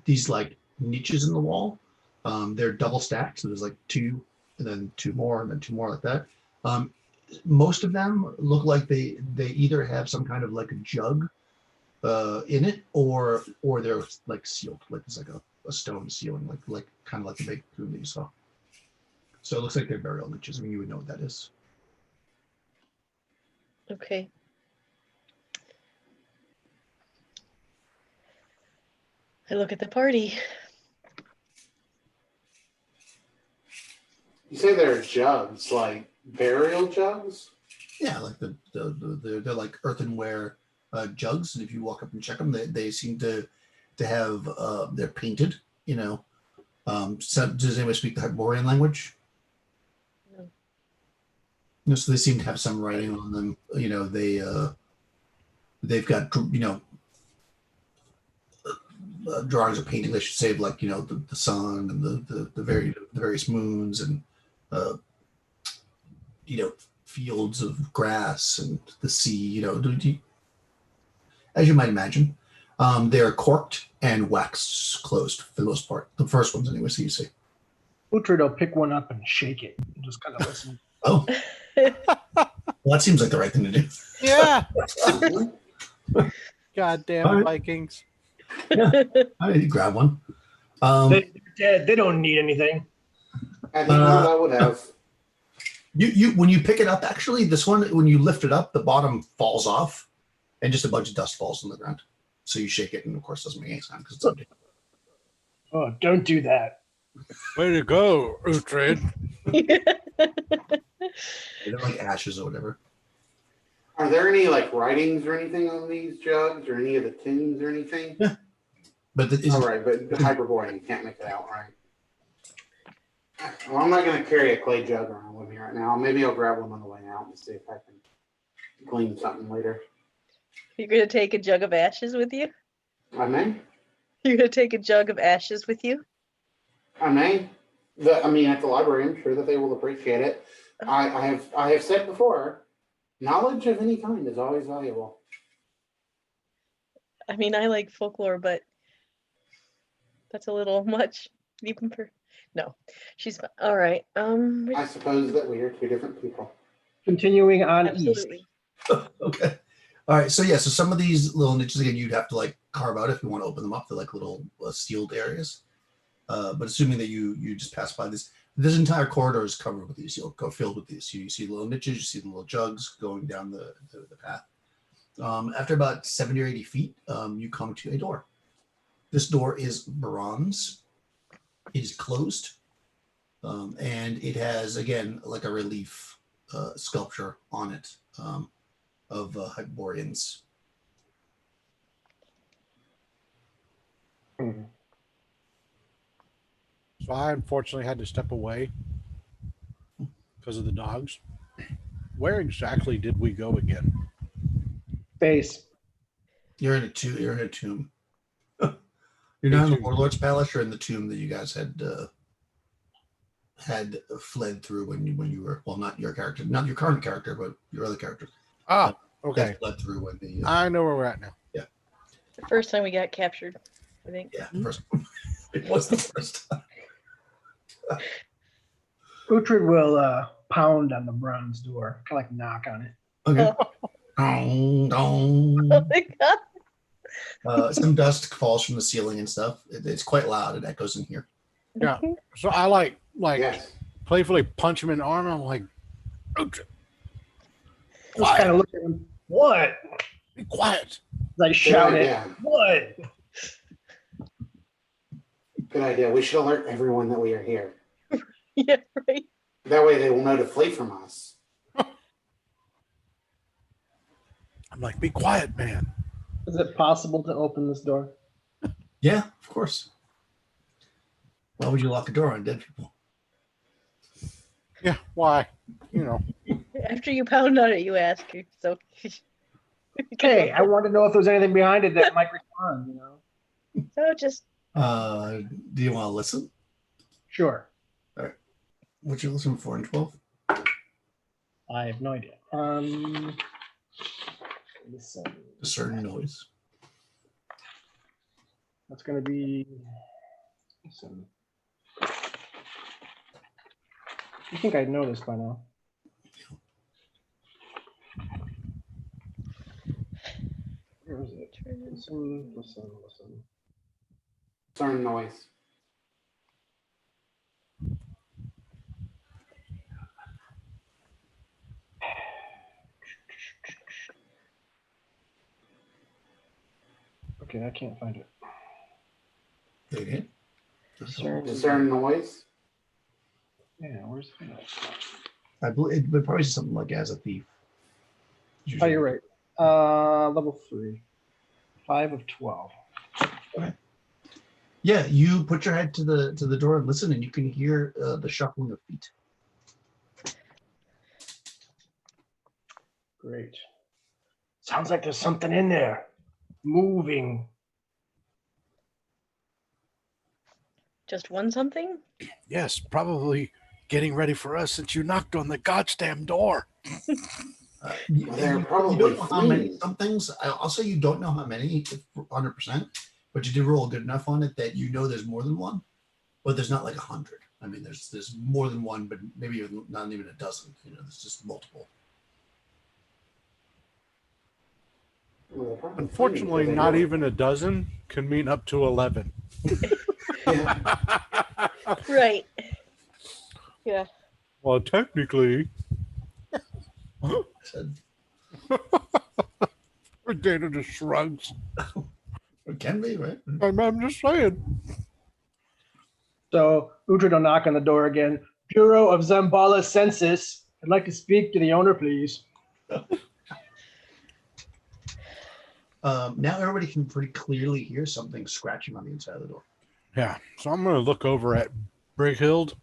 Speaker 1: these like niches in the wall. They're double stacked, so there's like two, and then two more, and then two more like that. Most of them look like they either have some kind of like a jug in it, or they're like sealed, like it's like a stone ceiling, like kind of like the big room that you saw. So it looks like they're burial niches. I mean, you would know what that is.
Speaker 3: Okay. I look at the party.
Speaker 2: You say they're jugs, like burial jugs?
Speaker 1: Yeah, like they're like earthenware jugs, and if you walk up and check them, they seem to have they're painted. So does anybody speak the Hyborian language?
Speaker 3: No.
Speaker 1: So they seem to have some writing on them. They've got drawings or paintings, I should say, of like the sun and the various moons and fields of grass and the sea. As you might imagine, they're corked and waxed closed for the most part. The first ones, anyway. So you see.
Speaker 5: Uhtred will pick one up and shake it and just kind of listen.
Speaker 1: Oh, well, that seems like the right thing to do.
Speaker 6: Yeah. Goddamn
Speaker 1: All right.
Speaker 6: Vikings.
Speaker 1: I need to grab one.
Speaker 5: They're dead. They don't need anything.
Speaker 2: I think what I would have.
Speaker 1: You when you pick it up, actually, this one, when you lift it up, the bottom falls off, and just a bunch of dust falls on the ground. So you shake it, and of course, it doesn't make any sound because it's empty.
Speaker 5: Oh, don't do that.
Speaker 6: Way to go, Uhtred.
Speaker 1: They're like ashes or whatever.
Speaker 2: Are there any like writings or anything on these jugs, or any of the tombs or anything?
Speaker 1: Yeah. But
Speaker 2: All right, but the Hyborian, you can't make it out, right? Well, I'm not going to carry a clay jug around with me right now. Maybe I'll grab one on the way out and see if I can glean something later.
Speaker 3: You're gonna take a jug of ashes with you?
Speaker 2: I may.
Speaker 3: You're gonna take a jug of ashes with you?
Speaker 2: I may. At the library, I'm sure that they will appreciate it. I have said before, knowledge of any kind is always valuable.
Speaker 3: I mean, I like folklore, but that's a little much, even for. No, she's all right.
Speaker 2: I suppose that we are two different people.
Speaker 5: Continuing on
Speaker 3: Absolutely.
Speaker 1: Okay. All right. So so some of these little niches again, you'd have to like carve out if you want to open them up. They're like little sealed areas. But assuming that you just pass by this entire corridor is covered with these. You'll go filled with these. You see little niches. You see the little jugs going down the path. After about 70 or 80 feet, you come to a door. This door is bronze. It is closed, and it has again like a relief sculpture on it of Hyborians.
Speaker 5: east.
Speaker 6: So I unfortunately had to step away because of the dogs. Where exactly did we go again?
Speaker 5: Space.
Speaker 1: You're in a tomb. You're in a tomb. You're not in the Warlords Palace. You're in the tomb that you guys had fled through when you were not your character, not your current character, but your other character.
Speaker 6: Ah, okay.
Speaker 1: Fled through when the
Speaker 6: I know where we're at now.
Speaker 3: The first time we got captured, I think.
Speaker 1: the first. It was the first time.
Speaker 5: Uhtred will pound on the bronze door, kind of like knock on it.
Speaker 1: Okay.
Speaker 3: Oh.
Speaker 1: Dong,
Speaker 3: Oh
Speaker 1: dong.
Speaker 3: my god.
Speaker 1: Some dust falls from the ceiling and stuff. It's quite loud. It echoes in here.
Speaker 6: Yeah. So I like
Speaker 2: Yes.
Speaker 6: playfully punch him in the arm. I'm like, "Uhtred,
Speaker 5: Just kind of look at him. What?
Speaker 6: be quiet.
Speaker 5: I shout it.
Speaker 2: idea.
Speaker 5: What?
Speaker 2: Good idea. We should alert everyone that we are here.
Speaker 3: Yeah, right.
Speaker 2: That way they will know to flee from us.
Speaker 6: I'm like, be quiet, man.
Speaker 5: Is it possible to open this door?
Speaker 1: Yeah, of course. Why would you lock a door on dead people?
Speaker 6: Yeah, why? You know.
Speaker 3: After you pound on it, you ask her. So.
Speaker 5: Hey, I want to know if there's anything behind it that might respond, you know?
Speaker 3: So just.
Speaker 1: Do you want to listen?
Speaker 5: Sure.
Speaker 1: What you listen for in 12?
Speaker 5: I have no idea. Listen.
Speaker 1: Discern noise.
Speaker 5: That's going to be. Listen. I think I know this by now. Where is it? Listen, listen, listen.
Speaker 2: Turn noise.
Speaker 5: Okay, I can't find it.
Speaker 1: Okay.
Speaker 2: Discern noise.
Speaker 5: Yeah, where's it?
Speaker 1: I believe it would probably say something like as a thief.
Speaker 5: Oh, you're right. Level 3. 5 of 12.
Speaker 1: Yeah, you put your head to the door and listen, and you can hear the shuffling of feet.
Speaker 5: Great. Sounds like there's something in there. Moving.
Speaker 3: Just one something?
Speaker 6: Yes, probably getting ready for us since you knocked on the goddamn door.
Speaker 2: They're
Speaker 1: You
Speaker 2: probably
Speaker 1: don't know how many
Speaker 2: fleas.
Speaker 1: some things. I'll say you don't know how many, 100%, but you did roll good enough on it that you know there's more than one, but there's not like 100. I mean, there's more than one, but maybe not even a dozen. You know, there's just multiple.
Speaker 2: Well, they're probably
Speaker 6: Unfortunately,
Speaker 2: fleas, but
Speaker 6: not
Speaker 2: they
Speaker 6: even a dozen can mean up to 11.
Speaker 2: Yeah.
Speaker 3: Right. Yeah.
Speaker 6: Well, technically,
Speaker 1: Said,
Speaker 6: Dana just shrugs.
Speaker 1: it can be, right?
Speaker 6: I'm just saying.
Speaker 5: So Uhtred will knock on the door again. Bureau of Zambala Census. I'd like to speak to the owner, please.
Speaker 1: Now everybody can pretty clearly hear something scratching on the inside of the door.
Speaker 6: Yeah, so I'm going to look over at Brighild,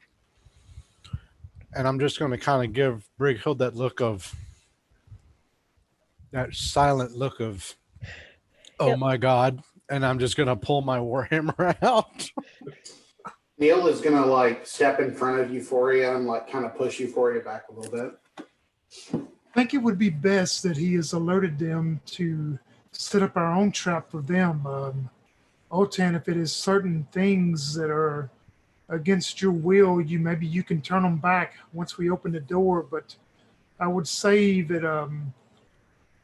Speaker 6: and I'm just going to kind of give Brighild that silent look of, oh
Speaker 3: Yep.
Speaker 6: my God, And I'm just gonna pull my warhammer out.
Speaker 2: Neil is gonna like step in front of Euphoria and like kind of push Euphoria back a little bit.
Speaker 4: I think it would be best that he has alerted them to set up our own trap for them. Oltan, if it is certain things that are against your will, maybe you can turn them back once we open the door. But I would say that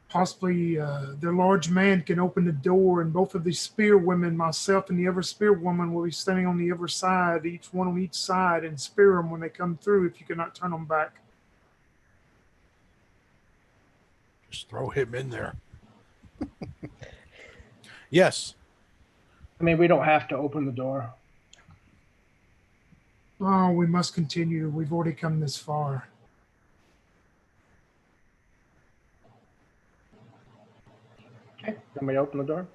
Speaker 4: possibly the large man can open the door, and both of the spear women, myself and the other spear woman, will be standing on the other side, each one on each side, and spear them when they come through. If you cannot turn them back.
Speaker 6: Just throw him in there. Yes.
Speaker 5: I mean, we don't have to open the door.
Speaker 4: Oh, we must continue. We've already come this far.
Speaker 5: Okay, want me to open the door?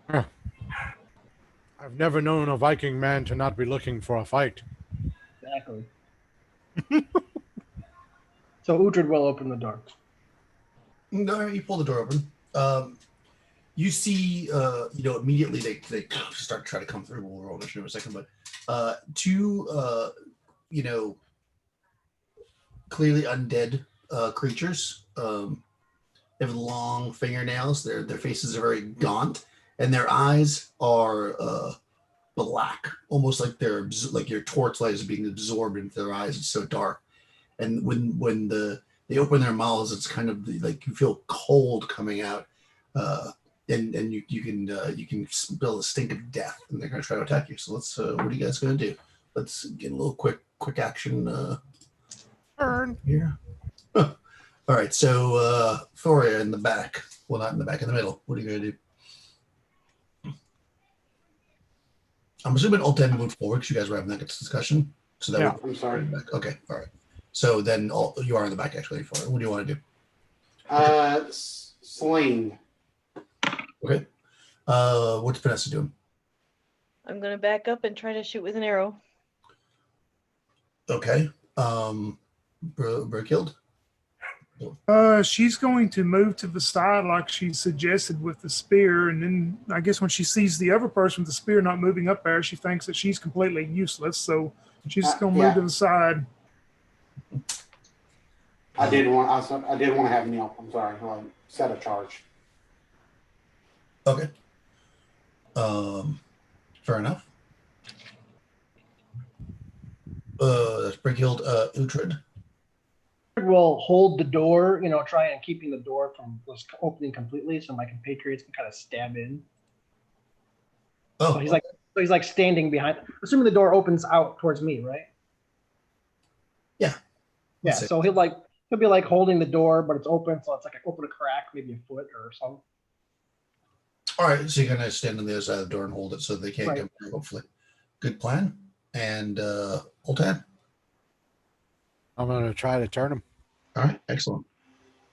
Speaker 6: I've never known a Viking man to not be looking for a fight.
Speaker 5: Exactly. So Uhtred will open the door.
Speaker 1: No, you pull the door open. You see, immediately they start to try to come through. We'll roll this in a second, but two, clearly undead creatures. They have long fingernails. Their faces are very gaunt, and their eyes are black, almost like they're like your torchlight is being absorbed into their eyes. It's so dark, and when they open their mouths, it's kind of like you feel cold coming out, and you can smell the stink of death, and they're going to try to attack you. So let's. What are you guys going to do? Let's get a little quick action.
Speaker 6: Turn
Speaker 1: here. All right, so Thoria in the back. Well, not in the back, in the middle. What are you going to do? I'm assuming Olten moved forward because you guys were having that discussion. So that
Speaker 2: I'm sorry.
Speaker 1: back. Okay, all right. So then you are in the back, actually. Thoria. What do you want to do?
Speaker 2: Sling.
Speaker 1: Okay. What's Vanessa doing?
Speaker 3: I'm going to back up and try to shoot with an arrow.
Speaker 1: Okay. Berkild?
Speaker 4: She's going to move to the side like she suggested with the spear, and then I guess when she sees the other person with the spear not moving up there, she thinks that she's completely useless. So she's just going to move to the side.
Speaker 2: I did want to have Neil. I'm sorry. Set a charge.
Speaker 1: Okay. Fair enough. That's Berkild. Uhtred.
Speaker 5: Will hold the door, try and keeping the door from just opening completely, so my compatriots can kind of stab in.
Speaker 1: Oh,
Speaker 5: So he's like standing behind. Assuming the door opens out towards me, right?
Speaker 1: Yeah.
Speaker 5: Yeah. So he'll be like holding the door, but it's open, so it's like open a crack, maybe a foot or something.
Speaker 1: All right, so you're gonna stand on the other side of the door and hold it so they can't
Speaker 5: Right.
Speaker 1: come through. Hopefully, good plan. And Oltan.
Speaker 6: I'm gonna try to turn him.
Speaker 1: All right, excellent.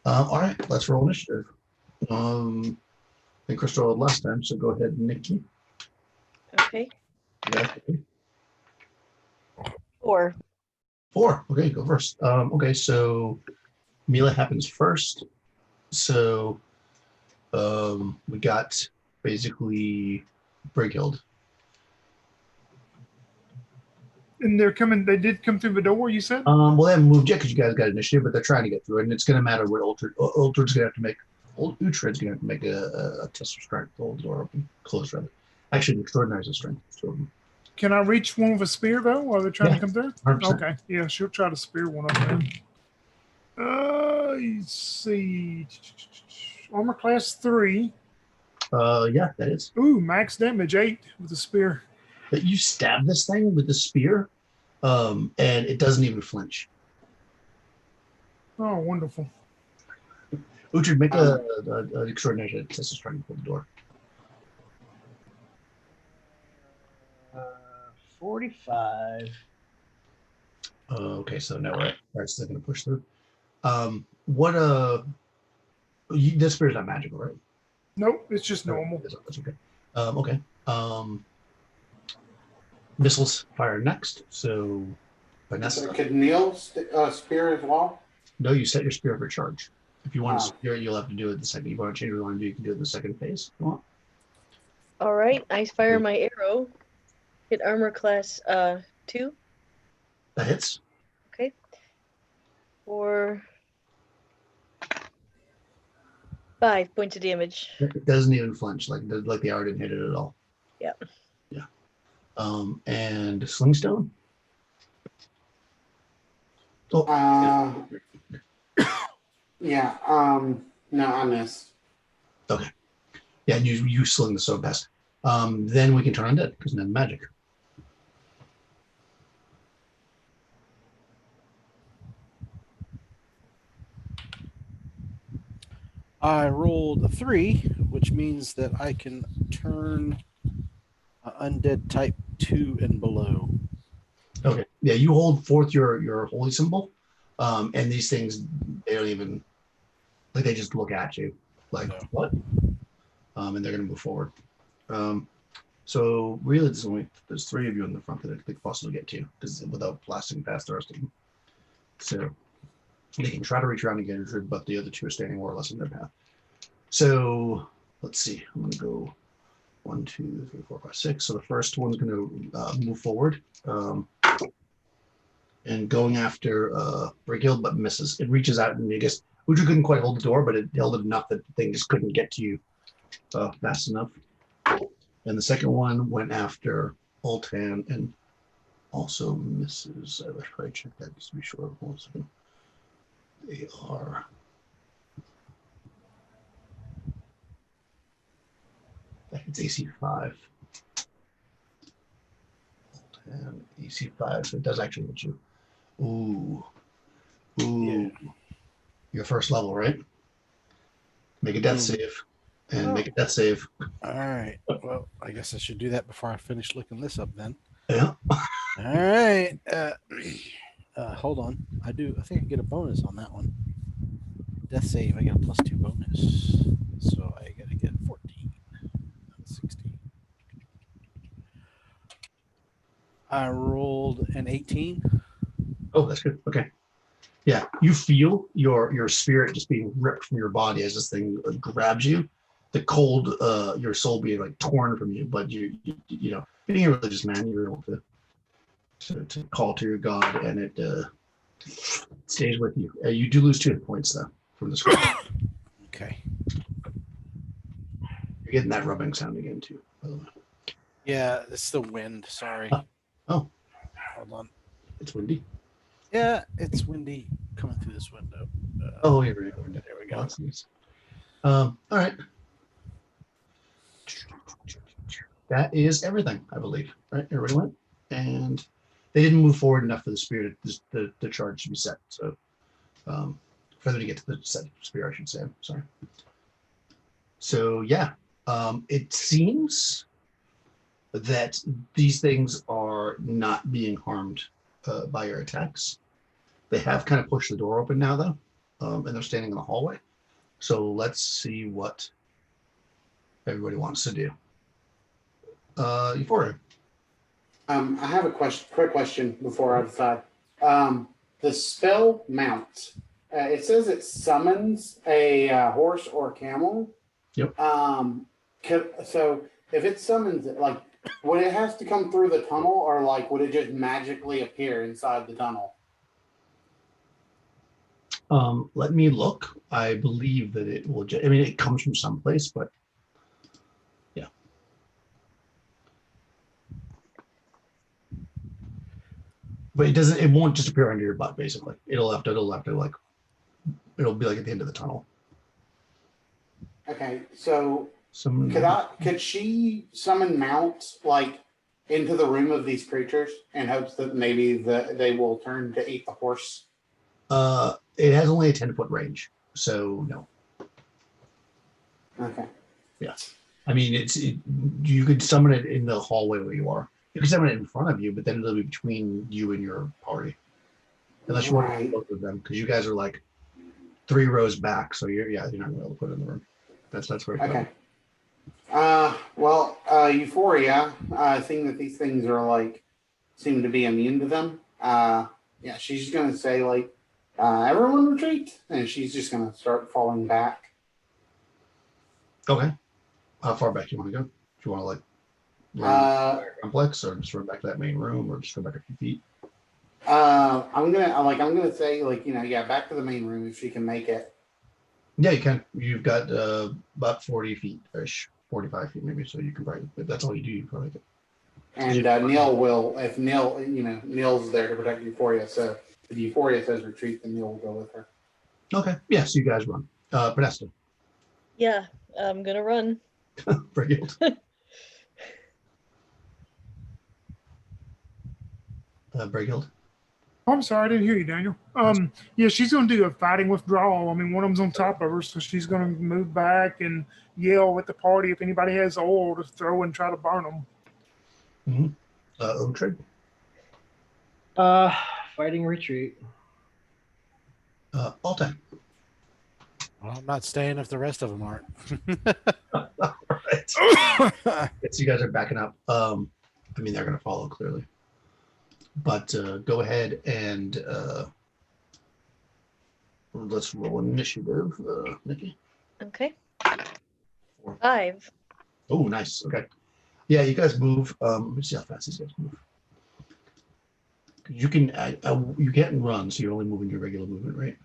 Speaker 1: All right, let's roll initiative. I think Crystal rolled last time, so go ahead, Nikki.
Speaker 3: Okay.
Speaker 1: Yeah.
Speaker 3: 4.
Speaker 1: 4. Okay, go first. Okay, so melee happens first. So we got basically Berkild.
Speaker 4: And they did come through the door, you said?
Speaker 1: Well, they haven't moved yet because you guys got initiative, but they're trying to get through it, and it's going to matter what Uhtred's going to have to make. Uhtred's going to have to make a test of strength to hold the door open, close rather. Actually, extraordinary is a strength.
Speaker 4: Can I reach one with a spear, though, while they're trying to come through?
Speaker 1: 100%.
Speaker 4: Okay, yeah, she'll try to spear one of them. Let's see. Armor class 3.
Speaker 1: Yeah, that is.
Speaker 4: Ooh, max damage 8 with the spear.
Speaker 1: But you stab this thing with the spear, and it doesn't even flinch.
Speaker 4: Oh, wonderful.
Speaker 1: Uhtred, make an extraordinary test of strength to hold the door.
Speaker 5: 45.
Speaker 1: Okay, so no, right? All right, so they're going to push through. This spear's not magical, right?
Speaker 4: Nope, it's just normal.
Speaker 1: That's okay. Okay. Missiles fire next. So Vanessa.
Speaker 2: So could Neil spear as well?
Speaker 1: No, you set your spear for charge. If you want to spear, you'll have to do it the second. You want to change what you want to do, you can do it in the second phase if you want.
Speaker 3: All right, I fire my arrow. Hit armor class 2.
Speaker 1: That hits.
Speaker 3: Okay. For 5 points of damage.
Speaker 1: It doesn't even flinch, like the arrow didn't hit it at all.
Speaker 3: Yeah.
Speaker 1: Yeah. And Slingstone. Oh,
Speaker 2: Yeah. No, I missed.
Speaker 1: okay. Yeah, you sling the stone past. Then we can turn undead because then magic.
Speaker 6: I rolled a 3, which means that I can turn undead type 2 and below.
Speaker 1: Okay. Yeah, you hold forth your holy symbol, and these things they don't even like they just look at you like
Speaker 6: No.
Speaker 1: what? And they're gonna move forward. So really, there's 3 of you in the front that I could possibly get to because without blasting past the rest of them. So they can try to reach around and get injured, but the other 2 are standing more or less in their path. So let's see. I'm gonna go 1, 2, 3, 4, 5, 6. So the first one's gonna move forward. And going after Brighild, but misses. It reaches out, and I guess Udra couldn't quite hold the door, but it held it enough that the thing just couldn't get to you fast enough. And the second one went after Ultan and also misses. I wish I checked that just to be sure. 1 second. They are. It's AC 5. Ultan, AC 5. So it does actually hit you. Ooh.
Speaker 6: Yeah.
Speaker 1: Your first level, right? Make a death save. And make a death save.
Speaker 6: All right. Well, I guess I should do that before I finish looking this up then.
Speaker 1: Yeah.
Speaker 6: All right. Hold on. I think I get a bonus on that one. Death save. I get a +2 bonus. So I got to get 14. 16. I rolled an 18.
Speaker 1: Oh, that's good. Okay. Yeah, you feel your spirit just being ripped from your body as this thing grabs you. The cold, your soul being like torn from you, but you know, being a religious man, you're able to call to your God, and it stays with you. You do lose 2 hit points though from the scroll.
Speaker 6: Okay.
Speaker 1: You're getting that rubbing sound again too, by the way.
Speaker 6: Yeah, it's the wind. Sorry.
Speaker 1: Oh,
Speaker 6: Hold on.
Speaker 1: it's windy.
Speaker 6: Yeah, it's windy coming through this window.
Speaker 1: Oh, here we go.
Speaker 6: There we
Speaker 1: Oh,
Speaker 6: go.
Speaker 1: that's nice. All right. That is everything, I believe. Right, everybody went, and they didn't move forward enough for the spirit, the charge to be set. So, for them to get to the set spear, I should say. Sorry. So yeah, it seems that these things are not being harmed by your attacks. They have kind of pushed the door open now, though, and they're standing in the hallway. So let's see what everybody wants to do. Euphoria.
Speaker 2: I have a quick question before I decide. The spell mount. It says it summons a horse or camel.
Speaker 1: Yep.
Speaker 2: So if it summons it, like, would it have to come through the tunnel, or like would it just magically appear inside the tunnel?
Speaker 1: Let me look. I believe that it will. I mean, it comes from someplace, but yeah. But it doesn't. It won't just appear under your butt. Basically, it'll have to like. It'll be like at the end of the tunnel.
Speaker 2: Okay, so
Speaker 1: Some.
Speaker 2: could she summon Mount like into the room of these creatures in hopes that maybe they will turn to eat the horse?
Speaker 1: It has only a 10-foot range, so no.
Speaker 2: Okay.
Speaker 1: Yeah, I mean, you could summon it in the hallway where you are. You could summon it in front of you, but then it'll be between you and your party, unless you want to
Speaker 2: Right.
Speaker 1: both of them, because you guys are like 3 rows back, so you're not going to be able to put it in the room. That's where it's
Speaker 2: Okay.
Speaker 1: going.
Speaker 2: Euphoria, seeing that these things are like seem to be immune to them. Yeah, she's just gonna say like, everyone retreat, and she's just gonna start falling back.
Speaker 1: Okay. How far back do you want to go? If you want to like run complex, or just run back to that main room, or just go back a few feet.
Speaker 2: I'm gonna say back to the main room if she can make it.
Speaker 1: Yeah, you can. You've got about 40 feet ish, 45 feet maybe. So you can probably, if that's all you do, you can probably get.
Speaker 2: And Neil will, if Neil, Neil's there to protect Euphoria. So if Euphoria says retreat, then Neil will go with her.
Speaker 1: Okay. Yeah. So you guys run. Podesta.
Speaker 3: Yeah, I'm gonna run.
Speaker 1: Brilliant. Brighild.
Speaker 4: Oh, I'm sorry, I didn't hear you, Daniel. Yeah, she's going to do a fighting withdrawal. I mean, one of them's on top of her, so she's going to move back and yell at the party if anybody has oil to throw and try to burn them.
Speaker 1: Otred.
Speaker 5: Fighting retreat.
Speaker 1: Altan.
Speaker 6: Well, I'm not staying if the rest of them aren't.
Speaker 1: All right. So you guys are backing up. I mean, they're going to follow clearly. But go ahead and let's roll initiative, Nikki.
Speaker 3: Okay.
Speaker 1: 4.
Speaker 3: 5.
Speaker 1: Oh, nice. Okay. Yeah, you guys move. Let me see how fast these guys move. You can you can't run, so you're only moving your regular movement, right?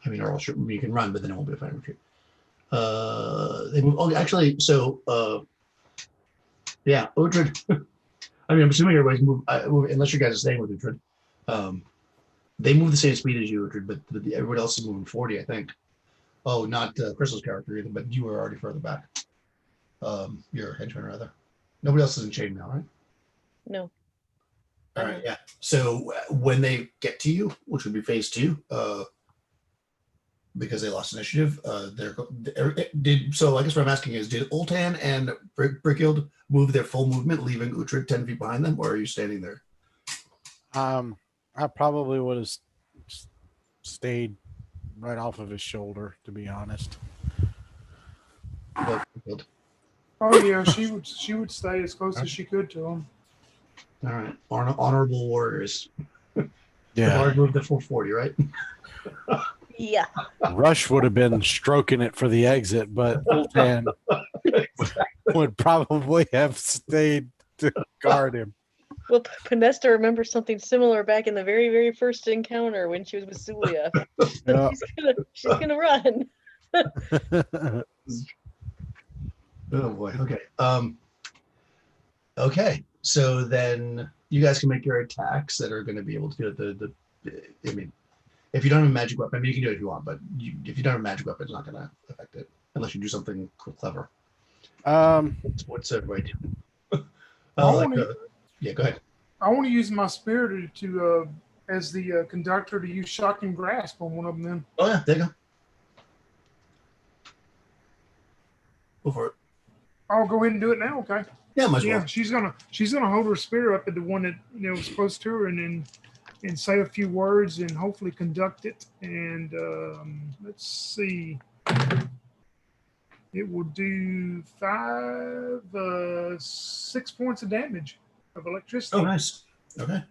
Speaker 1: I mean, or sure, you can run, but then it won't be a fighting retreat. They move. Oh, actually, so yeah, Odrid. I mean, I'm assuming everybody's move unless you guys are staying with Utrid. They move the same speed as you, Utrid, but everybody else is moving 40, I think. Oh, not Crystal's character either, but you were already further back. Your henchman, rather. Nobody else is in chain now, right?
Speaker 3: No.
Speaker 1: All right, yeah. So when they get to you, which would be phase 2, because they lost initiative, so I guess what I'm asking is, did Ultan and Brickild move their full movement, leaving Uhtred 10 feet behind them, or are you standing there?
Speaker 6: I probably would have stayed right off of his shoulder, to be honest.
Speaker 4: Oh yeah, she would stay as close as she could to him.
Speaker 1: All right, honorable warriors.
Speaker 6: Yeah,
Speaker 1: Already moved the 440, right?
Speaker 3: Yeah.
Speaker 6: Rush would have been stroking it for the exit, but Ultan would probably have stayed to guard him.
Speaker 3: Well, Podesta remembers something similar back in the very, very first encounter when she was with Zulia. So she's gonna run.
Speaker 1: Oh boy. Okay. Okay. So then you guys can make your attacks that are going to be able to do I mean, if you don't have a magic weapon, I mean, you can do it if you want, but if you don't have a magic weapon, it's not going to affect it unless you do something clever. What's everybody doing? Yeah, go ahead.
Speaker 4: I want to use my spirit to as the conductor to use shocking grasp on one of them. Then.
Speaker 1: Oh yeah, there you go. Go for it.
Speaker 4: I'll go ahead and do it now. Okay.
Speaker 1: Yeah, might as
Speaker 4: Yeah,
Speaker 1: well.
Speaker 4: she's gonna hold her spear up at the one that was close to her, and say a few words and hopefully conduct it. And let's see, it will do 6 points of damage of electricity.
Speaker 1: Oh, nice. Okay.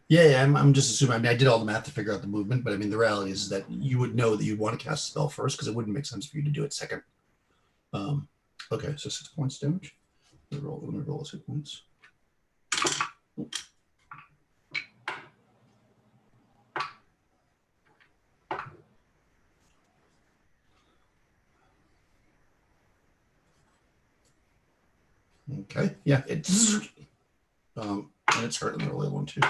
Speaker 1: Yeah, I'm just assuming. I mean, I did all the math to figure out the movement, but I mean, the reality is that you would know that you'd want to cast a spell first because it wouldn't make sense for you to do it second. Okay, so 6 points damage. Let me roll 6 points. Okay, yeah, it's and it's hurting the early one too.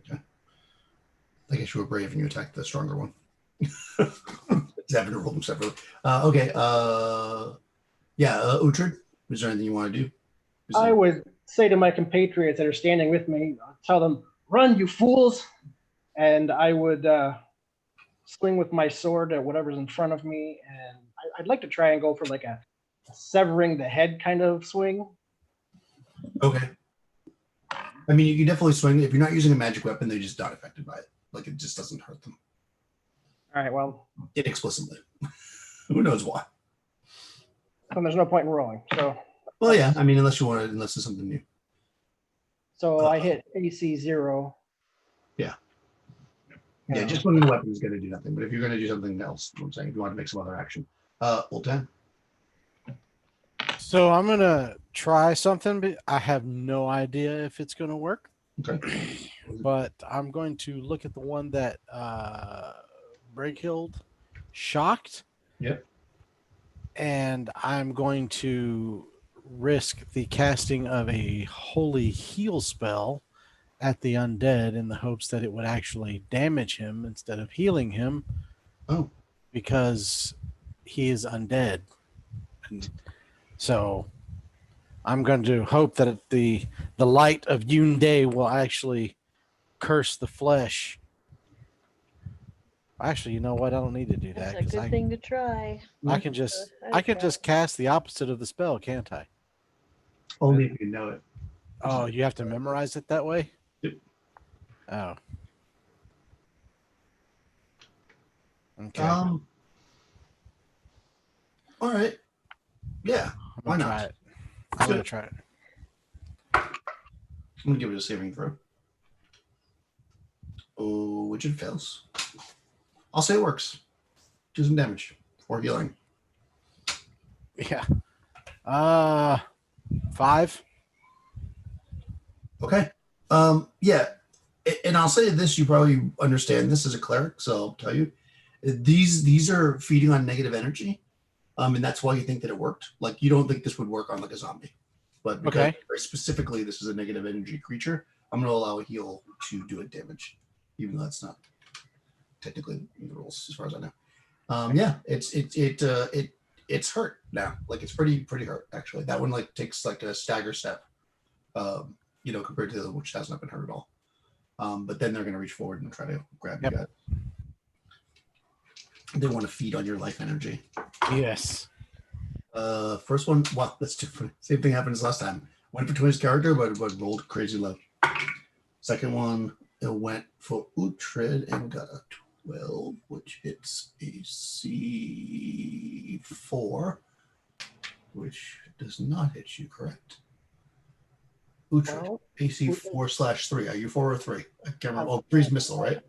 Speaker 1: Okay, I guess you were brave and you attacked the stronger one. Just having to roll them separately. Okay, Uhtred, is there anything you want to do?
Speaker 5: I would say to my compatriots that are standing with me, tell them, "Run, you fools!" And I would swing with my sword at whatever's in front of me, and I'd like to try and go for like a severing the head kind of swing.
Speaker 1: Okay. I mean, you can definitely swing. If you're not using a magic weapon, they're just not affected by it. Like, it just doesn't hurt them.
Speaker 5: All right, well.
Speaker 1: Inexplicably. Who knows why?
Speaker 5: Then there's no point in rolling. So.
Speaker 1: Well, yeah. I mean, unless it's something new.
Speaker 5: So I hit AC 0.
Speaker 1: Yeah. Yeah, just swinging the weapon is going to do nothing. But if you're going to do something else, I'm saying if you want to make some other action, Old 10.
Speaker 6: So I'm gonna try something, but I have no idea if it's gonna work.
Speaker 1: Okay.
Speaker 6: But I'm going to look at the one that Brighild shocked.
Speaker 1: Yep.
Speaker 6: And I'm going to risk the casting of a holy heal spell at the undead in the hopes that it would actually damage him instead of healing him.
Speaker 1: Oh.
Speaker 6: Because he is undead. And so I'm going to hope that the light of Yoon Day will actually curse the flesh. Actually, you know what? I don't need to do that.
Speaker 3: That's a good thing to try.
Speaker 6: I can just cast the opposite of the spell, can't I?
Speaker 1: Only if you know it.
Speaker 6: Oh, you have to memorize it that way?
Speaker 1: Yep.
Speaker 6: Oh. Okay.
Speaker 1: All right. Yeah. Why not?
Speaker 6: Try it. I'm going to try it.
Speaker 1: I'm going to give it a saving throw. Oh, which it fails. I'll say it works. Do some damage or healing.
Speaker 6: Yeah. 5.
Speaker 1: Okay. Yeah. And I'll say this, you probably understand this as a cleric, so I'll tell you. These are feeding on negative energy. And that's why you think that it worked. Like, you don't think this would work on like a zombie. But because very specifically this is a negative energy creature, I'm going to allow a heal to do it damage, even though that's not technically in the rules as far as I know. Yeah, it's hurt now. Like, it's pretty hurt actually. That one like takes like a stagger step, compared to the other, which has not been hurt at all. But then they're going to reach forward and try to grab you guys. They want to feed on your life energy.
Speaker 6: Yes.
Speaker 1: First one, wow, that's different. Same thing happened as last time. Went for Twin's character, but rolled crazy low. Second one, it went for Uhtred and got a 12, which hits AC4, which does not hit you, correct? Uhtred, AC4/3. Are you 4 or 3? I can't remember. Oh, 3's missile, right?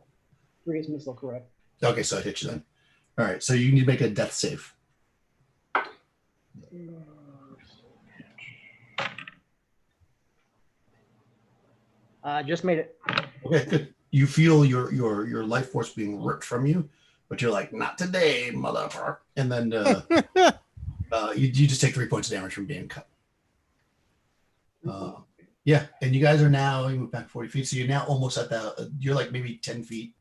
Speaker 5: 3 is missile, correct.
Speaker 1: Okay, so it hits you then. All right, so you need to make a death save.
Speaker 5: Just made it.
Speaker 1: Okay, good. You feel your life force being ripped from you, but you're like, not today, motherfucker. And then you just take 3 points of damage from being cut. Yeah, and you guys are now, you move back 40 feet, so you're now almost at you're like maybe 10 feet.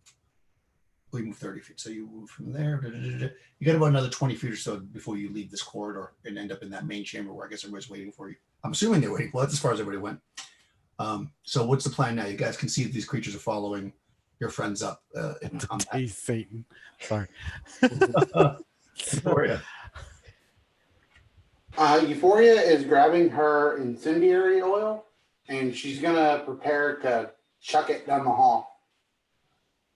Speaker 1: We move 30 feet, so you move from there. You got about another 20 feet or so before you leave this corridor and end up in that main chamber where I guess everybody's waiting for you. I'm assuming they're waiting. Well, that's as far as everybody went. So what's the plan now? You guys can see that these creatures are following your friends up in combat.
Speaker 6: Hey, Satan. Sorry.
Speaker 1: Euphoria.
Speaker 2: Euphoria is grabbing her incendiary oil, and she's going to prepare to chuck it down the hall.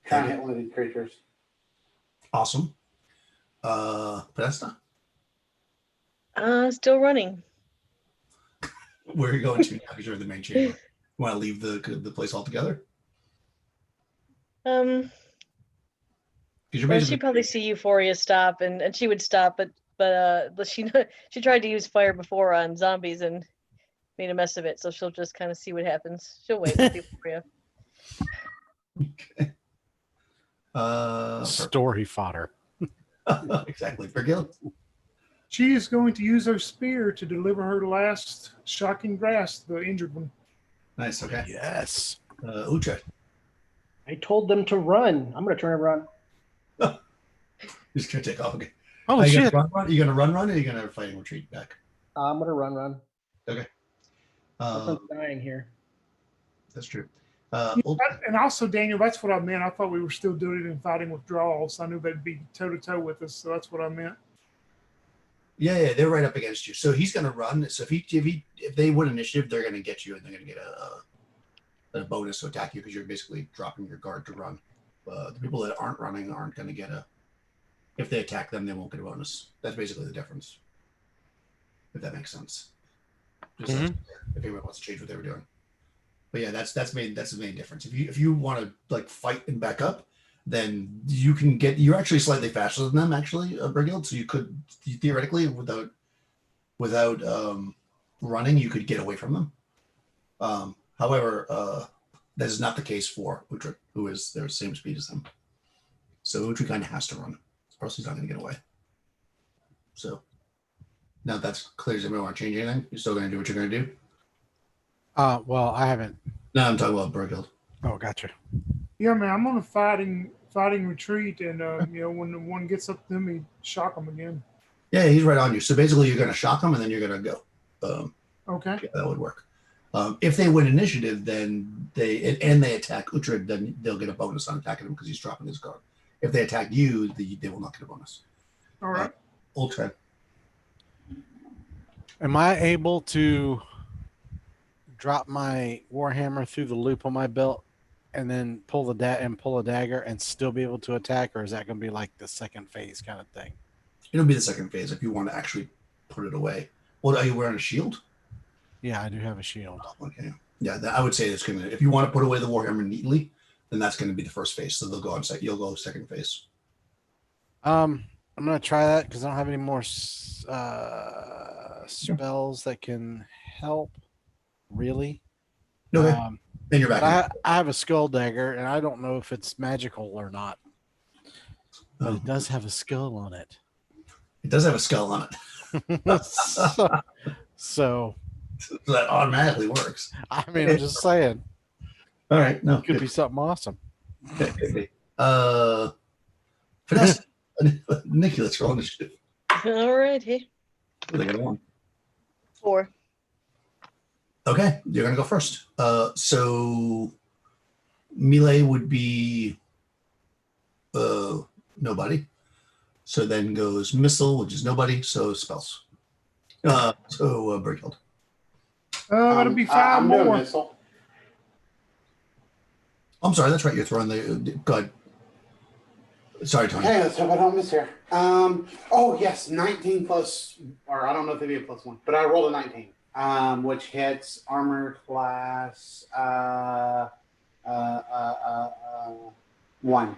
Speaker 2: Trying to hit one of these creatures.
Speaker 1: Awesome. Podesta?
Speaker 3: Still running.
Speaker 1: Where are you going to now? Because you're in the main chamber. You want to leave the place altogether?
Speaker 3: Well, she'd probably see Euphoria stop, and she would stop, but she tried to use fire before on zombies and made a mess of it, so she'll just kind of see what happens. She'll wait with Euphoria.
Speaker 1: Okay.
Speaker 6: Story fodder.
Speaker 1: Exactly. Brighild?
Speaker 4: She is going to use her spear to deliver her last shocking grasp to the injured one.
Speaker 1: Nice. Okay.
Speaker 6: Yes.
Speaker 1: Uhtred.
Speaker 5: I told them to run. I'm going to turn and run.
Speaker 1: Just gonna take off again.
Speaker 6: Oh,
Speaker 1: Are you
Speaker 6: shit.
Speaker 1: gonna run? Are you gonna run, or are you gonna fight and retreat back?
Speaker 5: I'm going to run.
Speaker 1: Okay.
Speaker 5: I'm dying here.
Speaker 1: That's true.
Speaker 4: And also, Daniel, that's what I meant. I thought we were still doing it in fighting withdrawals. I knew they'd be toe-to-toe with us, so that's what I meant.
Speaker 1: Yeah, they're right up against you. So he's gonna run. So if they win initiative, they're gonna get you, and they're gonna get a bonus to attack you because you're basically dropping your guard to run. The people that aren't running aren't gonna get if they attack them, they won't get a bonus. That's basically the difference. If that makes sense. Just if anyone wants to change what they were doing. But yeah, that's the main difference. If you want to like fight and back up, then you can get. You're actually slightly faster than them, actually, Brighild. So you could theoretically, without running, you could get away from them. However, that is not the case for Uhtred, who is their same speed as them. So Uhtred kind of has to run, or else he's not going to get away. So now that's clear. Does anybody want to change anything? You're still going to do what you're going to do?
Speaker 6: Well, I haven't.
Speaker 1: No, I'm talking about Brighild.
Speaker 6: Oh, gotcha.
Speaker 4: Yeah, man, I'm on a fighting retreat, and when the one gets up to them, he shock them again.
Speaker 1: Yeah, he's right on you. So basically, you're going to shock him, and then you're going to go.
Speaker 4: Okay.
Speaker 1: Yeah, that would work. If they win initiative, then they attack Uhtred, then they'll get a bonus on attacking him because he's dropping his guard. If they attack you, they will not get a bonus.
Speaker 4: All right.
Speaker 1: Uhtred.
Speaker 6: Am I able to drop my warhammer through the loop on my belt and then pull a dagger and still be able to attack, or is that going to be like the second phase kind of thing?
Speaker 1: It'll be the second phase if you want to actually put it away. Well, are you wearing a shield?
Speaker 6: Yeah, I do have a shield.
Speaker 1: Okay. Yeah, I would say it's going to. If you want to put away the warhammer neatly, then that's going to be the first phase. So they'll go on second. You'll go second phase.
Speaker 6: I'm going to try that because I don't have any more spells that can help. Really?
Speaker 1: Okay. Then you're back.
Speaker 6: But I have a skull dagger, and I don't know if it's magical or not. But it does have a skull on it.
Speaker 1: It does have a skull on it.
Speaker 6: so
Speaker 1: that automatically works.
Speaker 6: I mean, I'm just saying.
Speaker 1: All right. No,
Speaker 6: it could be something awesome.
Speaker 1: Vanessa, Nikki, let's roll initiative.
Speaker 3: All righty.
Speaker 1: What are they going
Speaker 3: 4.
Speaker 1: Okay, you're gonna go first. So melee would be nobody. So then goes missile, which is nobody. So spells. Brighild.
Speaker 4: That'll be 5
Speaker 2: I'm doing
Speaker 4: more.
Speaker 2: missile.
Speaker 1: I'm sorry, that's right. You're throwing the. Go ahead. Sorry, Tony.
Speaker 2: Okay, let's hope I don't miss here. Oh yes, 19 plus, or I don't know if it'd be a +1, but I rolled a 19, which hits armor class 1.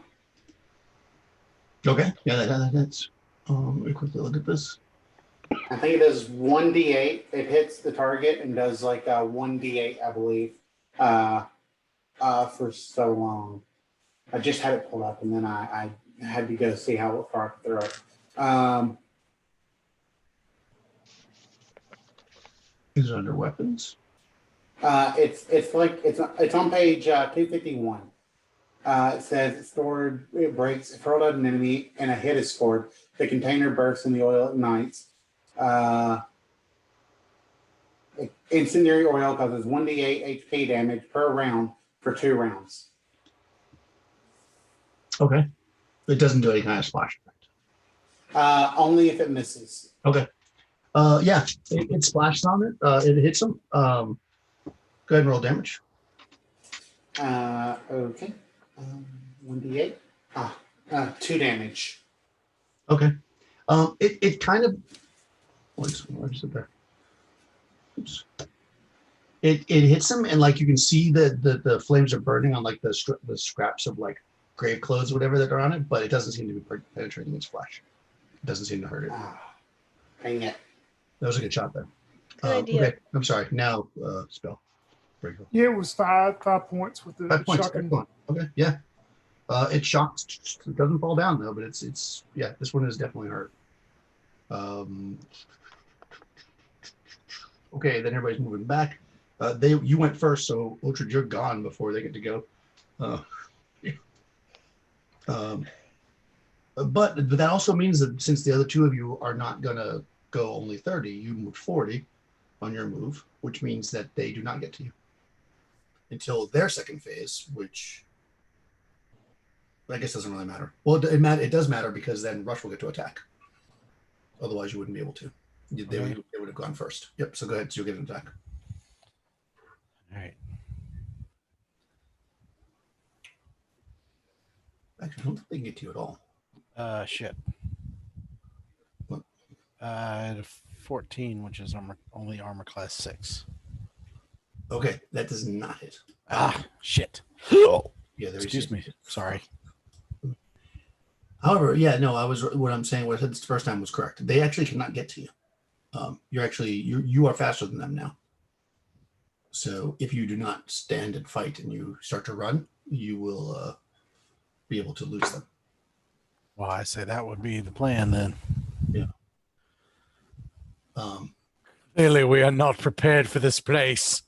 Speaker 1: Okay, yeah, that's. Let me quickly look at this.
Speaker 2: I think it does 1d8. It hits the target and does like a 1d8, I believe, for so long. I just had it pulled up, and then I had to go see how far I could throw it.
Speaker 1: Is it under weapons?
Speaker 2: It's on page 251. It says stored, it breaks, if hurled at an enemy and a hit is scored, the container bursts and the oil ignites. Incendiary oil causes 1d8 HP damage per round for 2 rounds.
Speaker 1: Okay. It doesn't do any kind of splash effect.
Speaker 2: Only if it misses.
Speaker 1: Okay. Yeah, it splashes on it. It hits him. Go ahead and roll damage.
Speaker 2: Okay. 1d8. 2 damage.
Speaker 1: Okay. It kind of. Where's it there? Oops. It hits him, and like you can see the flames are burning on like the scraps of like grave clothes, or whatever that are on it, but it doesn't seem to be penetrating its flesh. It doesn't seem to hurt it.
Speaker 2: Dang it.
Speaker 1: That was a good shot there.
Speaker 3: Good idea.
Speaker 1: Okay, I'm sorry. Now spell. Break.
Speaker 4: Yeah, it was 5 points with the
Speaker 1: 5 points.
Speaker 4: shocking.
Speaker 1: Excellent. Okay, yeah. It shocks. It doesn't fall down though, but it's yeah. This one is definitely hurt. Okay, then everybody's moving back. You went first, so Uhtred, you're gone before they get to go. But that also means that since the other 2 of you are not gonna go only 30, you moved 40 on your move, which means that they do not get to you until their second phase, which I guess doesn't really matter. Well, it does matter because then Rush will get to attack. Otherwise, you wouldn't be able to. They would have gone first. Yep. So go ahead. So you'll get an attack.
Speaker 6: All right.
Speaker 1: Actually, I don't think they can get to you at all.
Speaker 6: Shit.
Speaker 1: What?
Speaker 6: I had a 14, which is only armor class 6.
Speaker 1: Okay, that does not hit.
Speaker 6: Shit.
Speaker 1: Yeah.
Speaker 6: Excuse me. Sorry.
Speaker 1: However, yeah, no, what I'm saying, what I said the first time was correct. They actually cannot get to you. You are faster than them now. So if you do not stand and fight and you start to run, you will be able to lose them.
Speaker 6: Well, I say that would be the plan then.
Speaker 1: Yeah. Um,
Speaker 6: Clearly, we are not prepared for this place.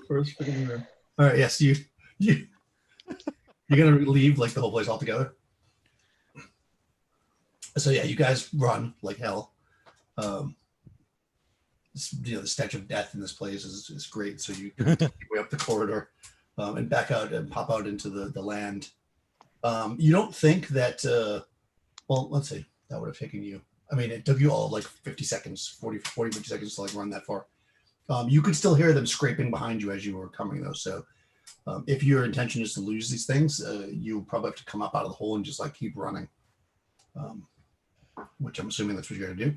Speaker 1: First freaking room. All right. Yes, you're gonna leave like the whole place altogether. So yeah, you guys run like hell. The stench of death in this place is great. So you make your way up the corridor and back out and pop out into the land. You don't think that? Well, let's see. That would have taken you. I mean, it took you all like 50 seconds, 50 seconds to like run that far. You could still hear them scraping behind you as you were coming, though. So if your intention is to lose these things, you probably have to come up out of the hole and just like keep running. Which I'm assuming that's what you're going to do,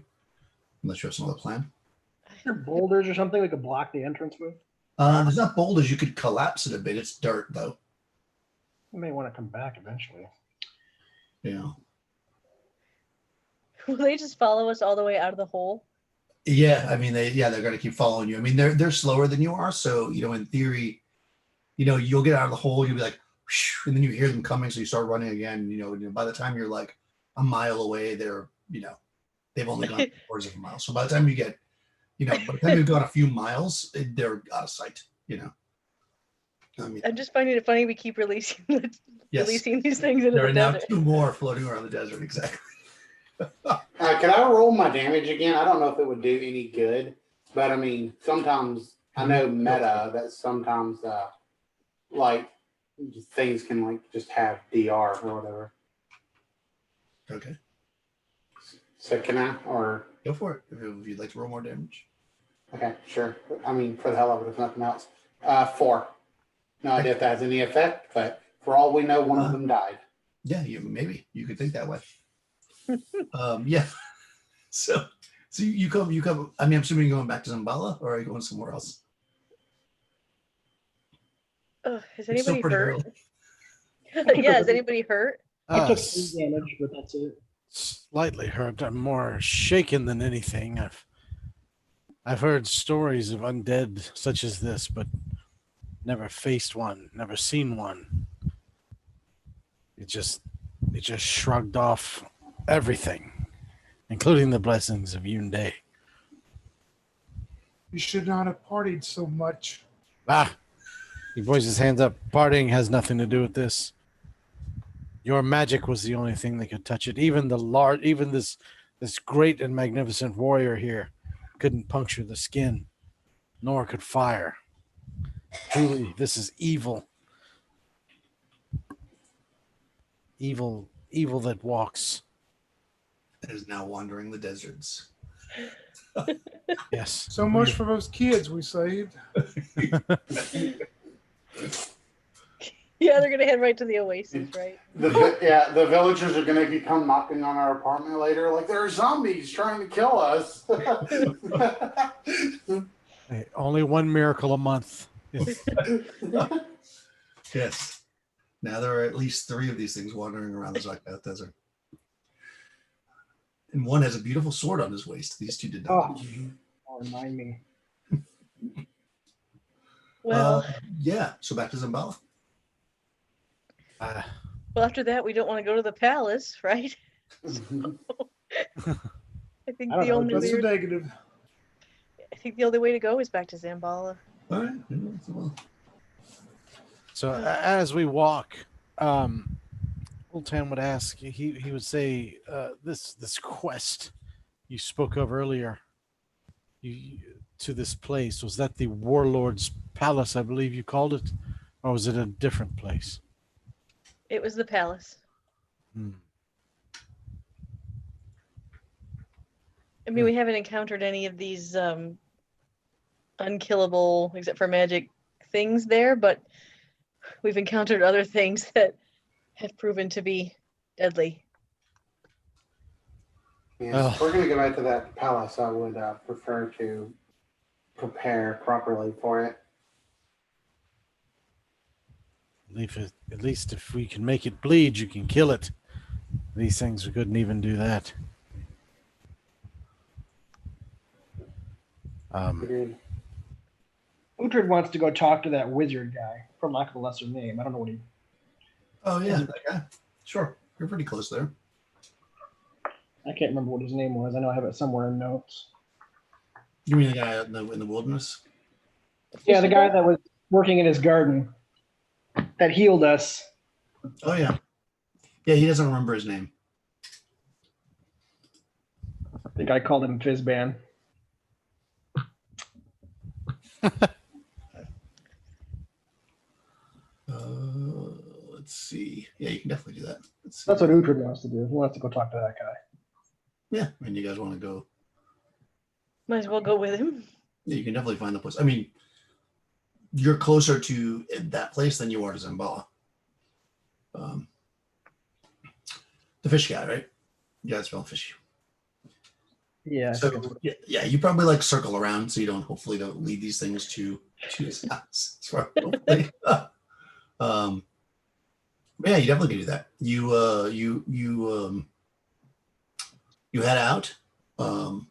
Speaker 1: unless you have some other plan.
Speaker 5: Are there boulders or something that could block the entrance with?
Speaker 1: There's not boulders. You could collapse it a bit. It's dirt, though.
Speaker 5: I may want to come back eventually.
Speaker 1: Yeah.
Speaker 3: Will they just follow us all the way out of the hole?
Speaker 1: Yeah, I mean, they're going to keep following you. I mean, they're slower than you are, so in theory, you'll get out of the hole, you'll be like, whoosh, and then you hear them coming, so you start running again. By the time you're like a mile away, they've only gone quarters of a mile. So by the time you get, by the time you've gone a few miles, they're out of sight. I mean,
Speaker 3: I'm just finding it funny we keep releasing
Speaker 1: yes,
Speaker 3: releasing these things into
Speaker 1: there
Speaker 3: the
Speaker 1: are now
Speaker 3: desert.
Speaker 1: 2 more floating around the desert. Exactly.
Speaker 2: Can I roll my damage again? I don't know if it would do any good, but I mean, sometimes I know meta that sometimes like things can like just have DR or whatever.
Speaker 1: Okay,
Speaker 2: So can I or
Speaker 1: go for it if you'd like to roll more damage.
Speaker 2: okay, sure. I mean, for the hell of it, if nothing else. 4. No idea if that has any effect, but for all we know, one of them died.
Speaker 1: Yeah, maybe you could think that way. Yeah. So you come. I mean, I'm assuming you're going back to Zambala, or are you going somewhere else?
Speaker 3: Is
Speaker 1: It's still
Speaker 3: anybody
Speaker 1: pretty
Speaker 3: hurt?
Speaker 1: early.
Speaker 3: Yeah, is anybody hurt?
Speaker 5: I took 3 damage, but that's it.
Speaker 6: Slightly hurt. I'm more shaken than anything. I've heard stories of undead such as this, but never faced one, never seen one. It just shrugged off everything, including the blessings of Yunde.
Speaker 4: You should not have partied so much.
Speaker 6: He points his hands up. Partying has nothing to do with this. Your magic was the only thing that could touch it. Even this great and magnificent warrior here couldn't puncture the skin, nor could fire. Truly, this is evil. Evil that walks.
Speaker 1: That is now wandering the deserts.
Speaker 6: Yes.
Speaker 4: So much for those kids we saved.
Speaker 3: Yeah, they're gonna head right to the Oasis, right?
Speaker 2: The villagers are going to come knocking on our apartment later, like there are zombies trying to kill us.
Speaker 6: Hey, only one miracle a month.
Speaker 1: Yes. Now there are at least 3 of these things wandering around the Zakath Desert. And one has a beautiful sword on his waist. These 2 did not.
Speaker 5: Oh, remind me.
Speaker 3: Well,
Speaker 1: yeah. So back to Zambala.
Speaker 3: well, after that, we don't want to go to the palace, right? I think
Speaker 5: I don't
Speaker 3: the
Speaker 5: know,
Speaker 3: only
Speaker 4: That's a
Speaker 3: way,
Speaker 4: negative.
Speaker 3: I think the only way to go is back to Zambala.
Speaker 1: All right. Well,
Speaker 6: So as we walk, Old Tam would ask. He would say, "This quest you spoke of earlier, to this place, was that the Warlords Palace? I believe you called it, or was it a different place?"
Speaker 3: It was the palace. I mean, we haven't encountered any of these unkillable, except for magic, things there, but we've encountered other things that have proven to be deadly.
Speaker 2: Yes, if we're going to go back to that palace, I would prefer to prepare properly for it.
Speaker 6: At least if we can make it bleed, you can kill it. These things couldn't even do that.
Speaker 2: Agreed.
Speaker 5: Uhtred wants to go talk to that wizard guy, for lack of a lesser name. I don't know what he.
Speaker 1: Oh yeah, that guy. Sure, you're pretty close there.
Speaker 5: I can't remember what his name was. I know I have it somewhere in notes.
Speaker 1: You mean the guy out in the wilderness?
Speaker 5: Yeah, the guy that was working in his garden that healed us.
Speaker 1: Oh yeah, yeah. He doesn't remember his name.
Speaker 5: I think I called him Fizzban.
Speaker 1: Let's see. Yeah, you can definitely do that. Let's see.
Speaker 5: That's what Uhtred wants to do. He wants to go talk to that guy.
Speaker 1: Yeah, and you guys want to go?
Speaker 3: Might as well go with him.
Speaker 1: Yeah, you can definitely find the place. I mean, you're closer to that place than you are to Zambala. The fish guy, right? Yeah, it's real fishy.
Speaker 5: Yeah. I
Speaker 1: So
Speaker 5: think it's-
Speaker 1: yeah, you probably like circle around so you hopefully don't lead these things to his house. That's right. Hopefully. Yeah, you definitely can do that. You head out, out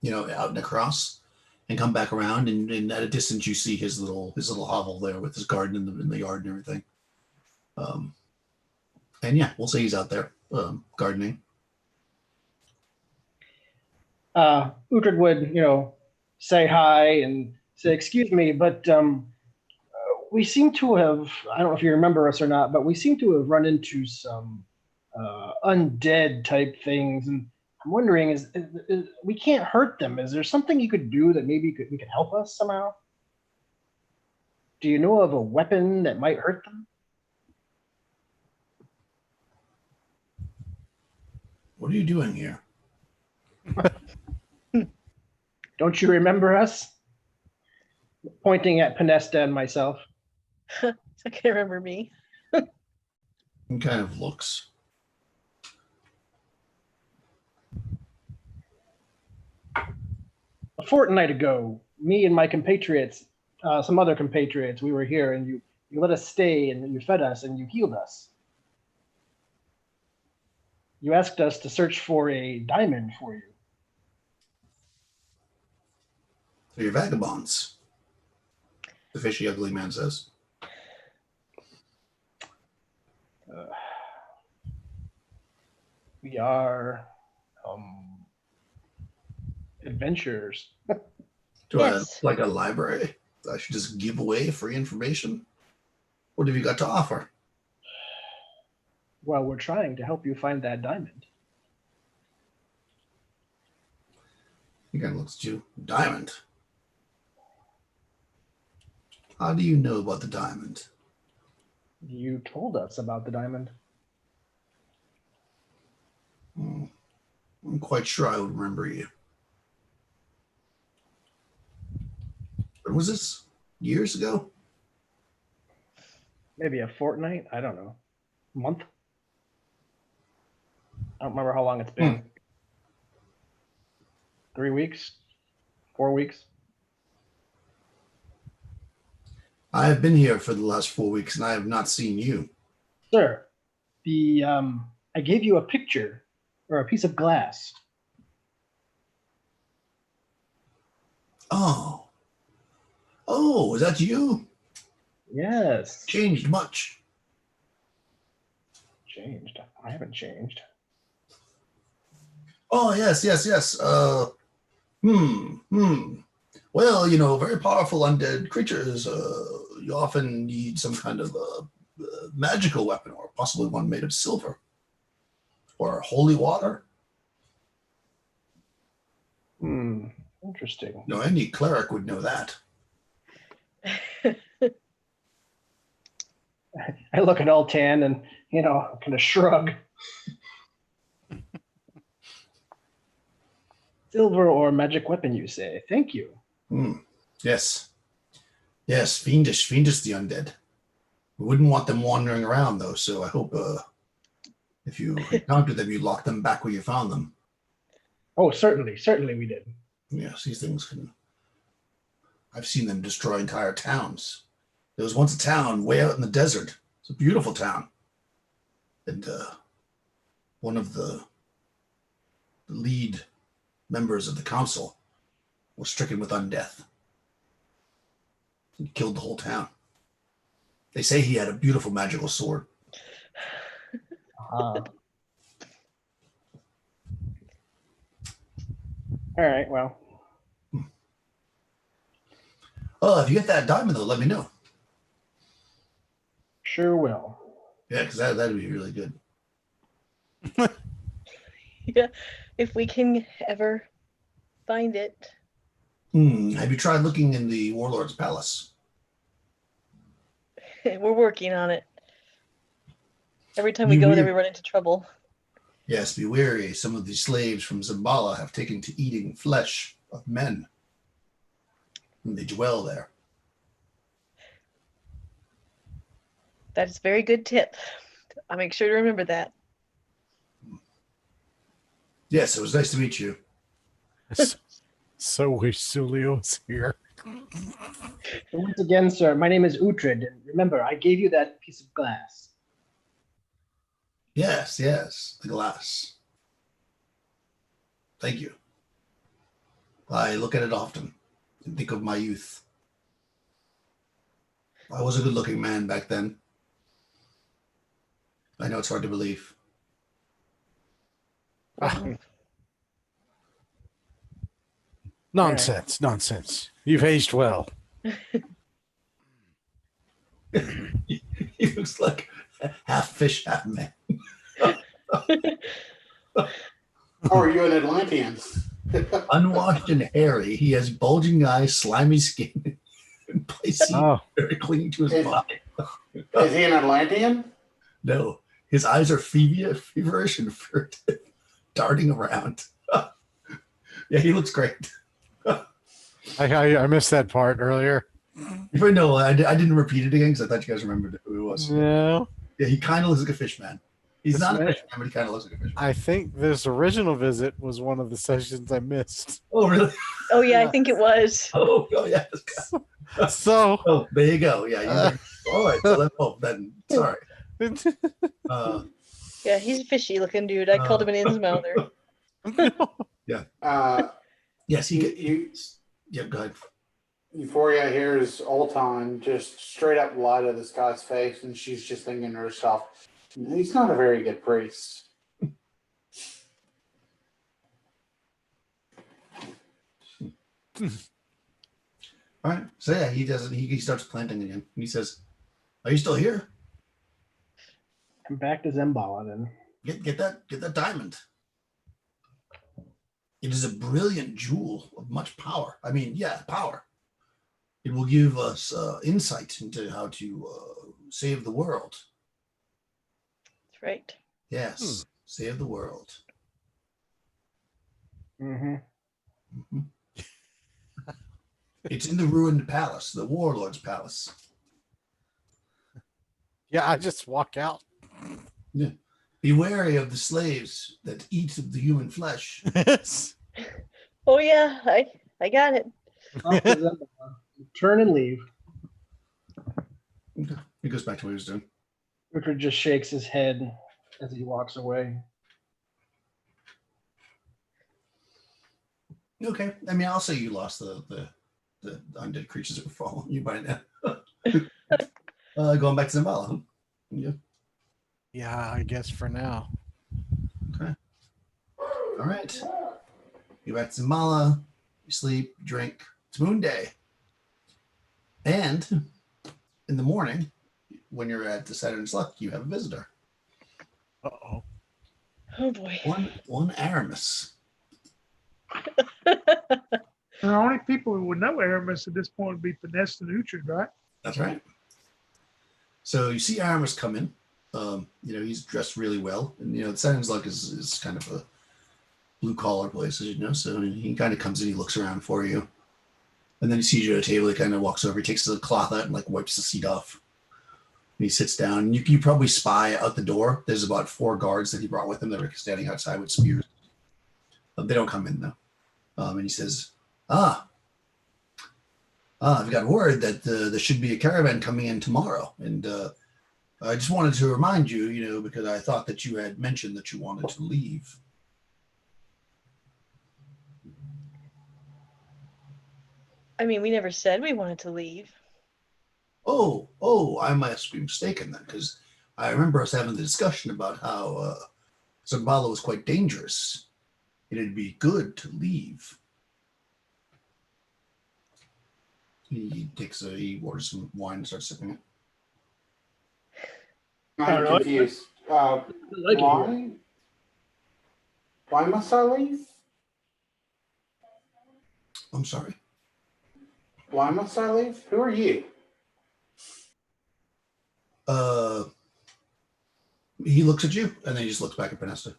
Speaker 1: and across, and come back around, and at a distance you see his little hovel there with his garden in the yard and everything. And yeah, we'll say he's out there gardening.
Speaker 5: Uhtred would, say hi and say, "Excuse me, but we seem to have, I don't know if you remember us or not, but we seem to have run into some undead type things. And I'm wondering, is we can't hurt them. Is there something you could do that maybe we could help us somehow? Do you know of a weapon that might hurt them?"
Speaker 1: What are you doing here?
Speaker 5: Don't you remember us? Pointing at Pinesta and myself.
Speaker 3: I can't remember me.
Speaker 1: He kind of looks.
Speaker 5: A fortnight ago, me and my compatriots, some other compatriots, we were here, and you let us stay, and you fed us, and you healed us. You asked us to search for a diamond for you.
Speaker 1: So you're vagabonds, the fishy, ugly man says.
Speaker 5: We are adventurers.
Speaker 1: Do
Speaker 3: Yes.
Speaker 1: I like a library? I should just give away free information? What have you got to offer?
Speaker 5: Well, we're trying to help you find that diamond.
Speaker 1: He kind of looks at you. Diamond. How do you know about the diamond?
Speaker 5: You told us about the diamond.
Speaker 1: I'm quite sure I would remember you. When was this? Years ago?
Speaker 5: Maybe a fortnight? I don't know. Month? I don't remember how long it's been. 3 weeks? 4 weeks?
Speaker 1: I have been here for the last 4 weeks and I have not seen you.
Speaker 5: Sir, I gave you a picture or a piece of glass.
Speaker 1: Oh, is that you?
Speaker 5: Yes.
Speaker 1: Changed much.
Speaker 5: Changed. I haven't changed.
Speaker 1: Oh, yes. Well, very powerful undead creatures, you often need some kind of magical weapon, or possibly one made of silver or holy water.
Speaker 5: Interesting.
Speaker 1: No, any cleric would know that.
Speaker 5: I look at Altan and, kind of shrug. Silver or magic weapon, you say? Thank you.
Speaker 1: Yes, fiendish the undead. We wouldn't want them wandering around, though, so I hope if you encounter them, you lock them back where you found them.
Speaker 5: Oh, certainly we did.
Speaker 1: Yes, these things I've seen them destroy entire towns. There was once a town way out in the desert, It's a beautiful town. And one of the lead members of the council was stricken with undeath. He killed the whole town. They say he had a beautiful magical sword.
Speaker 5: All right, well,
Speaker 1: Oh, if you get that diamond, though, let me know.
Speaker 5: sure will.
Speaker 1: Yeah, because that'd be really good.
Speaker 3: Yeah, if we can ever find it.
Speaker 1: Have you tried looking in the Warlords Palace?
Speaker 3: We're working on it. Every time
Speaker 1: You
Speaker 3: we go there,
Speaker 1: weird-
Speaker 3: we run into trouble.
Speaker 1: Yes, be wary. Some of the slaves from Zambala have taken to eating flesh of men. And they dwell there.
Speaker 3: That is a very good tip. I'll make sure to remember that.
Speaker 1: Yes, it was nice to meet you.
Speaker 6: So wish Sulio was here.
Speaker 5: So once again, sir, my name is Uhtred, and remember, I gave you that piece of glass.
Speaker 1: Yes, the glass. Thank you. I look at it often and think of my youth. I was a good-looking man back then. I know it's hard to believe.
Speaker 6: Nonsense, nonsense. You've aged well.
Speaker 1: He looks like half fish, half man.
Speaker 2: Or are you an Atlantean?
Speaker 1: Unwashed and hairy, he has bulging eyes, slimy skin, and places
Speaker 6: Oh,
Speaker 1: very clinging to his
Speaker 2: Is-
Speaker 1: body.
Speaker 2: Is he an Atlantean?
Speaker 1: No, his eyes are feverish and furtive, darting around. Yeah, he looks great.
Speaker 6: I missed that part earlier.
Speaker 1: No, I didn't repeat it again because I thought you guys remembered who it was.
Speaker 6: No,
Speaker 1: Yeah, he kind of looks like a fish man. He's
Speaker 6: This
Speaker 1: not a
Speaker 6: man-
Speaker 1: fish man, but he kind of looks like a fish man.
Speaker 6: I think this original visit was one of the sessions I missed.
Speaker 1: Oh, really?
Speaker 3: Oh yeah, I
Speaker 6: Yeah.
Speaker 3: think it was.
Speaker 1: Oh, yeah.
Speaker 6: So,
Speaker 1: Oh, there you go. Yeah. All right. So then, sorry.
Speaker 3: Yeah, he's a fishy looking dude. I called him an Innsmouther.
Speaker 1: Yes, he get
Speaker 2: You,
Speaker 1: Yeah, go ahead.
Speaker 2: Euphoria hears Olton just straight up lie to this guy's face, and she's just thinking to herself, he's not a very good priest.
Speaker 1: All right. So yeah, he does it. He starts planting again. And he says, "Are you still here?
Speaker 5: I'm back to Zambala then.
Speaker 1: Get that diamond. It is a brilliant jewel of much power. I mean, yeah, power. It will give us insight into how to save the world.
Speaker 3: That's right.
Speaker 1: Yes, save the world.
Speaker 5: Mm-hmm.
Speaker 1: Mhm. It's in the ruined palace, the Warlords Palace.
Speaker 6: yeah, I just walk out.
Speaker 1: Be wary of the slaves that eat of the human flesh.
Speaker 6: Yes.
Speaker 3: Oh yeah, I got it.
Speaker 5: Off to Zambala. Turn and leave.
Speaker 1: He goes back to what he was doing.
Speaker 5: Uhtred just shakes his head as he walks away.
Speaker 1: Okay. I mean, I'll say you lost the undead creatures that were following you by now. Going back to Zambala. Huh? Yeah.
Speaker 6: Yeah, I guess for now.
Speaker 1: All right. You back to Zambala. You sleep, drink. It's Moon Day. And in the morning, when you're at the Saturn's Luck, you have a visitor.
Speaker 6: Uh-oh.
Speaker 3: Oh boy.
Speaker 1: One Aramis.
Speaker 4: The only people who would know Aramis at this point would be Finesse and Uhtred, right?
Speaker 1: That's right. So you see Aramis come in. He's dressed really well. And, the Saturn's Luck is kind of a blue-collar place, as you know. So he kind of comes in, he looks around for you. And then he sees you at a table, he kind of walks over, he takes the cloth out and, wipes the seat off. And he sits down. And you probably spy out the door. There's about 4 guards that he brought with him that are standing outside with spears. They don't come in, though. And he says, I've got word that there should be a caravan coming in tomorrow. And I just wanted to remind you, because I thought that you had mentioned that you wanted to leave.
Speaker 3: I mean, we never said we wanted to leave.
Speaker 1: Oh, I must be mistaken then, because I remember us having the discussion about how Zambala was quite dangerous. It'd be good to leave. He orders some wine and starts sipping it.
Speaker 5: I
Speaker 2: I'm
Speaker 5: don't know.
Speaker 2: confused.
Speaker 5: like it here.
Speaker 2: Why? Why must I leave?
Speaker 1: I'm sorry.
Speaker 2: Why must I leave? Who are you?
Speaker 1: He looks at you and then he just looks back at Penesta.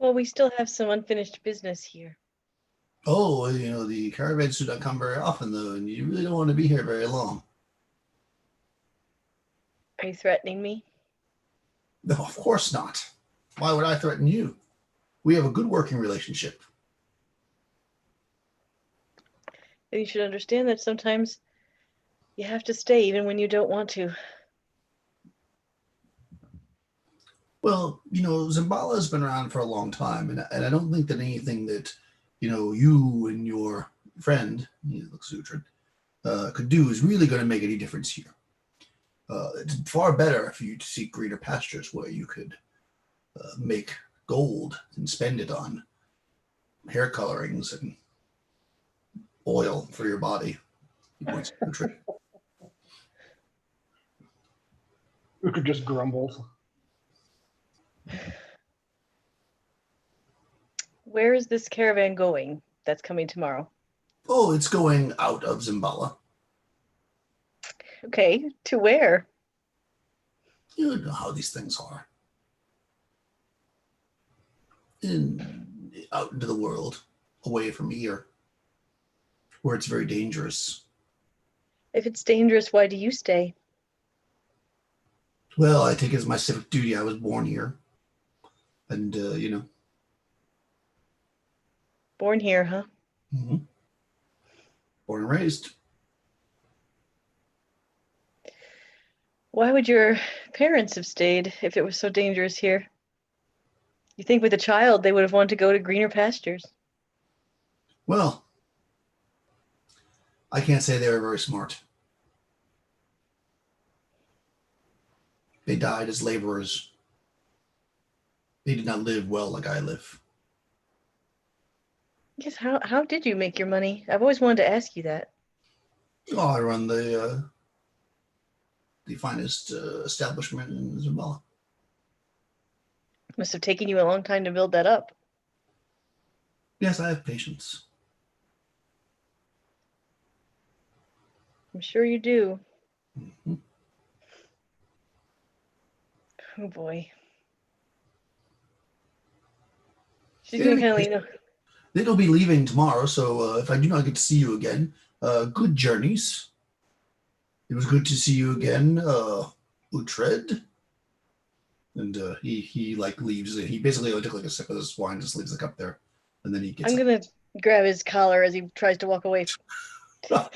Speaker 3: Well, we still have some unfinished business here.
Speaker 1: Oh, the caravans do not come very often though, and you really don't want to be here very long.
Speaker 3: Are you threatening me?
Speaker 1: No, of course not. Why would I threaten you? We have a good working relationship.
Speaker 3: Then you should understand that sometimes you have to stay even when you don't want to.
Speaker 1: Well, Zambala has been around for a long time, and I don't think that anything that, you and your friend, he looks Utrid, could do is really going to make any difference here. It's far better for you to seek greener pastures where you could make gold and spend it on hair colorings and oil for your body. He points to Utrid.
Speaker 5: Utrid just grumbles.
Speaker 3: Where is this caravan going that's coming tomorrow?
Speaker 1: Oh, it's going out of Zambala.
Speaker 3: Okay, to where?
Speaker 1: You know how these things are. Out into the world, away from here, where it's very dangerous.
Speaker 3: If it's dangerous, why do you stay?
Speaker 1: Well, I take it as my civic duty. I was born here. And,
Speaker 3: Born here, huh?
Speaker 1: born and raised.
Speaker 3: Why would your parents have stayed if it was so dangerous here? You think with a child they would have wanted to go to greener pastures?
Speaker 1: Well, I can't say they were very smart. They died as laborers. They did not live well like I live.
Speaker 3: Yes, how did you make your money? I've always wanted to ask you that.
Speaker 1: Oh, I run the finest establishment in Zambala.
Speaker 3: Must have taken you a long time to build that up.
Speaker 1: Yes, I have patience.
Speaker 3: I'm sure you do.
Speaker 1: Mm-hmm.
Speaker 3: Oh boy. She's gonna kind of lean.
Speaker 1: They'll be leaving tomorrow, so if I do not get to see you again, good journeys. It was good to see you again, Utred. And he leaves. He basically took a sip of this wine, just leaves the cup there, and then he gets.
Speaker 3: I'm gonna grab his collar as he tries to walk away.
Speaker 1: Wow.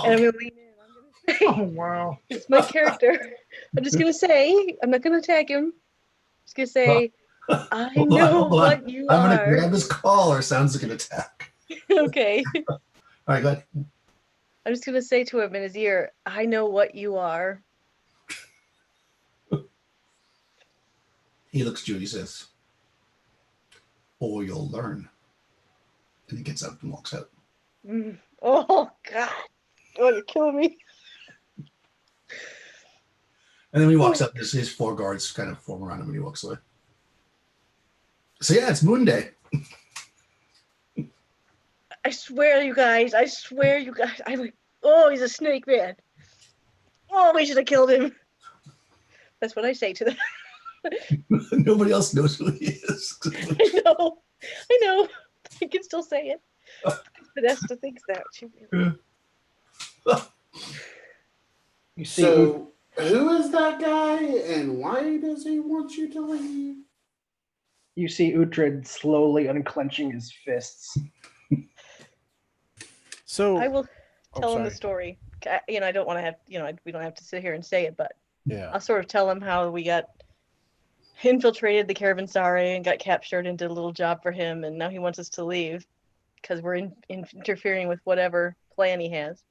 Speaker 3: And I'm gonna lean in. I'm gonna say,
Speaker 4: Oh, wow.
Speaker 3: it's my character. I'm just gonna say, I'm not gonna attack him. I'm just gonna say, I know what you
Speaker 1: I'm gonna
Speaker 3: are.
Speaker 1: grab his collar. Sounds like an attack.
Speaker 3: Okay.
Speaker 1: All right, go ahead.
Speaker 3: I'm just gonna say to him in his ear, I know what you are.
Speaker 1: He looks at you and he says, "Or you'll learn." And he gets up and walks out.
Speaker 3: Oh God. Oh, you're killing me.
Speaker 1: And then when he walks up, his four guards kind of form around him when he walks away. So yeah, it's Moon Day.
Speaker 3: I swear, you guys. I swear, you guys. Oh, he's a snake man. Oh, we should have killed him. That's what I say to them.
Speaker 1: Nobody else knows who he is.
Speaker 3: I know. I can still say it. Podesta thinks that.
Speaker 5: You see,
Speaker 2: So, who is that guy, and why does he want you to leave?
Speaker 5: you see Utrid slowly unclenching his fists.
Speaker 6: So
Speaker 3: I will. tell him the
Speaker 6: sorry.
Speaker 3: story. I don't want to have, we don't have to sit here and say it, but
Speaker 6: Yeah.
Speaker 3: I'll sort of tell him how we got infiltrated the Caravanserai and got captured and did a little job for him, and now he wants us to leave because we're interfering with whatever plan he has.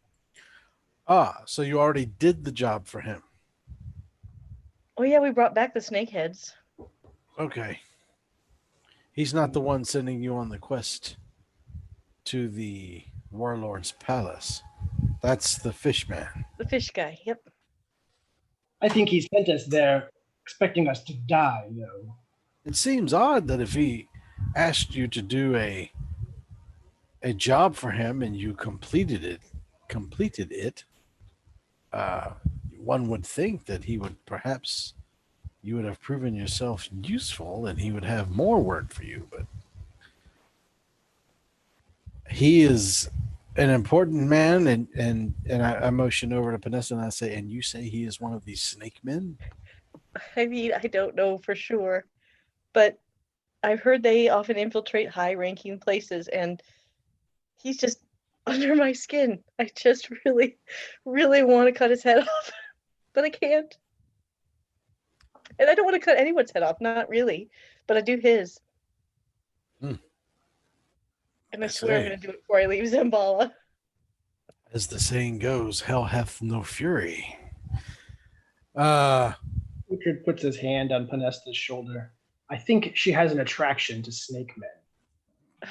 Speaker 6: Ah, so you already did the job for him.
Speaker 3: Oh yeah, we brought back the snakeheads.
Speaker 6: Okay. He's not the one sending you on the quest to the Warlords Palace. That's the fish man.
Speaker 3: The fish guy. Yep.
Speaker 5: I think he sent us there expecting us to die, though.
Speaker 6: It seems odd that if he asked you to do a job for him and you completed it, one would think that he would perhaps you would have proven yourself useful and he would have more work for you, but he is an important man, and I motion over to Panessa and I say, and you say he is one of these snake men?
Speaker 3: I mean, I don't know for sure, but I've heard they often infiltrate high-ranking places, and he's just under my skin. I just really, really want to cut his head off, but I can't. And I don't want to cut anyone's head off, not really, but I do his. And I swear I'm
Speaker 6: say.
Speaker 3: going to do it before I leave Zambala.
Speaker 6: As the saying goes, hell hath no fury.
Speaker 5: Richard puts his hand on Panesta's shoulder. I think she has an attraction to snake men.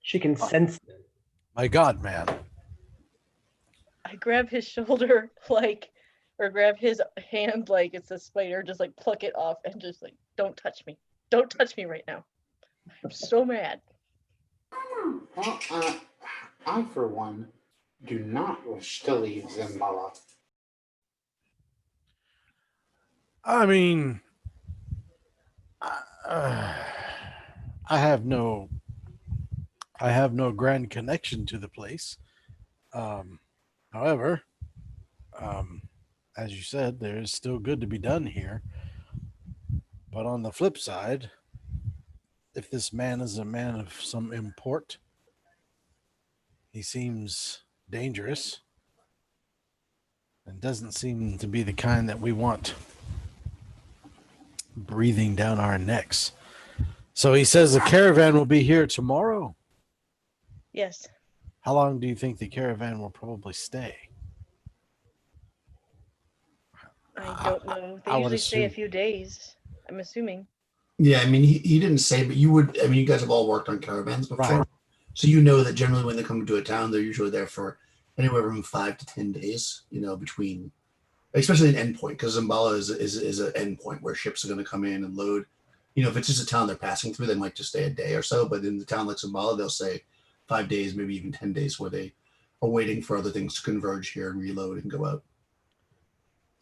Speaker 5: She can sense them.
Speaker 6: My God, man.
Speaker 3: I grab his shoulder or grab his hand like it's a spider, just like pluck it off and just like, don't touch me. Don't touch me right now. I'm so mad.
Speaker 2: Well, I, for one, do not wish to leave Zambala.
Speaker 6: I mean, I have no grand connection to the place. However, as you said, there is still good to be done here. But on the flip side, if this man is a man of some import, he seems dangerous and doesn't seem to be the kind that we want breathing down our necks. So he says the caravan will be here tomorrow.
Speaker 3: Yes.
Speaker 6: How long do you think the caravan will probably stay?
Speaker 3: I don't know. They
Speaker 6: I would
Speaker 3: usually stay a
Speaker 6: assume-
Speaker 3: few days, I'm assuming.
Speaker 1: Yeah, I mean, he didn't say, but you would. I mean, you guys have all worked on caravans before,
Speaker 6: Right.
Speaker 1: so you know that generally when they come to a town, they're usually there for anywhere from 5 to 10 days. Between, especially an endpoint, because Zambala is an endpoint where ships are going to come in and load. If it's just a town they're passing through, they might just stay a day or so. But in the town like Zambala, they'll say 5 days, maybe even 10 days, where they are waiting for other things to converge here and reload and go out.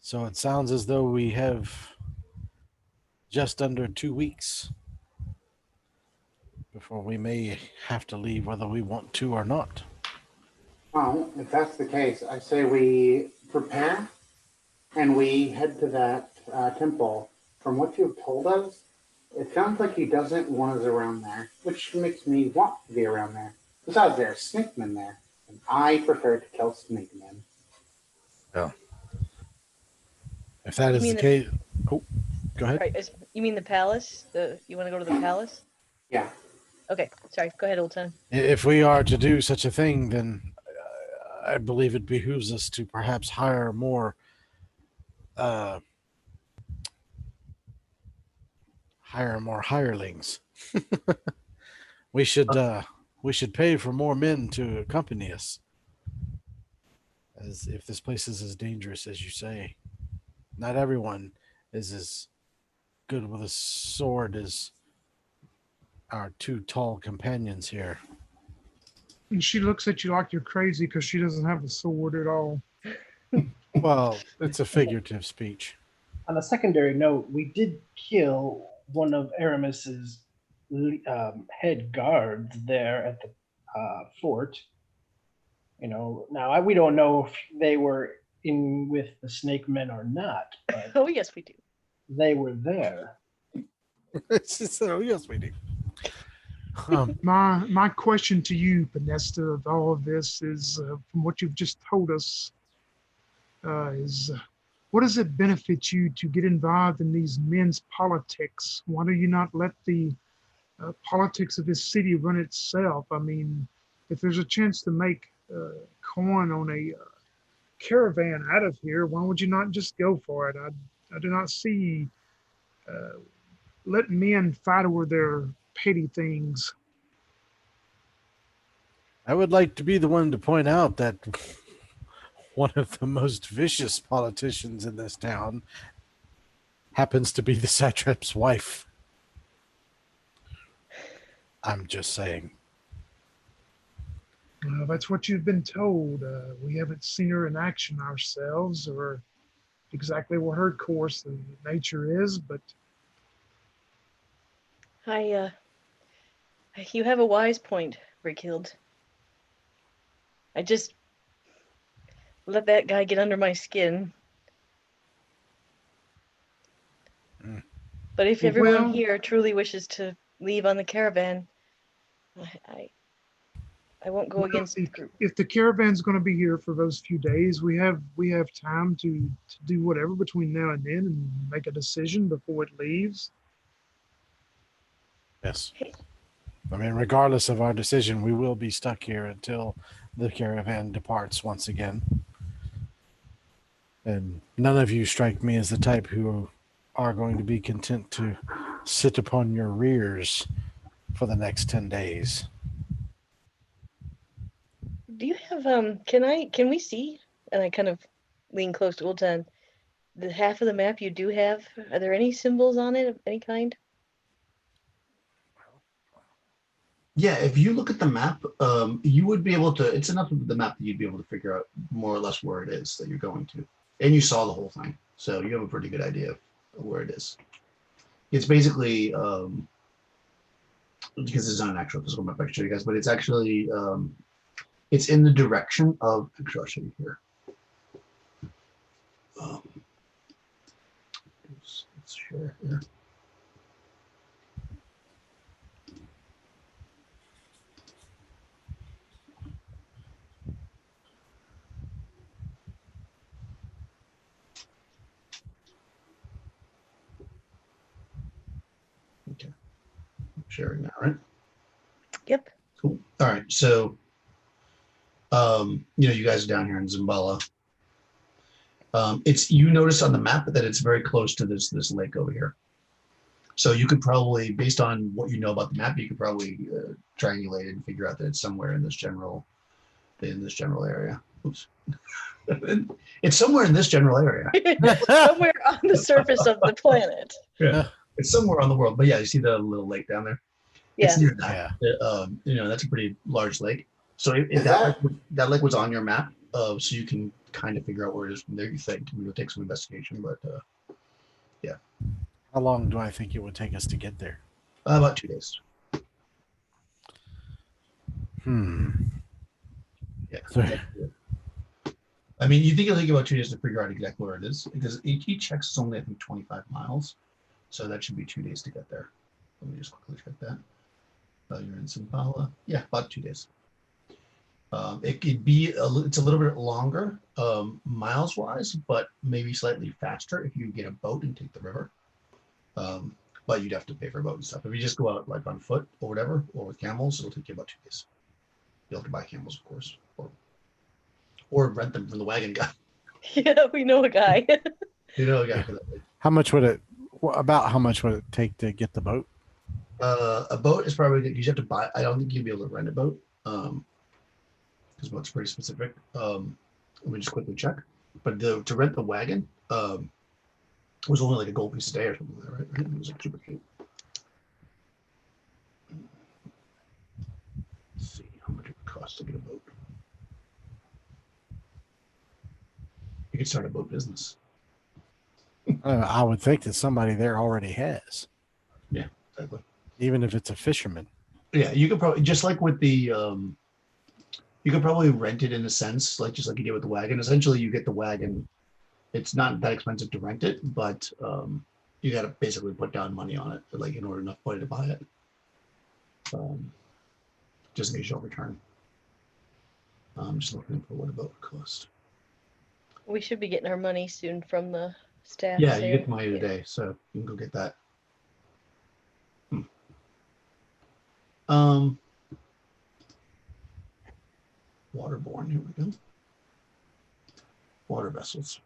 Speaker 6: So it sounds as though we have just under 2 weeks before we may have to leave, whether we want to or not.
Speaker 2: Well, if that's the case, I say we prepare and we head to that temple. From what you've told us, it sounds like he doesn't want us around there, which makes me want to be around there. Besides, there are snake men there, and I prefer to kill snake men.
Speaker 6: Yeah. If that
Speaker 3: You
Speaker 6: is
Speaker 3: mean
Speaker 6: the case, go ahead.
Speaker 3: Right. You mean the palace? You want to go to the palace?
Speaker 2: Yeah.
Speaker 3: Okay. Sorry. Go ahead, Olton.
Speaker 6: If we are to do such a thing, then I believe it behooves us to perhaps hire more hirelings. we should pay for more men to accompany us, as if this place is as dangerous as you say. Not everyone is as good with a sword as our 2 tall companions here.
Speaker 4: And she looks at you like you're crazy because she doesn't have a sword at all.
Speaker 6: Well, it's a figurative speech.
Speaker 5: On a secondary note, we did kill one of Aramis's head guards there at the fort. Now we don't know if they were in with the snake men or not, but
Speaker 3: Oh, yes, we do.
Speaker 5: they were there.
Speaker 6: So yes, we do.
Speaker 4: My question to you, Panesta, of all of this is, from what you've just told us, is what does it benefit you to get involved in these men's politics? Why do you not let the politics of this city run itself? I mean, if there's a chance to make coin on a caravan out of here, why would you not just go for it? I do not see let men fight over their petty things.
Speaker 6: I would like to be the one to point out that one of the most vicious politicians in this town happens to be the satrap's wife. I'm just saying.
Speaker 4: That's what you've been told. We haven't seen her in action ourselves or exactly what her course and nature is, but
Speaker 3: You have a wise point, Brighild. I just let that guy get under my skin. But if everyone
Speaker 4: Well-
Speaker 3: here truly wishes to leave on the caravan, I won't go
Speaker 4: well,
Speaker 3: against the group.
Speaker 4: if the caravan's going to be here for those few days, we have time to do whatever between now and then and make a decision before it leaves.
Speaker 6: Yes.
Speaker 3: Hey.
Speaker 6: I mean, regardless of our decision, we will be stuck here until the caravan departs once again. And none of you strike me as the type who are going to be content to sit upon your rears for the next 10 days.
Speaker 3: Do you have can we see? And I kind of lean close to Ultan. The half of the map you do have, are there any symbols on it of any kind?
Speaker 1: Yeah, if you look at the map, you would be able to, it's enough of the map that you'd be able to figure out more or less where it is that you're going to. And you saw the whole thing. So you have a pretty good idea of where it is. It's basically, because it's not an actual physical map I can show you guys, but it's actually, it's in the direction of, actually I'll show you here. Let's share here. Okay, sharing that, right?
Speaker 3: Yep.
Speaker 1: Cool. All right. So, you guys are down here in Zimbala. You notice on the map that it's very close to this lake over here. So you could probably, based on what you know about the map, you could probably triangulate it and figure out that it's somewhere in this general area. Oops. It's somewhere in this general area.
Speaker 3: Somewhere on the surface of the planet.
Speaker 1: Yeah. It's somewhere on the world. But yeah, you see the little lake down there?
Speaker 3: Yeah.
Speaker 1: It's near that. That's a pretty large lake. So if that lake was on your map, so you can kind of figure out where it is from there, you think. It'll take some investigation, but yeah.
Speaker 6: How long do I think it would take us to get there?
Speaker 1: About 2 days. Yeah.
Speaker 6: So-
Speaker 1: I mean, you think it'll take about 2 days to figure out exactly where it is, because each hex is only, I think, 25 miles. So that should be 2 days to get there. Let me just quickly check that. You're in Zimbala. Yeah, about 2 days. It could be, it's a little bit longer miles wise, but maybe slightly faster if you get a boat and take the river. But you'd have to pay for a boat and stuff. If you just go out like on foot or whatever, or with camels, it'll take you about 2 days. You'll have to buy camels, of course, or rent them from the wagon guy.
Speaker 3: Yeah, we know a guy.
Speaker 1: A guy for that.
Speaker 6: How much would it take to get the boat?
Speaker 1: A boat is probably, you have to buy. I don't think you'd be able to rent a boat because boat's pretty specific. Let me just quickly check. But to rent the wagon it was only like a gold piece a day or something like that, right? It was like super cheap. Let's see how much it would cost to get a boat. You could start a boat business.
Speaker 6: I would think that somebody there already has,
Speaker 1: Exactly.
Speaker 6: even if it's a fisherman.
Speaker 1: Yeah, you could probably, just like with the you could probably rent it in a sense, like just like you did with the wagon. Essentially you get the wagon. It's not that expensive to rent it, but you got to basically put down money on it, like in order enough money to buy it. just in case you'll return. I'm just looking for what a boat would cost.
Speaker 3: We should be getting our money soon from the staff.
Speaker 1: Yeah, you
Speaker 3: there.
Speaker 1: get the money
Speaker 3: Yeah.
Speaker 1: today, so you can go get that. Waterborne, here we go. Water vessels.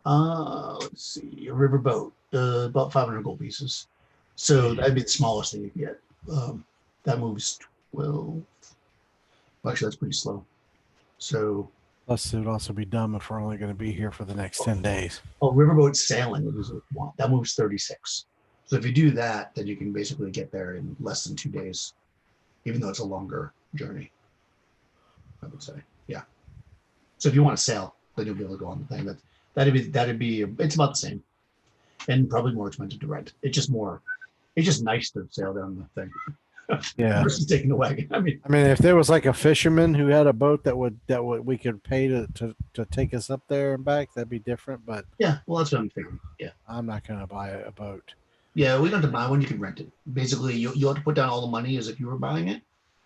Speaker 1: Let's see, a riverboat, about 500 gold pieces. So that'd be the smallest thing you can get. That moves 12. Well, actually, that's pretty slow. So,
Speaker 6: Plus, it would also be dumb if we're only going to be here for the next 10 days.
Speaker 1: riverboat sailing that moves 36. So if you do that, then you can basically get there in less than 2 days, even though it's a longer journey. I would say, yeah. So if you want to sail, then you'll be able to go on the thing. That'd be it's about the same, and probably more expensive to rent. It's just nice to sail down the thing.
Speaker 6: Yeah.
Speaker 1: Versus taking the wagon. I mean,
Speaker 6: if there was like a fisherman who had a boat that would we could pay to take us up there and back, that'd be different. But
Speaker 1: yeah, well, that's what I'm thinking. Yeah,
Speaker 6: I'm not going to buy a boat.
Speaker 1: yeah, we don't have to buy one. You can rent it. Basically, you'll have to put down all the money as if you were buying it,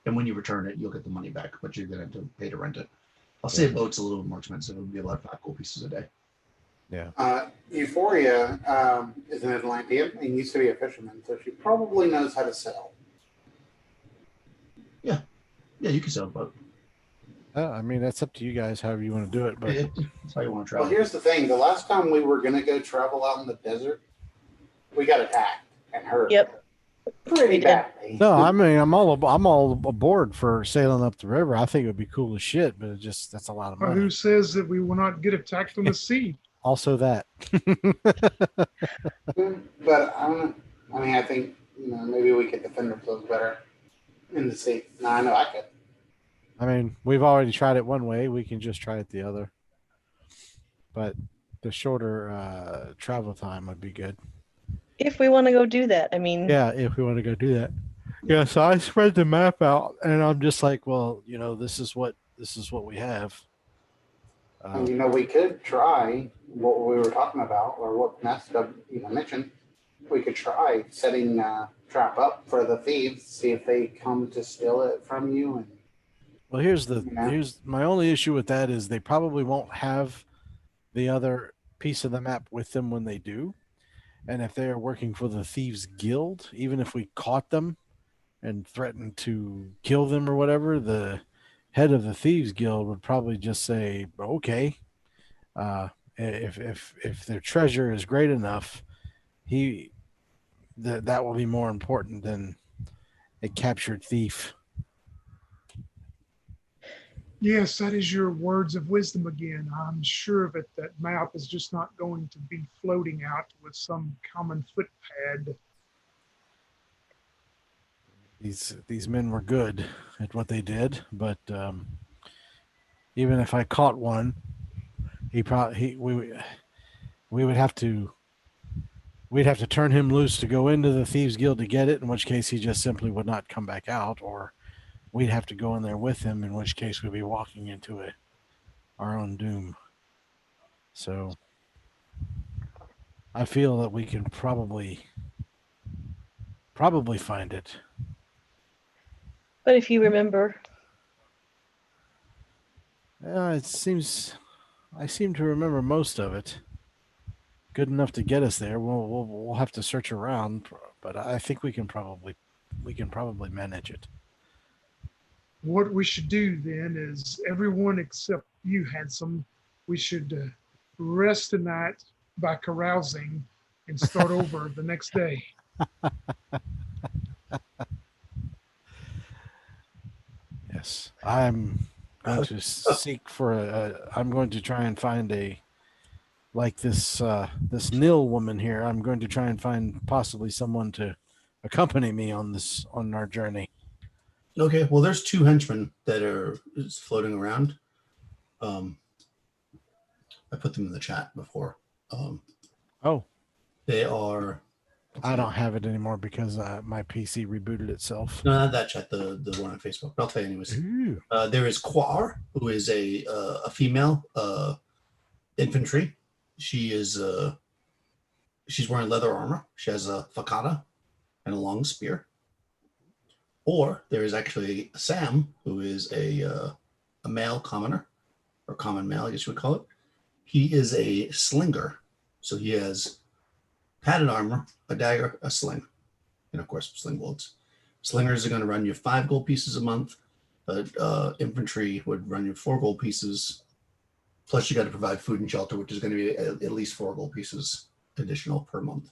Speaker 1: and when you return it, you'll get the money back. But you're gonna have to pay to rent it. I'll say a boat's a little more expensive. It would be about 5 gold pieces a day.
Speaker 6: Yeah.
Speaker 2: Euphoria is an Atlantean and used to be a fisherman, so she probably knows how to sail.
Speaker 1: Yeah, you can sail a boat.
Speaker 6: That's up to you guys, however you want to do it. But
Speaker 1: That's how you want to
Speaker 2: Well,
Speaker 1: travel.
Speaker 2: here's the thing. The last time we were going to go travel out in the desert, we got attacked and hurt.
Speaker 3: Yep.
Speaker 2: Pretty
Speaker 3: We did.
Speaker 2: badly.
Speaker 6: no, I'm all aboard for sailing up the river. I think it would be cool as shit, but that's a lot of
Speaker 4: Well,
Speaker 6: money.
Speaker 4: who says that we will not get attacked on the sea?
Speaker 6: Also that.
Speaker 2: But I think maybe we could defend ourselves better in the sea. No, I know I could.
Speaker 6: We've already tried it one way. We can just try it the other. But the shorter travel time would be good.
Speaker 3: If we want to go do that, I mean,
Speaker 6: Yeah, if we want to go do that. Yeah, so I spread the map out, and I'm just like, well, this is what we have.
Speaker 2: And we could try what we were talking about, or what Nesta mentioned. We could try setting a trap up for the thieves, see if they come to steal it from you. And
Speaker 6: Well, here's my only issue with that is they probably won't have the other piece of the map with them when they do. And if they are working for the Thieves Guild, even if we caught them and threatened to kill them or whatever, the head of the Thieves Guild would probably just say, okay, if their treasure is great enough, that will be more important than a captured thief.
Speaker 4: Yes, that is your words of wisdom again. I'm sure of it. That map is just not going to be floating out with some common footpad.
Speaker 6: These men were good at what they did, but even if I caught one, we would have to turn him loose to go into the Thieves Guild to get it, in which case he just simply would not come back out, or we'd have to go in there with him, in which case we'd be walking into our own doom. So I feel that we can probably find it.
Speaker 3: but if you remember,
Speaker 6: I seem to remember most of it. Good enough to get us there. We'll have to search around, but I think we can probably manage it.
Speaker 4: What we should do then is everyone except you, Handsome, we should rest tonight by carousing and start over the next day.
Speaker 6: Yes, I'm going to seek for I'm going to try and find this Nil woman here. I'm going to try and find possibly someone to accompany me on our journey.
Speaker 1: Okay, well, there's 2 henchmen that are floating around. I put them in the chat before.
Speaker 6: Oh,
Speaker 1: They are.
Speaker 6: I don't have it anymore because my PC rebooted itself.
Speaker 1: No, not that chat. The one on Facebook. I'll tell you anyways.
Speaker 6: Ooh.
Speaker 1: There is Quar, who is a female infantry. She is she's wearing leather armor. She has a facada and a long spear. Or there is actually Sam, who is a male commoner, or common male, I guess you would call it. He is a slinger. So he has padded armor, a dagger, a sling, and of course, sling bullets. Slingers are going to run you 5 gold pieces a month. Infantry would run you 4 gold pieces. Plus, you got to provide food and shelter, which is going to be at least 4 gold pieces additional per month.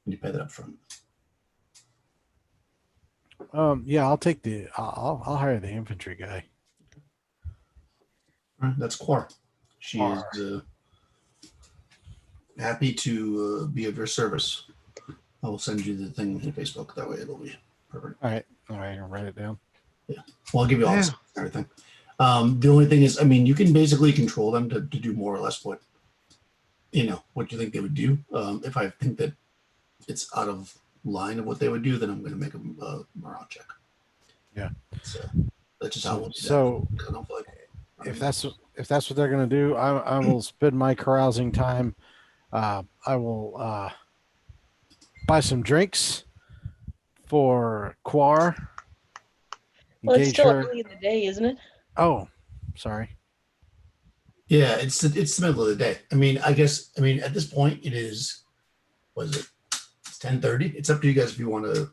Speaker 1: And you pay that up front.
Speaker 6: Yeah, I'll take the. I'll hire the infantry guy.
Speaker 1: All right, that's Quar. She
Speaker 6: Quar.
Speaker 1: is happy to be of your service. I will send you the thing in Facebook. That way it'll be perfect.
Speaker 6: All right, I'll write it down.
Speaker 1: Well, I'll give you all this and everything. The only thing is, I mean, you can basically control them to do more or less what you think they would do. If I think that it's out of line of what they would do, then I'm going to make a morale check.
Speaker 6: Yeah.
Speaker 1: So that's just how we'll do that.
Speaker 6: So
Speaker 1: I don't feel like
Speaker 6: if that's what they're going to do, I will spend my carousing time. I will buy some drinks for Quar.
Speaker 3: Well, it's
Speaker 6: Engage
Speaker 3: still
Speaker 6: her.
Speaker 3: early in the day, isn't it?
Speaker 6: Oh, sorry.
Speaker 1: Yeah, it's the middle of the day. I mean, at this point it is. What is it? It's 10:30. It's up to you guys if you want to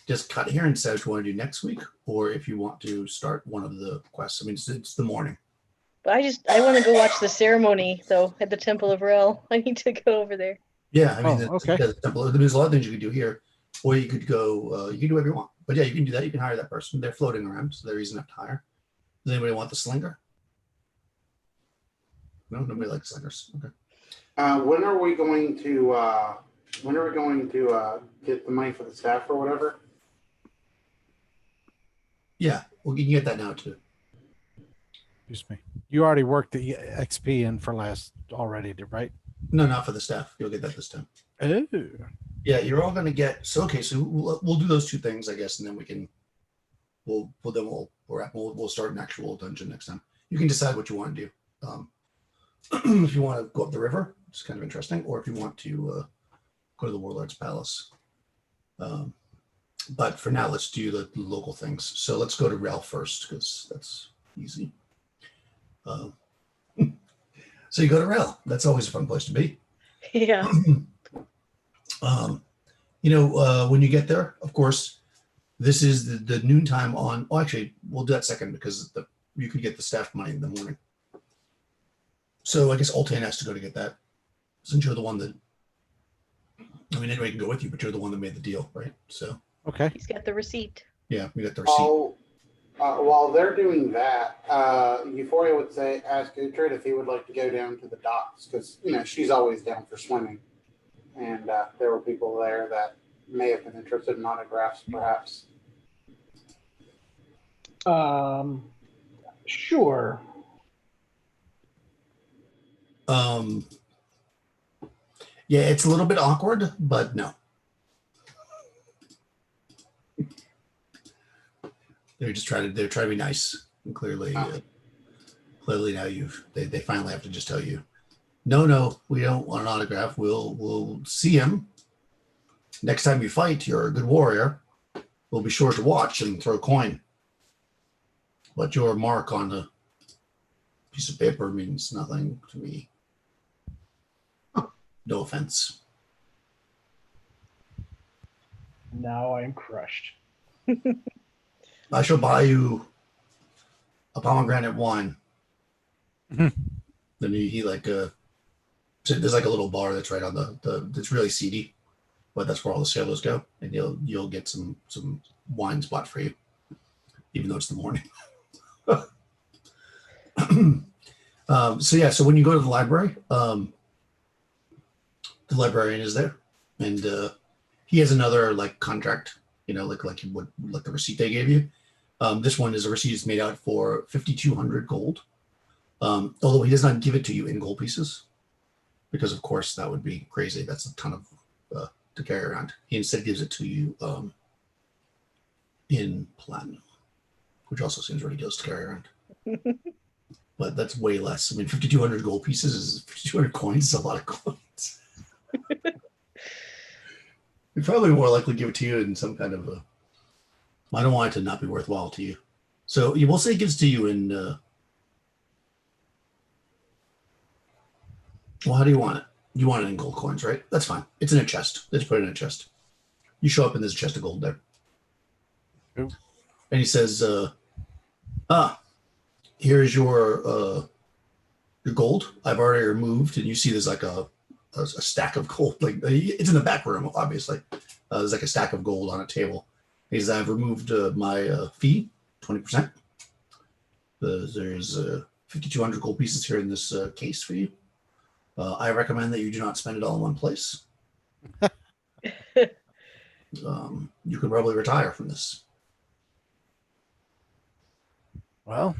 Speaker 1: just cut here and decide what you want to do next week, or if you want to start one of the quests. I mean, it's the morning.
Speaker 3: But I want to go watch the ceremony though at the Temple of Rel. I need to go over there.
Speaker 1: Yeah, I mean,
Speaker 6: okay.
Speaker 1: the temple. There's a lot of things you could do here, or you could go. You can do whatever you want. But yeah, you can do that. You can hire that person. They're floating around, so they're easy enough to hire. Does anybody want the slinger? No, nobody likes slingers. Okay.
Speaker 2: When are we going to get the money for the staff or whatever?
Speaker 1: Yeah, well, you can get that now too.
Speaker 6: Excuse me. You already worked the XP in for last already, right?
Speaker 1: No, not for the staff. You'll get that this time.
Speaker 6: Oh.
Speaker 1: Yeah, you're all gonna get. So okay, so we'll do those 2 things, I guess, and then we'll start an actual dungeon next time. You can decide what you want to do. If you want to go up the river, it's kind of interesting, or if you want to go to the Warlords Palace. But for now, let's do the local things. So let's go to Rel first, because that's easy. So you go to Rel. That's always a fun place to be.
Speaker 3: Yeah.
Speaker 1: When you get there, of course, this is the noontime on. Oh, actually, we'll do that second because you could get the staff money in the morning. So I guess Oltan has to go to get that, since you're the one that. I mean, anybody can go with you, but you're the one that made the deal, right? So.
Speaker 6: Okay.
Speaker 3: He's got the receipt.
Speaker 1: Yeah, we got the receipt.
Speaker 2: While they're doing that, Euphoria would ask Uhtred if he would like to go down to the docks, because she's always down for swimming, and there were people there that may have been interested in autographs, perhaps.
Speaker 5: Sure.
Speaker 1: Yeah, it's a little bit awkward, but no. They're trying to be nice. And clearly now they finally have to just tell you, no, we don't want an autograph. We'll see him. Next time you fight, you're a good warrior. We'll be sure to watch and throw a coin. But your mark on a piece of paper means nothing to me. No offense.
Speaker 5: Now I am crushed.
Speaker 1: I shall buy you a pomegranate wine.
Speaker 6: Mhm.
Speaker 1: Then so there's like a little bar that's right on it's really seedy, but that's where all the sailors go, and you'll get some wine spot for you, even though it's the morning. So when you go to the library, the librarian is there, and he has another contract, like the receipt they gave you. This one is a receipt that's made out for 5,200 gold. Although he does not give it to you in gold pieces, because of course that would be crazy. That's a ton of to carry around. He instead gives it to you in platinum, which also seems ridiculous to carry around. But that's way less. I mean, 5,200 gold pieces is 5,200 coins is a lot of coins. He'd probably more likely give it to you in some kind of I don't want it to not be worthwhile to you. So you will say it gives to you in. Well, how do you want it? You want it in gold coins, right? That's fine. It's in a chest. Let's put it in a chest. You show up and there's a chest of gold there.
Speaker 6: Cool.
Speaker 1: And he says, here's your gold. I've already removed, and you see there's like a stack of gold. Like it's in the back room, obviously. There's like a stack of gold on a table. He says, I've removed my fee, 20%. There's 5,200 gold pieces here in this case for you. I recommend that you do not spend it all in one place. You could probably retire from this.
Speaker 6: Well,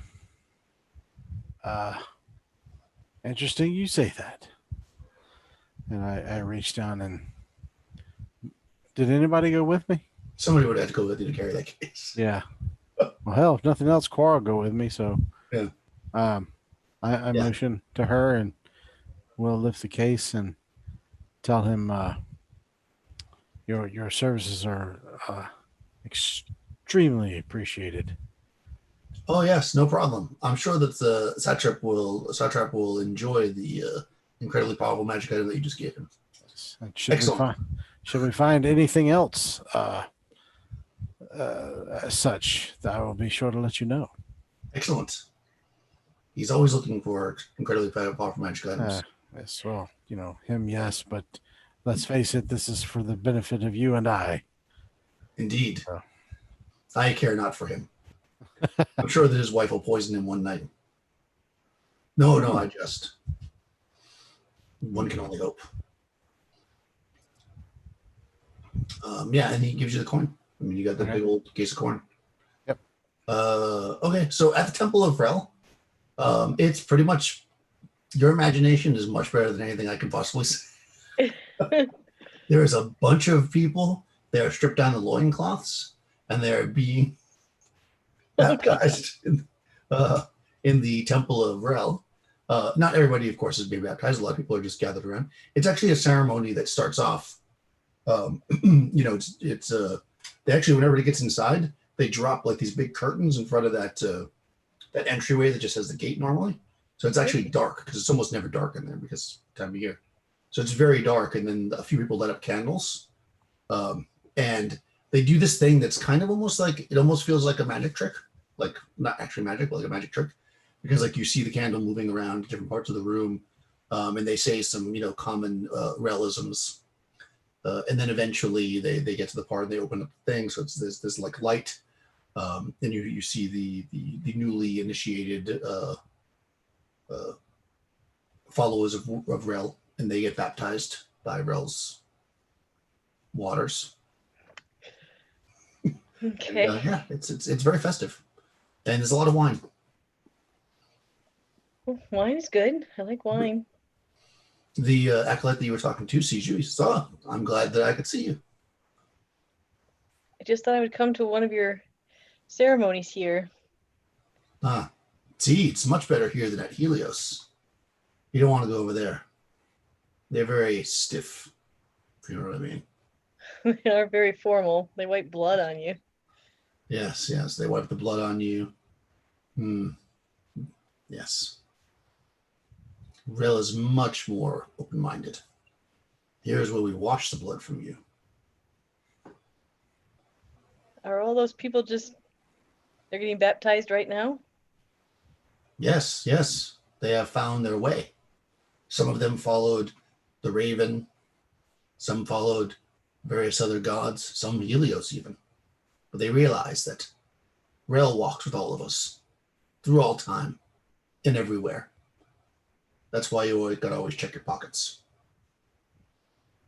Speaker 6: interesting you say that. And I reached down and did anybody go with me?
Speaker 1: Somebody would have to go with you to carry that case.
Speaker 6: Yeah. Well, hell, if nothing else, Quar will go with me. So,
Speaker 1: Yeah.
Speaker 6: I motion to her and we'll lift the case and tell him your services are extremely appreciated.
Speaker 1: Oh yes, no problem. I'm sure that the satrap will enjoy the incredibly powerful magic item that you just gave him.
Speaker 6: And
Speaker 1: Excellent.
Speaker 6: Should we find anything else as such, I will be sure to let you know.
Speaker 1: Excellent. He's always looking for incredibly powerful magic items.
Speaker 6: Yes, well, him, yes, but let's face it, this is for the benefit of you and I.
Speaker 1: Indeed.
Speaker 6: Oh.
Speaker 1: I care not for him. I'm sure that his wife will poison him one night. No, I just. One can only hope. Yeah, and he gives you the coin. I mean, you got the big old case of corn.
Speaker 6: Yep.
Speaker 1: Okay, so at the Temple of Rel, it's pretty much your imagination is much better than anything I can possibly say. There is a bunch of people. They are stripped down the loincloths, and they are being baptized in the Temple of Rel. Not everybody, of course, is being baptized. A lot of people are just gathered around. It's actually a ceremony that starts off. It's they actually, whenever it gets inside, they drop like these big curtains in front of that entryway that just has the gate normally. So it's actually dark because it's almost never dark in there because time of year. So it's very dark, and then a few people light up candles, and they do this thing that's kind of almost like, it almost feels like a magic trick, like not actually magic, but like a magic trick, because like you see the candle moving around different parts of the room, and they say some common realisms, and then eventually they get to the part and they open up the thing, so it's this like light, and you see the newly initiated followers of Rel, and they get baptized by Rel's waters.
Speaker 3: Okay.
Speaker 1: And, yeah, it's very festive, and there's a lot of wine.
Speaker 3: Well, wine's good. I like wine.
Speaker 1: The acolyte that you were talking to sees you. He says, "Oh, I'm glad that I could see you."
Speaker 3: I just thought I would come to one of your ceremonies here.
Speaker 1: See, it's much better here than at Helios. You don't want to go over there. They're very stiff, if you know what I mean.
Speaker 3: They are very formal. They wipe blood on you.
Speaker 1: Yes, they wipe the blood on you. Yes. Rel is much more open-minded. Here's where we wash the blood from you.
Speaker 3: Are all those people they're getting baptized right now?
Speaker 1: Yes. They have found their way. Some of them followed the Raven. Some followed various other gods. Some Helios even. But they realized that Rel walks with all of us through all time and everywhere. That's why you gotta always check your pockets.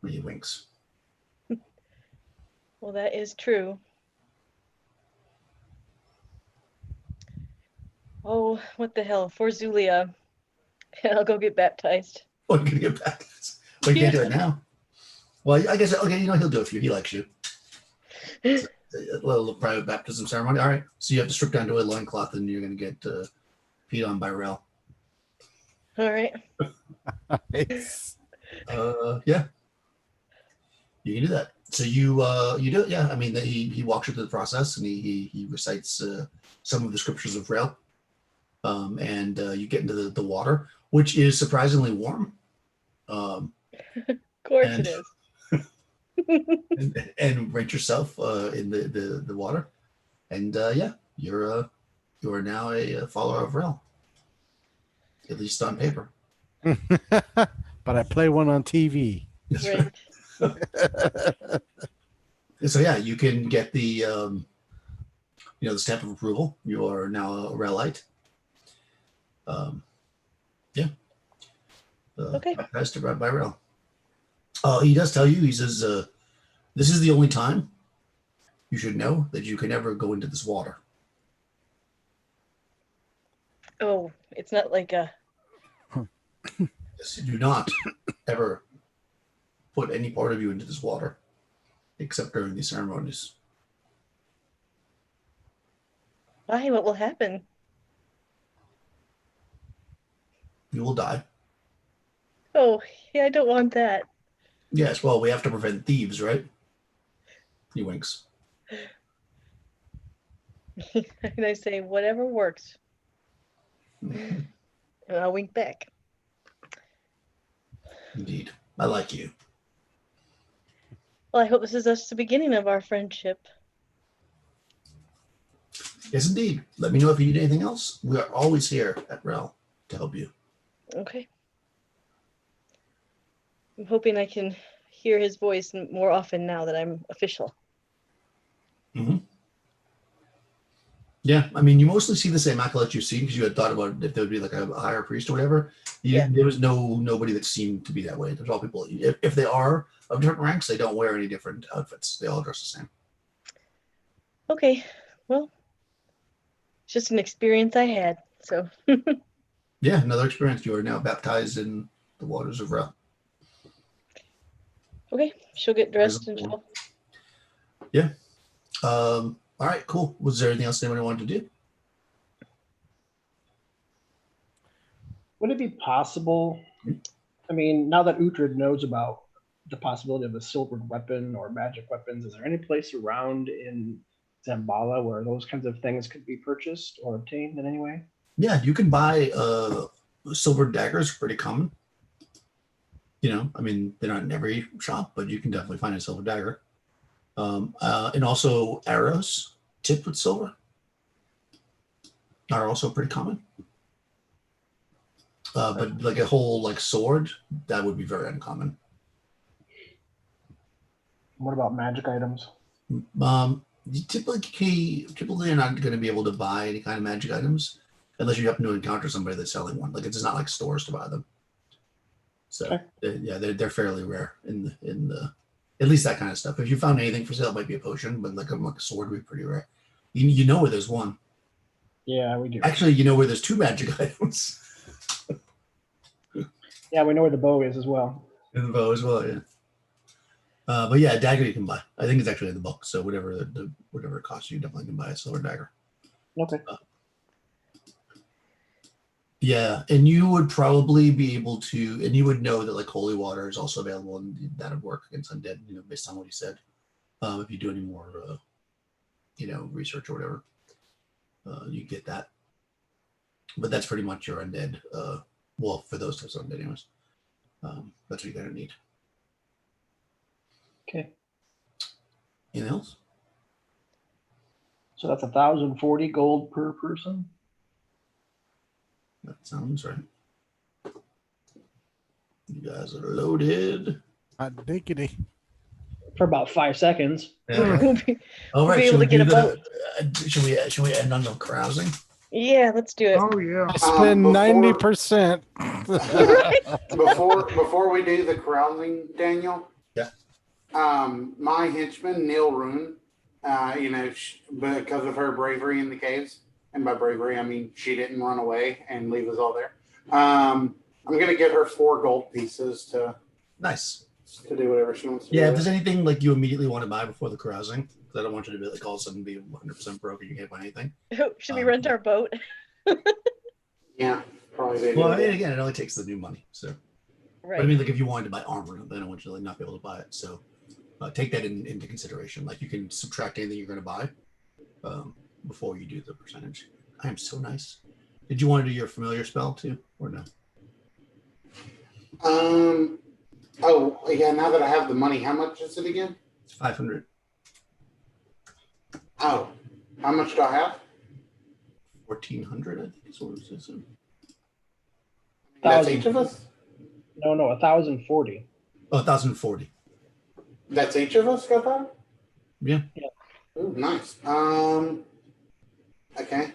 Speaker 1: When he winks.
Speaker 3: Well, that is true. Oh, what the hell? For Zulia. I'll go get baptized.
Speaker 1: Oh, you're gonna get back. Well, you can't do it now. Well, I guess he'll do it for you. He likes you. It's a little private baptism ceremony. All right. So you have to strip down to a loincloth, and you're gonna get peed on by Rel.
Speaker 3: All right.
Speaker 6: Nice.
Speaker 1: Yeah. You can do that. So you do, yeah. I mean, he walks you through the process, and he recites some of the scriptures of Rail, and you get into the water, which is surprisingly warm,
Speaker 3: Of course
Speaker 1: and
Speaker 3: it is.
Speaker 1: and rent yourself in the water, and yeah, you are now a follower of Rail, at least on paper.
Speaker 6: But I play one on TV.
Speaker 1: That's
Speaker 3: Right.
Speaker 1: And so yeah, you can get the the stamp of approval. You are now a Railite. Yeah.
Speaker 3: Okay.
Speaker 1: Baptized by Rail. He does tell you. He says, "This is the only time you should know that you can ever go into this water."
Speaker 3: Oh, it's not like a.
Speaker 1: Yes, do not ever put any part of you into this water, except during these ceremonies.
Speaker 3: Why? What will happen?
Speaker 1: You will die.
Speaker 3: Oh, yeah, I don't want that.
Speaker 1: Yes, well, we have to prevent thieves, right? He winks.
Speaker 3: And I say, whatever works. And I'll wink back.
Speaker 1: Indeed. I like you.
Speaker 3: Well, I hope this is just the beginning of our friendship.
Speaker 1: Yes, indeed. Let me know if you need anything else. We are always here at Rel to help you.
Speaker 3: Okay. I'm hoping I can hear his voice more often now that I'm official.
Speaker 1: Mm-hmm. Yeah, I mean, you mostly see the same acolytes you've seen because you had thought about if there would be like a higher priest or whatever. There was nobody that seemed to be that way. There's all people. If they are of different ranks, they don't wear any different outfits. They all dress the same.
Speaker 3: Okay, well, it's just an experience I had. So.
Speaker 1: Yeah, another experience. You are now baptized in the waters of Rel.
Speaker 3: Okay, she'll get dressed and she'll.
Speaker 1: Yeah. All right, cool. Was there anything else anybody wanted to do?
Speaker 5: Would it be possible? I mean, now that Uhtred knows about the possibility of a silvered weapon or magic weapons, is there any place around in Zambala where those kinds of things could be purchased or obtained in any way?
Speaker 1: Yeah, you can buy silver daggers, pretty common. I mean, they're not in every shop, but you can definitely find a silver dagger. And also arrows tipped with silver are also pretty common. But like a whole sword, that would be very uncommon.
Speaker 5: What about magic items?
Speaker 1: You typically you're not going to be able to buy any kind of magic items unless you happen to encounter somebody that's selling one. Like it's not like stores to buy them. So okay. They're fairly rare in the at least that kind of stuff. If you found anything for sale, it might be a potion, but like a sword would be pretty rare. You know where there's one.
Speaker 5: Yeah, we do.
Speaker 1: Actually, you know where there's two magic items.
Speaker 5: Yeah, we know where the bow is as well.
Speaker 1: And the bow as well, yeah. But yeah, a dagger you can buy. I think it's actually in the book. So whatever it costs you, definitely can buy a silver dagger.
Speaker 5: Okay.
Speaker 1: Yeah, and you would probably be able to, and you would know that like holy water is also available, and that would work against undead. Based on what he said. If you do any more, research or whatever, you get that. But that's pretty much your undead. Well, for those types of undead, anyways. That's what you're gonna need.
Speaker 5: Okay.
Speaker 1: Anything else?
Speaker 5: So that's 1,040 gold per person.
Speaker 1: That sounds right. You guys are loaded.
Speaker 6: Hot diggity.
Speaker 5: For about 5 seconds.
Speaker 1: Yeah. All right.
Speaker 3: Be able to get a boat.
Speaker 1: Should we end on the carousing?
Speaker 3: Yeah, let's do it.
Speaker 4: Oh yeah.
Speaker 6: I spend 90%.
Speaker 2: Before we do the carousing, Daniel.
Speaker 1: Yeah.
Speaker 2: My henchman Neil Rune, because of her bravery in the caves, and by bravery I mean she didn't run away and leave us all there. I'm gonna get her 4 gold pieces to do whatever she wants to do.
Speaker 1: Yeah, if there's anything like you immediately want to buy before the carousing, because I don't want you to be like all of a sudden be 100% broke and you can't buy anything.
Speaker 3: Should we rent our boat?
Speaker 2: Yeah, probably.
Speaker 1: Well, again, it only takes the new money. So,
Speaker 3: Right.
Speaker 1: but I mean, like if you wanted to buy armor, then I want you to not be able to buy it. So, take that into consideration. Like you can subtract anything you're going to buy before you do the percentage. I am so nice. Did you want to do your familiar spell too, or no?
Speaker 2: Oh yeah. Now that I have the money, how much is it again?
Speaker 1: It's 500.
Speaker 2: Oh, how much do I have?
Speaker 1: 1,400, I think is what it says.
Speaker 2: That's each of us.
Speaker 5: No, 1,040.
Speaker 1: Oh, 1,040.
Speaker 2: That's each of us got that.
Speaker 1: Yeah.
Speaker 2: Ooh, nice. Okay.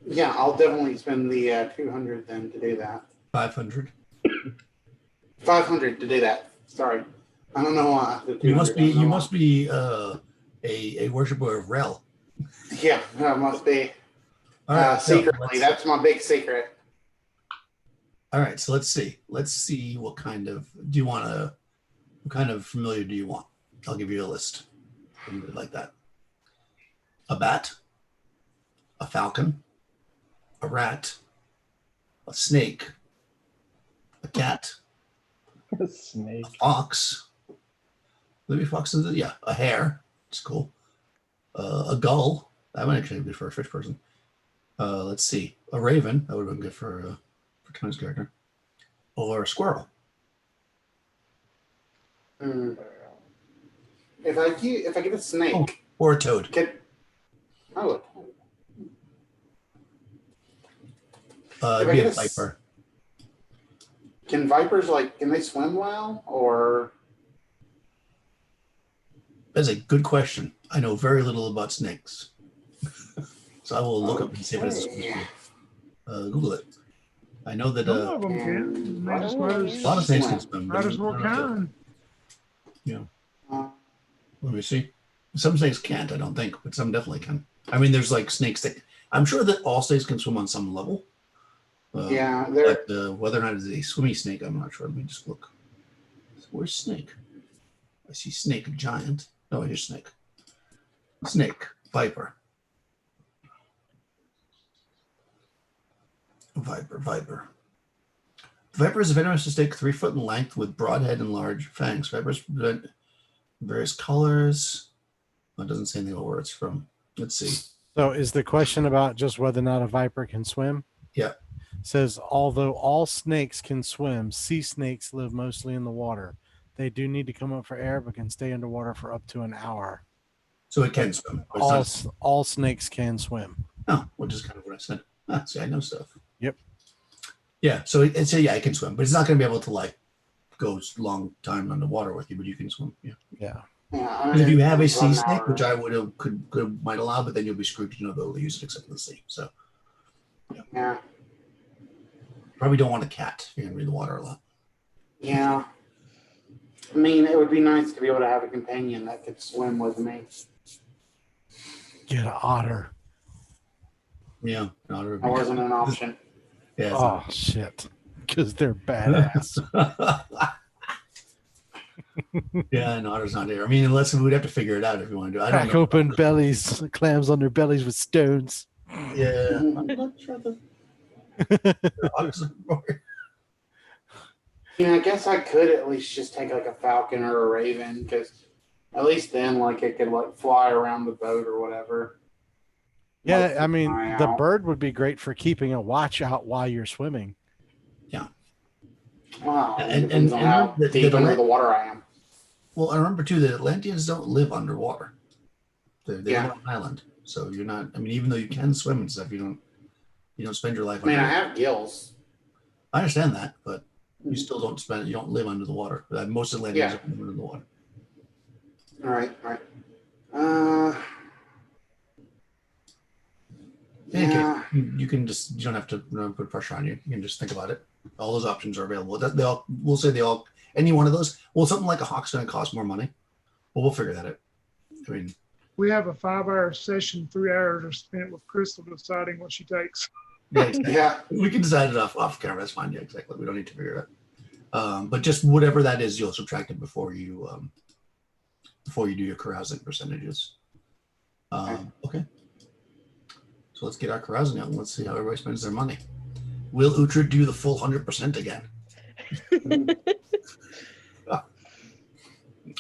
Speaker 2: Yeah, I'll definitely spend the 200 then to do that.
Speaker 1: 500.
Speaker 2: 500 to do that. Sorry, I don't know why.
Speaker 1: You must be a worshiper of Rel.
Speaker 2: Yeah, that must be.
Speaker 1: All right.
Speaker 2: Secretly, that's my big secret.
Speaker 1: All right. So let's see. Let's see what kind of what kind of familiar do you want? I'll give you a list. Like that. A bat, a falcon, a rat, a snake, a cat,
Speaker 5: A snake.
Speaker 1: a fox. Maybe foxes. Yeah, a hare. It's cool. A gull. That might actually be for a fish person. Let's see. A raven. That would have been good for Tony's character. Or a squirrel.
Speaker 2: If I get a snake,
Speaker 1: Or a toad.
Speaker 2: it'd
Speaker 1: It'd be a viper.
Speaker 2: Can vipers can they swim well or?
Speaker 1: That's a good question. I know very little about snakes. So I will look up and see if it's Google it. I know that
Speaker 4: Some of them can. They just not
Speaker 1: a
Speaker 4: as,
Speaker 1: lot of snakes can swim.
Speaker 4: not as well
Speaker 1: I don't know if
Speaker 4: kind.
Speaker 1: Let me see. Some snakes can't, I don't think, but some definitely can. I mean, there's like snakes that I'm sure that all snakes can swim on some level.
Speaker 2: Yeah, they're
Speaker 1: But whether or not it's a swimmy snake, I'm not sure. Let me just look. Where's snake? I see snake giant. No, here's snake. Snake, viper. Viper. Viper is a venomous snake 3 foot in length with broad head and large fangs. Vipers present various colors. It doesn't say anything about where it's from. Let's see.
Speaker 6: So is the question about just whether or not a viper can swim?
Speaker 1: Yeah.
Speaker 6: It says, although all snakes can swim, sea snakes live mostly in the water. They do need to come up for air, but can stay underwater for up to an hour.
Speaker 1: So it can swim. But it's not,
Speaker 6: All snakes can swim.
Speaker 1: oh, which is kind of what I said. See, I know stuff.
Speaker 6: Yep.
Speaker 1: Yeah, so it can swim, but it's not going to be able to go long time underwater with you, but you can swim. Yeah.
Speaker 6: Yeah.
Speaker 1: And if you have a sea snake, which I might allow, but then you'll be screwed because you'll not be able to use it except in the sea. So
Speaker 2: yeah.
Speaker 1: probably don't want a cat. You're gonna be in the water a lot.
Speaker 2: Yeah. I mean, it would be nice to be able to have a companion that could swim with me.
Speaker 6: Get an otter.
Speaker 1: Yeah, an otter would be
Speaker 2: That
Speaker 1: good.
Speaker 2: wasn't an option.
Speaker 1: Yeah.
Speaker 6: Oh, shit. Because they're badass.
Speaker 1: Yeah, an otter's not here. I mean, unless we'd have to figure it out if you want to do it. I don't
Speaker 6: Crack
Speaker 1: know.
Speaker 6: open bellies, clams on their bellies with stones.
Speaker 1: Yeah. I'm not sure that otters are-
Speaker 2: I guess I could at least just take a falcon or a raven because at least then it could fly around the boat or whatever.
Speaker 6: Yeah, I mean,
Speaker 2: fly
Speaker 6: the
Speaker 2: out.
Speaker 6: bird would be great for keeping a watch out while you're swimming.
Speaker 2: Wow.
Speaker 1: And-
Speaker 2: Depends
Speaker 1: and-
Speaker 2: on how
Speaker 1: and the-
Speaker 2: deep
Speaker 1: the-
Speaker 2: under the water I am.
Speaker 1: Well, I remember too that Atlanteans don't live underwater. They
Speaker 2: Yeah.
Speaker 1: live on an island, so you're not. I mean, even though you can swim and stuff, you don't spend your life.
Speaker 2: I mean, I
Speaker 1: under-
Speaker 2: have gills.
Speaker 1: I understand that, but you still don't spend. You don't live under the water. Most Atlanteans
Speaker 2: Yeah.
Speaker 1: don't live under the water.
Speaker 2: All right. Yeah.
Speaker 1: You can just. You don't have to put pressure on you. You can just think about it. All those options are available. We'll say any one of those. Well, something like a hawk's going to cost more money. Well, we'll figure that out. I mean,
Speaker 4: We have a 5-hour session. 3 hours are spent with Crystal deciding what she takes.
Speaker 1: yeah, exactly.
Speaker 2: Yeah.
Speaker 1: We can decide it off camera. That's fine. Yeah, exactly. We don't need to figure it out. But just whatever that is, you'll subtract it before you do your carousing percentages. Okay. So let's get our carousing out and let's see how everybody spends their money. Will Uhtred do the full 100% again?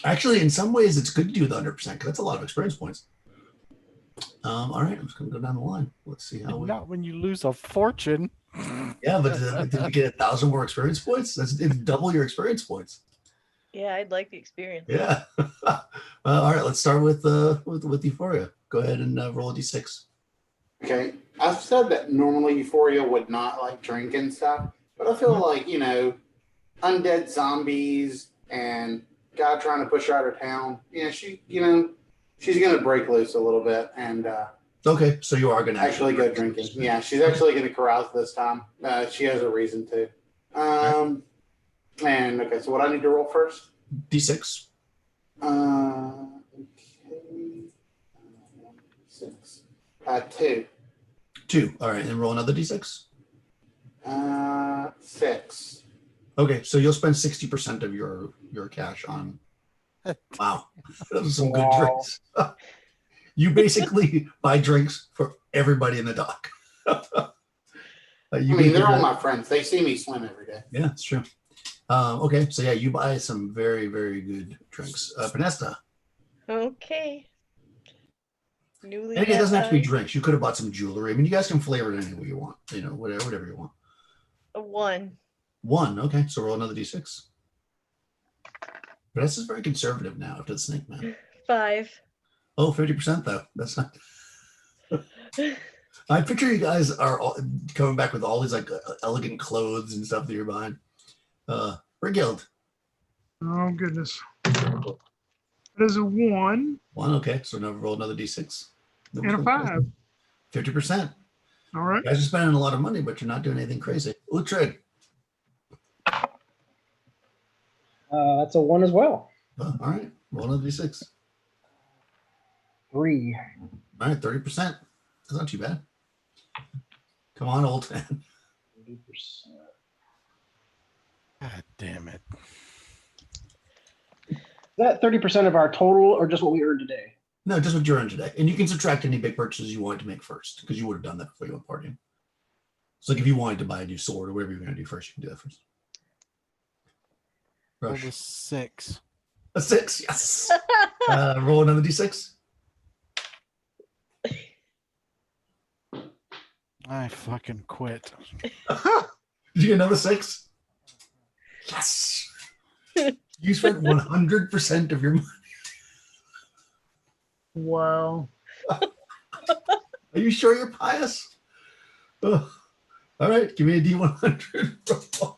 Speaker 1: Actually, in some ways, it's good to do with 100% because that's a lot of experience points. All right, I'm just going to go down the line. Let's see how we.
Speaker 6: Not when you lose a fortune.
Speaker 1: Yeah, but did you get 1,000 more experience points? It's double your experience points.
Speaker 3: Yeah, I'd like the experience.
Speaker 1: Yeah. All right, let's start with Euphoria. Go ahead and roll a d6.
Speaker 2: Okay, I've said that normally Euphoria would not like drink and stuff, but I feel like, undead zombies and guy trying to push her out of town. She's gonna break loose a little bit and
Speaker 1: Okay, so you are going to
Speaker 2: actually go drinking. Yeah, she's actually gonna carouse this time. She has a reason to. And okay, so what I need to roll first?
Speaker 1: d6.
Speaker 2: Okay, 6. 2.
Speaker 1: 2. All right, and roll another d6.
Speaker 2: 6.
Speaker 1: Okay, so you'll spend 60% of your cash on. Wow, those are some good
Speaker 5: Wow.
Speaker 1: drinks. You basically buy drinks for everybody in the dock.
Speaker 2: They're all my friends. They see me swim every day.
Speaker 1: Yeah, it's true. Okay, so yeah, you buy some very, very good drinks. Panesta.
Speaker 3: Okay. Newly
Speaker 1: And again, it doesn't have to be
Speaker 3: baptized.
Speaker 1: drinks. You could have bought some jewelry. I mean, you guys can flavor it any way you want. Whatever you want.
Speaker 3: A 1.
Speaker 1: 1. Okay, so roll another d6. Panesta's very conservative now after the snake man.
Speaker 3: 5.
Speaker 1: Oh, 50% though. That's not. I picture you guys are coming back with all these like elegant clothes and stuff that you're buying. Brigild.
Speaker 4: Oh goodness. That is a 1
Speaker 1: 1. Okay, so now roll another d6.
Speaker 4: and a 5.
Speaker 1: 50%.
Speaker 4: All right.
Speaker 1: You guys are spending a lot of money, but you're not doing anything crazy. Littered.
Speaker 5: That's a 1 as well.
Speaker 1: All right, roll another d6.
Speaker 5: 3.
Speaker 1: All right, 30%. That's not too bad. Come on, old man.
Speaker 5: 30%.
Speaker 6: God damn it.
Speaker 5: Is that 30% of our total or just what we earned today?
Speaker 1: No, just what you're in today. And you can subtract any big purchases you wanted to make first, because you would have done that before you went partying. So like if you wanted to buy a new sword or whatever you're going to do first, you can do that first.
Speaker 6: Roll
Speaker 1: Rush.
Speaker 6: a 6.
Speaker 1: A 6, yes. Roll another d6.
Speaker 6: I fucking quit.
Speaker 1: Did you get another 6? Yes. You spent 100% of your money.
Speaker 4: Wow.
Speaker 1: Are you sure you're pious? Oh. All right, give me a D100.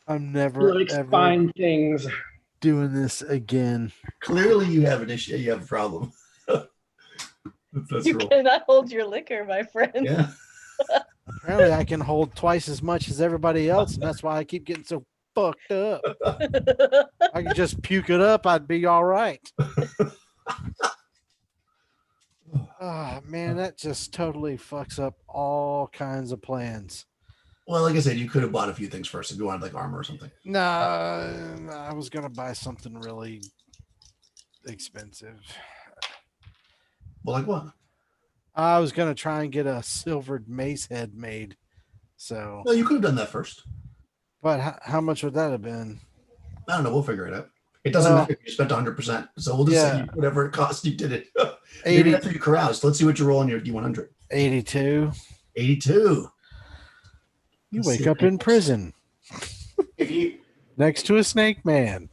Speaker 6: I'm never
Speaker 5: Likes
Speaker 6: ever
Speaker 5: fine things.
Speaker 6: doing this again.
Speaker 1: Clearly, you have an issue. You have a problem. Let's
Speaker 3: You
Speaker 1: roll.
Speaker 3: cannot hold your liquor, my friend.
Speaker 1: Yeah.
Speaker 6: Apparently, I can hold twice as much as everybody else, and that's why I keep getting so fucked up. I could just puke it up, I'd be all right. Oh, man, that just totally fucks up all kinds of plans.
Speaker 1: Well, like I said, you could have bought a few things first if you wanted like armor or something.
Speaker 6: No, I was going to buy something really expensive.
Speaker 1: Well, like what?
Speaker 6: I was going to try and get a silvered mace head made. So,
Speaker 1: No, you could have done that first.
Speaker 6: but how much would that have been?
Speaker 1: I don't know. We'll figure it out. It doesn't
Speaker 6: Well,
Speaker 1: matter if you spent 100%. So we'll just say
Speaker 6: yeah.
Speaker 1: whatever it cost, you did it.
Speaker 6: 80,
Speaker 1: Maybe that's what you caroused. Let's see what you roll on your D100.
Speaker 6: 82.
Speaker 1: 82.
Speaker 6: You
Speaker 1: Let's
Speaker 6: wake
Speaker 1: see.
Speaker 6: up in prison
Speaker 2: If you
Speaker 6: next to a snake man.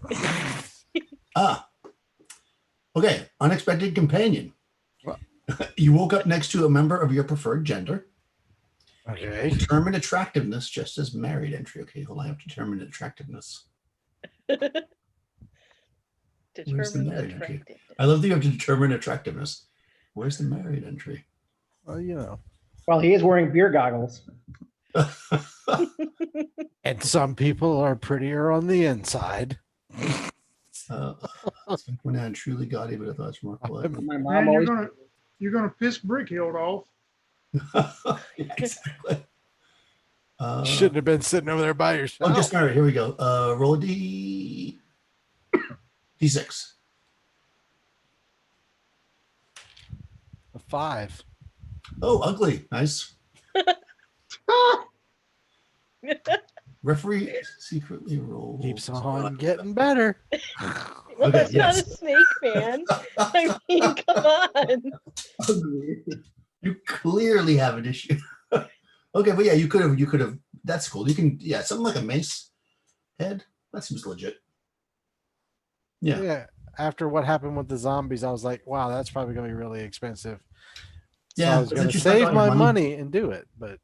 Speaker 1: Okay. Unexpected companion.
Speaker 6: What?
Speaker 1: You woke up next to a member of your preferred gender.
Speaker 6: Okay.
Speaker 1: Determine attractiveness just as married entry. Okay, hold on. I have to determine attractiveness. Where's the
Speaker 3: Determine
Speaker 1: married entry?
Speaker 3: attractiveness.
Speaker 1: I love that you have to determine attractiveness. Where's the married entry?
Speaker 6: Well, you know.
Speaker 5: Well, he is wearing beer goggles.
Speaker 6: And some people are prettier on the inside.
Speaker 1: When I truly got it, but I thought it's more clever.
Speaker 5: My mom
Speaker 4: Man,
Speaker 5: always.
Speaker 4: you're gonna piss Brickhill off.
Speaker 1: Yeah, exactly.
Speaker 6: Shouldn't have been sitting over there by yourself.
Speaker 1: Oh, just married. Here we go. Roll a D6.
Speaker 6: A 5.
Speaker 1: Oh, ugly. Nice. Referee secretly rolled.
Speaker 6: Keeps on getting better.
Speaker 3: Well,
Speaker 1: Okay,
Speaker 3: it's not a
Speaker 1: yes.
Speaker 3: snake, man. I mean, come on.
Speaker 1: You clearly have an issue. Okay, but yeah, you could have. That's cool. You can, yeah, something like a mace head. That seems legit. Yeah.
Speaker 6: Yeah. After what happened with the zombies, I was like, wow, that's probably going to be really expensive. So
Speaker 1: Yeah,
Speaker 6: I was
Speaker 1: but
Speaker 6: going
Speaker 1: since
Speaker 6: to
Speaker 1: you spent
Speaker 6: save
Speaker 1: all your
Speaker 6: my
Speaker 1: money-
Speaker 6: money and do it, but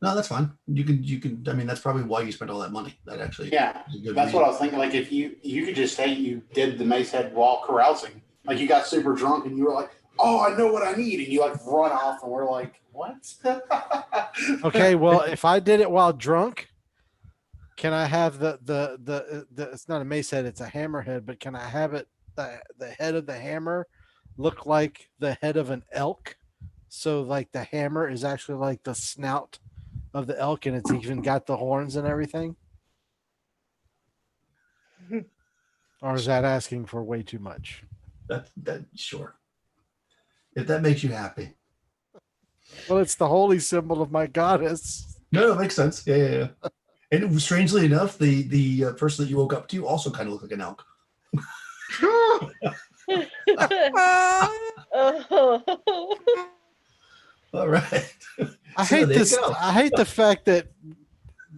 Speaker 1: No, that's fine. You can. I mean, that's probably why you spent all that money. That actually,
Speaker 2: Yeah,
Speaker 1: is a good
Speaker 2: that's
Speaker 1: reason.
Speaker 2: what I was thinking. Like, if you could just say you did the mace head while carousing, like you got super drunk and you were like, "Oh, I know what I need," and you like run off, and we're like, "What?"
Speaker 6: okay. Well, if I did it while drunk, can I have the it's not a mace head, it's a hammer head, but can I have it the head of the hammer look like the head of an elk? So like the hammer is actually like the snout of the elk, and it's even got the horns and everything. Or is that asking for way too much?
Speaker 1: That sure. If that makes you happy.
Speaker 6: Well, it's the holy symbol of my goddess.
Speaker 1: No, it makes sense. Yeah. And it was, strangely enough, the person that you woke up to also kind of looked like an elk.
Speaker 3: Oh.
Speaker 1: All right.
Speaker 6: I
Speaker 1: So
Speaker 6: hate
Speaker 1: there you
Speaker 6: this.
Speaker 1: go.
Speaker 6: I hate the fact that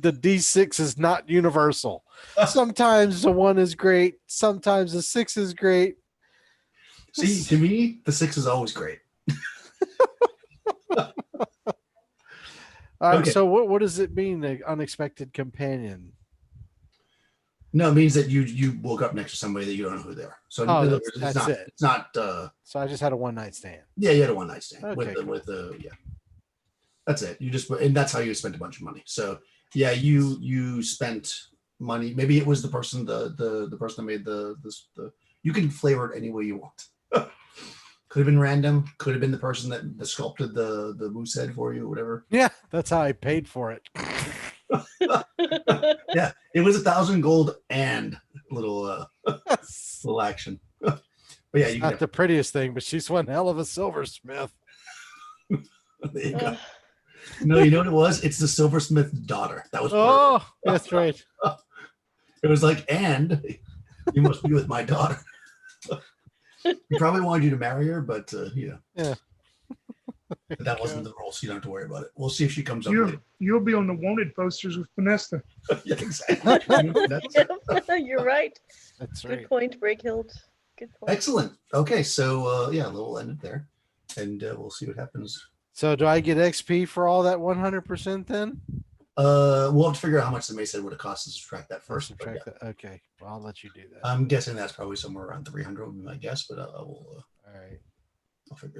Speaker 6: the D6 is not universal. Sometimes the 1 is great. Sometimes the 6 is great.
Speaker 1: See, to me, the 6 is always great.
Speaker 6: All right.
Speaker 1: Okay.
Speaker 6: So what does it mean, the unexpected companion?
Speaker 1: No, it means that you woke up next to somebody that you don't know who they are. So in
Speaker 6: Oh,
Speaker 1: other
Speaker 6: that's-
Speaker 1: words,
Speaker 6: that's
Speaker 1: it's not.
Speaker 6: it.
Speaker 1: It's not.
Speaker 6: So I just had a one night stand.
Speaker 1: Yeah, you had a one night stand
Speaker 6: Okay, cool.
Speaker 1: with the yeah. That's it. You just, and that's how you spent a bunch of money. So yeah, you spent money. Maybe it was the person the person that made the you can flavor it any way you want. Could have been random. Could have been the person that sculpted the moose head for you, or whatever.
Speaker 6: Yeah, that's how I paid for it.
Speaker 1: Yeah, it was 1,000 gold and little little action. But yeah, you
Speaker 6: Not the prettiest thing, but she's one hell of a silversmith.
Speaker 1: there you go. No, you know what it was? It's the silversmith's daughter. That was part of
Speaker 6: Oh, that's right.
Speaker 1: it. It was like, and you must be with my daughter. He probably wanted you to marry her, but
Speaker 6: Yeah.
Speaker 1: But that wasn't the rule, so you don't have to worry about it. We'll see if she comes up later.
Speaker 4: You'll be on the wanted posters with Vanessa.
Speaker 1: Yeah, exactly.
Speaker 3: You're right.
Speaker 6: That's
Speaker 3: Good
Speaker 6: right.
Speaker 3: point, Breakhild. Good point.
Speaker 1: Excellent. Okay, so we'll end it there, and we'll see what happens.
Speaker 6: So do I get XP for all that 100% then?
Speaker 1: We'll have to figure out how much the mace head would have cost to subtract that first. but
Speaker 6: Subtract
Speaker 1: yeah.
Speaker 6: that. Okay. Well, I'll let you do that.
Speaker 1: I'm guessing that's probably somewhere around 300 would be my guess, but
Speaker 6: All right.
Speaker 1: I'll figure